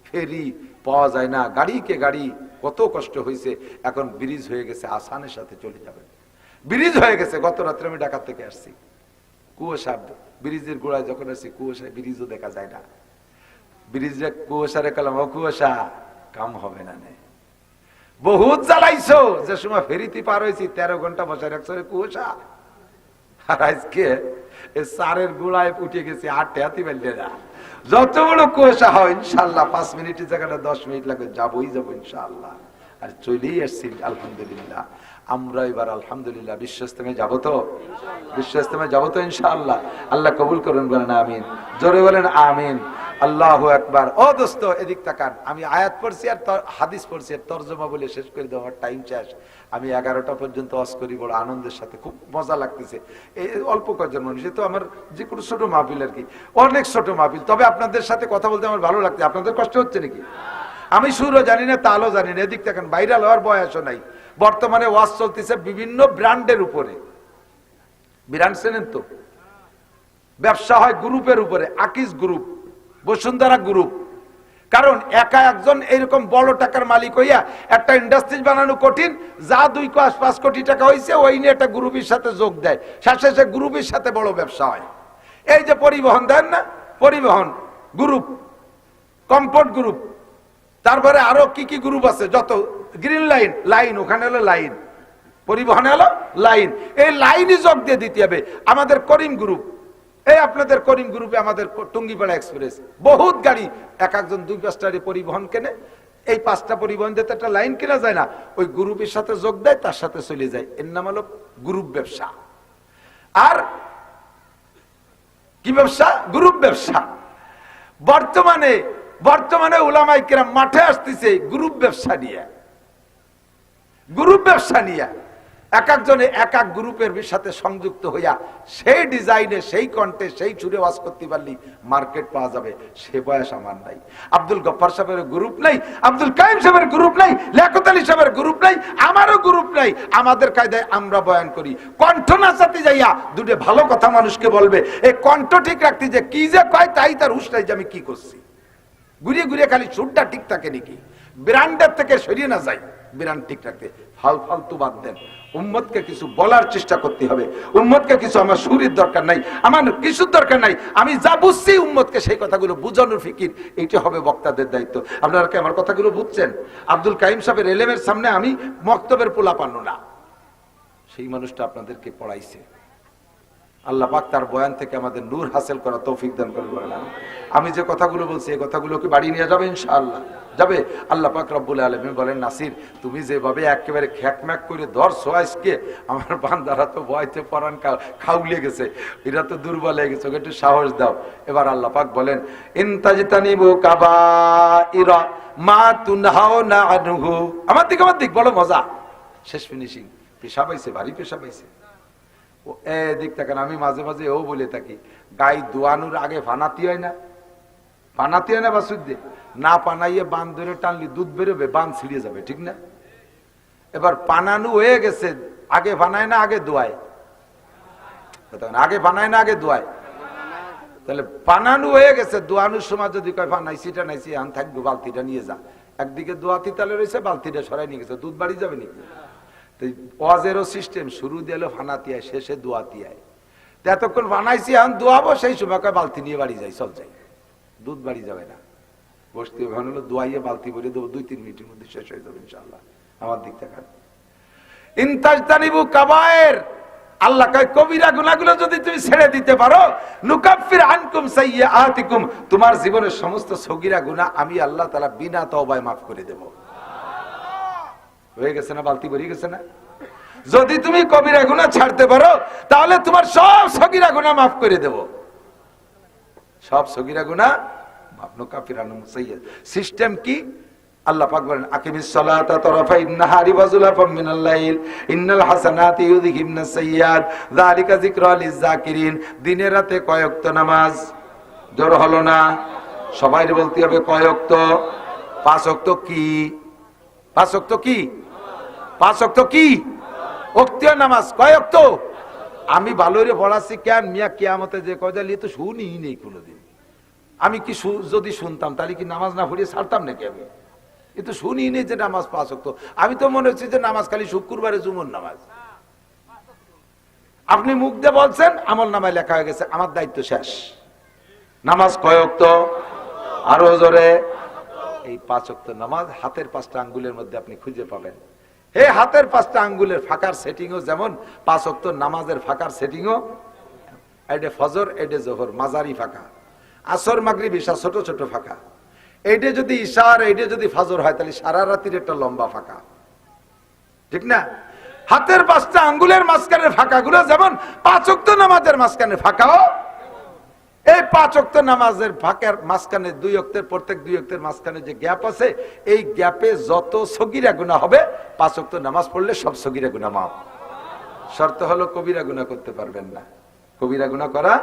ফেরি পাওয়া যায় না, গাড়িকে গাড়ি, কত কষ্ট হয়েছে। এখন ব্রিজ হয়ে গেছে, আসানের সাথে চলে যাবেন, ব্রিজ হয়ে গেছে। গত রাত্রে আমি ঢাকা থেকে আসছি, কুয়াশা, ব্রিজের গোড়ায় যখন আসছি কুয়াশায় ব্রিজও দেখা যায় না। ব্রিজে কুয়াশা রেখালাম, ও কুয়াশা কাম হবে না, বহুত জ্বালাইছো। যে সময় ফেরিতে পার হয়েছি 13 ঘন্টা বসে রাখছো কুয়াশা, আর আজকে চারের গোড়ায় উঠে গেছি, 8 হাতি বেললে না। যত বড় কুয়াশা হয় ইনশাআল্লাহ 5 মিনিটের জায়গাটা 10 মিনিট লাগবে, যাবোই যাবো ইনশাআল্লাহ। আর চলেই আসছি আলহামদুলিল্লাহ। আমরা এবার আলহামদুলিল্লাহ বিশ্ব ইজতেমায় যাবো তো, বিশ্ব ইজতেমায় যাবো তো ইনশাআল্লাহ। আল্লাহ কবুল করুন, বলেন আমিন, জোরে বলেন আমিন। আল্লাহু আকবার। ও দোস্ত এদিক তাকান, আমি আয়াত পড়ছি আর হাদিস পড়ছি আর তরজমা বলে শেষ করে দেওয়ার টাইম শেষ। আমি 11টা পর্যন্ত ওয়াজ করি, বড় আনন্দের সাথে, খুব মজা লাগতেছে। এই অল্প কয়েকজন মানুষ, তো আমার যে কোনো ছোট মাহফিল আর কি, অনেক ছোট মাহফিল, তবে আপনাদের সাথে কথা বলতে আমার ভালো লাগছে। আপনাদের কষ্ট হচ্ছে নাকি? আমি সুরও জানি না, তালও জানি না। এদিক তাকান, ভাইরাল হওয়ার বয়সও নাই। বর্তমানে ওয়াজ চলতেছে বিভিন্ন ব্র্যান্ডের উপরে। ব্র্যান্ড চেনেন তো? ব্যবসা হয় গ্রুপের উপরে, আকিজ গ্রুপ, বসুন্ধরা গ্রুপ। কারণ একা একজন এরকম বড় টাকার মালিক হইয়া একটা ইন্ডাস্ট্রি বানানো কঠিন। যা 2-5 কোটি টাকা হয়েছে ওই নিয়ে একটা গ্রুপের সাথে যোগ দেয়, শেষে গ্রুপের সাথে বড় ব্যবসা হয়। এই যে পরিবহন দেন না, পরিবহন গ্রুপ, কম্পোর্ট গ্রুপ, তারপরে আরো কি কি গ্রুপ আছে যত, গ্রিন লাইন, লাইন ওখানে হলো লাইন, পরিবহনে হলো লাইন, এই লাইনই যোগ দিয়ে দিতে হবে। আমাদের করিম গ্রুপ, এই আপনাদের করিম গ্রুপে আমাদের টুঙ্গিপাড়া এক্সপ্রেস, বহুত গাড়ি, এক একজন 2-5টা পরিবহন কেনে, এই 5টা পরিবহন দিতে একটা লাইন কেনা যায় না, ওই গ্রুপের সাথে যোগ দেয়, তার সাথে চলে যায়। এর নাম হলো গ্রুপ ব্যবসা। আর কি ব্যবসা? গ্রুপ ব্যবসা। বর্তমানে উলামায়ে কেরাম মাঠে আসতেছে গ্রুপ ব্যবসা নিয়ে, গ্রুপ ব্যবসা নিয়ে। এক একজনে এক এক গ্রুপের সাথে সংযুক্ত হইয়া সেই ডিজাইনে, সেই কণ্ঠে, সেই সুরে ওয়াজ করতে পারলি মার্কেট পাওয়া যাবে। সে বয়স আমার নাই, আব্দুল গফফার সাহেবের গ্রুপ নাই, আব্দুল কাইম সাহেবের গ্রুপ নাই, লিয়াকত আলী সাহেবের গ্রুপ নাই, আমারও গ্রুপ নাই। আমাদের কায়দায় আমরা বয়ান করি, কণ্ঠ নাচাতে যাইয়া দুটো ভালো কথা মানুষকে বলবে, এই কণ্ঠ ঠিক রাখতে যে কি যে কয় তাই তার হুঁশ নাই যে আমি কি করছি। ঘুরিয়ে ঘুরিয়ে খালি সুরটা ঠিক থাকে নাকি, ব্র্যান্ডের থেকে সরিয়ে না যায়, ব্র্যান্ড ঠিক রাখতে। ফালতু বাদ দেন, উম্মতকে কিছু বলার চেষ্টা করতে হবে। উম্মতকে কিছু, আমার সুরের দরকার নাই, আমার কিছুর দরকার নাই, আমি যা বুঝছি উম্মতকে সেই কথাগুলো বুঝানোর ফিকির, এইটা হবে বক্তাদের দায়িত্ব। আপনারা কি আমার কথাগুলো বুঝছেন? আব্দুল কাইম সাহেবের এলেমের সামনে আমি মক্তবের পোলা পান্ন না, সেই মানুষটা আপনাদেরকে পড়াইছে। আল্লাহ পাক তার বয়ান থেকে আমাদের নূর হাসিল করা তৌফিক দান করবেন। আমি যে কথাগুলো বলছি এই কথাগুলো কি বাড়ি নিয়ে যাবে? ইনশাআল্লাহ যাবে। আল্লাহ পাক রব্বুল আলামিন বলেন, নাসির তুমি যেভাবে একেবারে খ্যাকম্যাক করে ধরছো আজকে, আমার বান্দারা তো ভয়তে পরান খাউলে গেছে, এরা তো দুর্বল হয়ে গেছে, একটু সাহস দাও। এবার আল্লাহ পাক বলেন, ইনতাজতানিবু কাবাইরা মা তুনহাউনা আনহু। আমার দিক বড় মজা, শেষ ফিনিশিং। পেশা পাইছে, ভারী পেশা পাইছে। দিক থাকেন, আমি মাঝে মাঝে ও বলে থাকি, গাই দোয়ানোর আগে ফানাতি হয় না, ফানাতি হয় না বা সুদ্ধে না পানাইয়ে বান ধরে টানলি দুধ বেরোবে, বান ছিঁড়ে যাবে, ঠিক না? এবার পানানো হয়ে গেছে, আগে ফানায় না আগে দোয়ায়? আগে ফানায় না আগে দোয়ায়? তাহলে পানানো হয়ে গেছে, দোয়ানোর সময় যদি কয় ফানাইছিটা নাইছি এখন থাকবো, বালতিটা নিয়ে যা, একদিকে দোয়াতি তালে রয়েছে, বালতিটা সরাই নিয়ে গেছে, দুধ বাড়ি যাবে নাকি? ওয়াজেরও সিস্টেম, শুরু দিল ফানাতিয়ায়, শেষে দোয়াতিয়ায়। এতক্ষণ বানাইছি এখন দোয়াবো, সেই সময় বালতি নিয়ে বাড়ি যাই, চল যাই, দুধ বাড়ি যাবে না, বসতে ওখানে হলো দোয়াইয়ে বালতি ভরে দেবো, 2-3 মিনিটের মধ্যে শেষ হয়ে যাবে ইনশাআল্লাহ। আমার দিক থেকে ইনতাজতানিবু কাবায়ের, আল্লাহ কয় কবিরা গুনাহগুলো যদি তুমি ছেড়ে দিতে পারো, নুকাফির আনকুম সাইয়্যাতিকুম, তোমার জীবনের সমস্ত সগীরা গুনাহ আমি আল্লাহ তাআলা বিনা তওবায় মাফ করে দেব। হয়ে গেছে না? বালতি ভরে গেছে না? যদি তুমি কবিরা গুনাহ ছাড়তে পারো তাহলে তোমার সব সগীরা গুনাহ মাফ করে দেব, সব সগীরা গুনাহ মাফ। নুকাফির আনকুম সাইয়্যাত সিস্টেম কি? আল্লাহ পাক বলেন, আকিমিস সালাতা তারাফাইন নাহারি ওয়া যুলাফাম মিনাল লাইল ইন্নাল হাসানাতি ইউযহিবনাস সাইয়্যাত যালিকা যিকরা লিয-যাকিরিন। দিনে রাতে কয় ওয়াক্ত নামাজ? জোর হলো না, সবাই বলতে হবে কয় ওয়াক্ত? 5 ওয়াক্ত। কি 5 ওয়াক্ত? কি 5 ওয়াক্ত? কি ওয়াক্তীয় নামাজ কয় ওয়াক্ত? আমি ভালোরে পড়াচ্ছি কেন মিয়া, কিয়ামতে যে কয়দালি তো শুনিই নেই কোনোদিন। আমি কি যদি শুনতাম তাহলে কি নামাজ না পড়িয়ে ছাড়তাম নাকি? আমি কিন্তু শুনি নেই যে নামাজ 5 ওয়াক্ত। আমি তো মনে হচ্ছে যে নামাজ খালি শুক্রবারে জুমুর নামাজ। আপনি মুখ দিয়ে বলছেন, আমল নামায় লেখা হয়ে গেছে, আমার দায়িত্ব শেষ। নামাজ কয় ওয়াক্ত? আরো জোরে। এই 5 ওয়াক্ত নামাজ হাতের 5টা আঙ্গুলের মধ্যে আপনি খুঁজে পাবেন। এই হাতের 5টা আঙ্গুলের ফাঁকার সেটিংও যেমন 5 ওয়াক্ত নামাজের ফাঁকার সেটিংও, এডে ফজর, এডে জোহর মাঝারি ফাঁকা, আসর মাগরিব ঈশা ছোট ছোট ফাঁকা, এইটা যদি ঈশা আর এইটা যদি ফজর হয় তাহলে সারা রাতের একটা লম্বা ফাঁকা, ঠিক না? হাতের 5টা আঙ্গুলের মাঝখানের ফাঁকাগুলো যেমন 5 ওয়াক্ত নামাজের মাঝখানে ফাঁকাও, এই 5 ওয়াক্ত নামাজের ফাঁকার মাঝখানে 2 ওয়াক্তের, প্রত্যেক 2 ওয়াক্তের মাঝখানে যে গ্যাপ আছে, এই গ্যাপে যত সগীরা গুনাহ হবে 5 ওয়াক্ত নামাজ পড়লে সব সগীরা গুনাহ মাফ। শর্ত হলো কবিরা গুনাহ করতে পারবেন না, কবিরা গুনাহ করা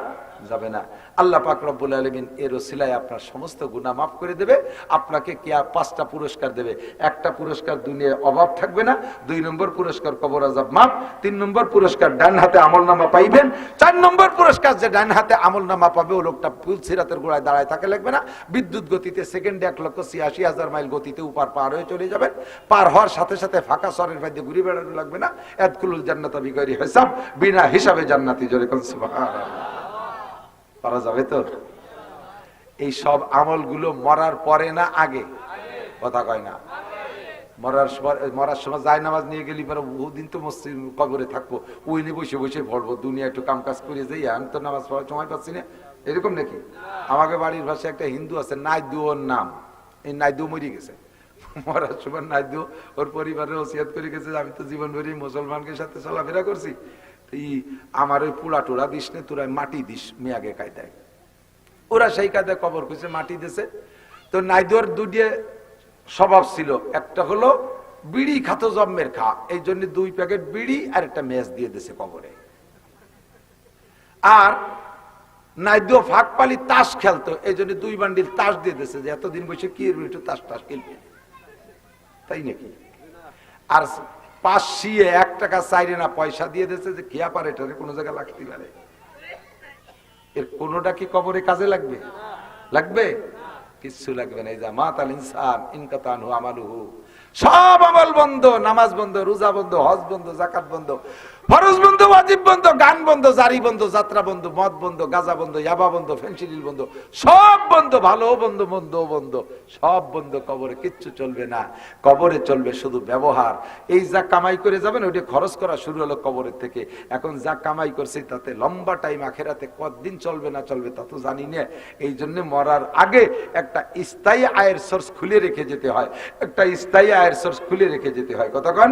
যাবে না। আল্লাহ পাক রব্বুল আলামিন এর ওসিলায় আপনার সমস্ত গুনাহ মাফ করে দেবে, আপনাকে কিয়া 5টা পুরস্কার দেবে। একটা পুরস্কার দুনিয়ায় অভাব থাকবে না, 2 নম্বর পুরস্কার কবর আযাব মাফ, 3 নম্বর পুরস্কার ডান হাতে আমলনামা পাইবেন, 4 নম্বর পুরস্কার যে ডান হাতে আমলনামা পাবে ও লোকটা পুলসিরাতের গোড়ায় দাঁড়ায় থাকে লাগবে না, বিদ্যুৎ গতিতে সেকেন্ডে 1,86,000 মাইল গতিতে উপর পার হয়ে চলে যাবেন। পার হওয়ার সাথে সাথে ফাঁকা সরের মধ্যে ঘুরে বেড়ানো লাগবে না। ইয়াদখুলুল জান্নাতা বিগাইরি হিসাব, বিনা হিসাবে জান্নাতি। জোরে কোন সুবহানাল্লাহ। পারা যাবে তো? এই সব আমলগুলো মরার পরে না আগে? কথা কয় না। মরার সময় যায় নামাজ নিয়ে গেলি পরে বহুদিন তো মসজিদ কবরে থাকবো, ওই নিয়ে বসে বসে পড়বো, দুনিয়া একটু কাম কাজ করে যাই, আমি তো নামাজ পড়ার সময় পাচ্ছি না, এরকম নাকি? আমাকে বাড়ির ভাষায় একটা হিন্দু আছে, নাইদু ওর নাম, এই নাইদু মরি গেছে। মরার সময় নাইদু ওর পরিবারের ওসিয়াত করে গেছে, আমি তো জীবন ভরি মুসলমানকে সাথে চলাফেরা করছি, আমার ওই পোড়া টোড়া দিস নে, তোরা মাটি দিস মেয়াগে কায়দায়। ওরা সেই কায়দায় কবর খুঁজছে, মাটি দিছে। তো নাইদুর দুটিয়ে স্বভাব ছিল, একটা হলো বিড়ি খাতো জন্মের খা, এই জন্য 2 প্যাকেট বিড়ি আর একটা মেজ দিয়ে দিছে কবরে। আর নাইদু ফাঁক পালি তাস খেলতো, এই জন্য 2 বান্ডিল তাস দিয়ে দিছে, যে এতদিন বসে কি একটু তাস টাস খেলবে, তাই নাকি? আর 5 টাকা চাইরে না পয়সা দিয়ে দিয়েছে, যে খেয়া পারে এটারে কোনো জায়গায় লাগতে পারে, এর কোনোটা কি কবরে কাজে লাগবে? লাগবে? কিচ্ছু লাগবে না। এই জামাতাল ইনসান ইনকাতানহু আমালুহু, সব আমল বন্ধ, নামাজ বন্ধ, রোজা বন্ধ, হজ বন্ধ, যাকাত বন্ধ, ফরজ বন্ধ, ওয়াজিব বন্ধ, গান বন্ধ, জারি বন্ধ, যাত্রা বন্ধ, মদ বন্ধ, গাঁজা বন্ধ, ইয়াবা বন্ধ, ফেনসিডিল বন্ধ, সব বন্ধ, ভালো বন্ধ, মন্দ বন্ধ, সব বন্ধ। কবরে কিচ্ছু চলবে না, কবরে চলবে শুধু ব্যবহার। এই যা কামাই করে যাবেন ওইটা খরচ করা শুরু হলো কবরের থেকে। এখন যা কামাই করছে তাতে লম্বা টাইম আখেরাতে কতদিন চলবে না চলবে তা তো জানি না। এই জন্য মরার আগে একটা স্থায়ী আয়ের সোর্স খুলে রেখে যেতে হয়, একটা স্থায়ী আয়ের সোর্স খুলে রেখে যেতে হয়। কতক্ষণ?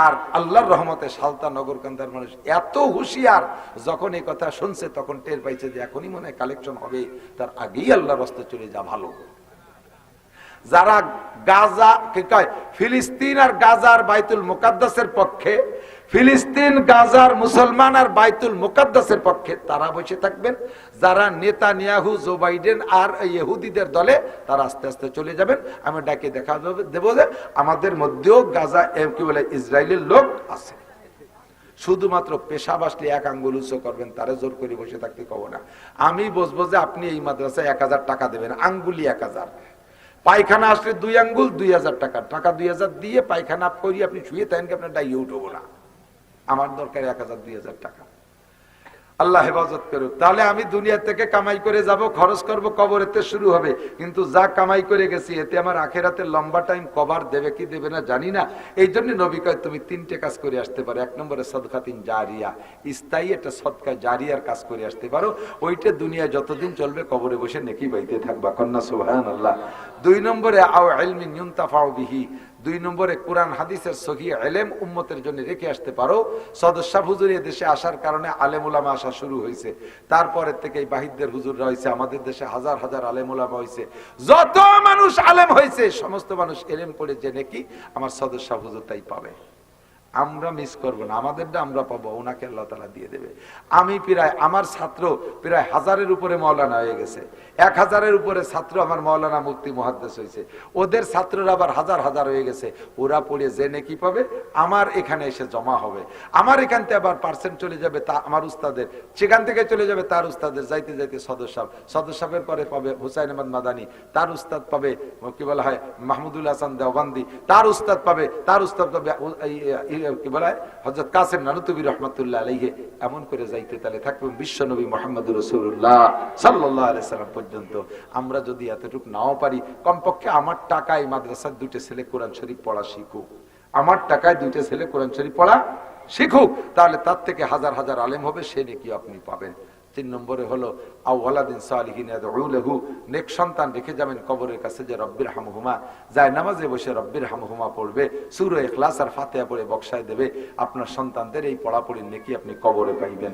আর আল্লাহর রহমতে সালতা নগরকান্দার মানুষ এত হুঁশিয়ার, যখন এই কথা শুনছে তখন টের পাইছে যে এখনই মনে হয় কালেকশন হবে, তার আগেই আল্লাহর রাস্তায় চলে যা ভালো। যারা গাজা কি কয়, ফিলিস্তিন আর গাজার বাইতুল মুকাদ্দাসের পক্ষে, ফিলিস্তিন গাজার মুসলমান আর বাইতুল মুকাদ্দাসের পক্ষে, তারা বসে থাকবেন। যারা নেতানিয়াহু, জো বাইডেন আর ইহুদিদের দলে, তারা আস্তে আস্তে চলে যাবেন। আমি ডাকে দেখা দেবো যে আমাদের মধ্যেও গাজা কি বলে ইসরায়েলের লোক আছে, শুধুমাত্র পেশাব আসলে 1 আঙ্গুল উঁচু করবেন, তারা জোর করে বসে থাকতে কব না। আমি বসবো যে আপনি এই মাদ্রাসায় 1000 টাকা দেবেন, আঙ্গুলি 1000। পায়খানা আসলে 2 আঙ্গুল 2000 টাকা, টাকা 2000 দিয়ে পায়খানা করি, আপনি শুয়ে থাকেন, আপনার ডাইয়ে উঠবো না, আমার দরকার 1000 2000 টাকা। আল্লাহ হেফাজত করুক। তাহলে আমি দুনিয়া থেকে কামাই করে যাব, খরচ করব, কবরেতে শুরু হবে, কিন্তু যা কামাই করে গেছি এতে আমার আখেরাতে লম্বা টাইম কভার দেবে কি দেবে না জানি না। এই জন্য নবী কয় তুমি 3টে কাজ করে আসতে পারো। 1 নম্বরে সদকাতিন জারিয়া, স্থায়ী একটা সদকা জারিয়ার কাজ করে আসতে পারো, ওইটা দুনিয়া যতদিন চলবে কবরে বসে নেকি পাইতে থাকবা। কন্যা সুবহানাল্লাহ। 2 নম্বরে আও ইলমিন ইউনতাফাউ বিহি, 2 নম্বরে কোরআন হাদিসের সহিহ ইলম উম্মতের জন্য রেখে আসতে পারো। সদস্য হুজুর দেশে আসার কারণে আলেম উলামা আসা শুরু হয়েছে, তারপরে থেকে এই বাহিরদের হুজুররা হয়েছে, আমাদের দেশে হাজার হাজার আলেম উলামা হয়েছে। যত মানুষ আলেম হয়েছে সমস্ত মানুষ ইলম পড়ে যে নাকি আমার সদস্য হুজুর তাই পাবে। আমরা মিস করবো না, আমাদেরটা আমরা পাবো, ওনাকে আল্লাহ তাআলা দিয়ে দেবে। আমি প্রায়, আমার ছাত্র প্রায় 1000-এর উপরে মাওলানা হয়ে গেছে, 1000-এর উপরে ছাত্র আমার মাওলানা মুফতি মুহাদ্দিস হয়েছে, ওদের ছাত্ররা আবার হাজার হাজার হয়ে গেছে। ওরা পড়ে যে নেকি পাবে আমার এখানে এসে জমা হবে, আমার এখান থেকে আবার পার্সেন্ট চলে যাবে তা আমার উস্তাদের, সেখান থেকে চলে যাবে তার উস্তাদের, যাইতে যাইতে সদস্যের পরে পাবে হুসাইন আহমদ মাদানী, তার উস্তাদ পাবে কি বলা হয় মাহমুদুল হাসান দেওবন্দি, তার উস্তাদ পাবে, তার উস্তাদ পাবে কি বলা হয় হযরত কাসেম নানুতুবি রাহমাতুল্লাহ আলাইহি। এমন করে যাইতে তাহলে থাকবেন বিশ্ব নবী মুহাম্মদুর রাসূলুল্লাহ সাল্লাল্লাহু আলাইহি সাল্লাম পর্যন্ত। আমরা যদি এতটুকু নাও পারি, কমপক্ষে আমার টাকায় মাদ্রাসার 2টে ছেলে কোরআন শরীফ পড়া শিখুক, আমার টাকায় 2টে ছেলে কোরআন শরীফ পড়া শিখুক, তাহলে তার থেকে হাজার হাজার আলেম হবে, সে নেকি আপনি পাবেন। 3 নম্বরে হলো আওয়ালাদিন সালিহিন ইয়াদউ লাহু, নেক সন্তান রেখে যাবেন কবরের কাছে, যে রব্বির হামহুমা, যায় নামাজে বসে রব্বির হামহুমা পড়বে, সূরা ইখলাস আর ফাতিহা পড়ে বকশায় দেবে। আপনার সন্তানদের এই পড়াপড়ির নেকি আপনি কবরে পাইবেন।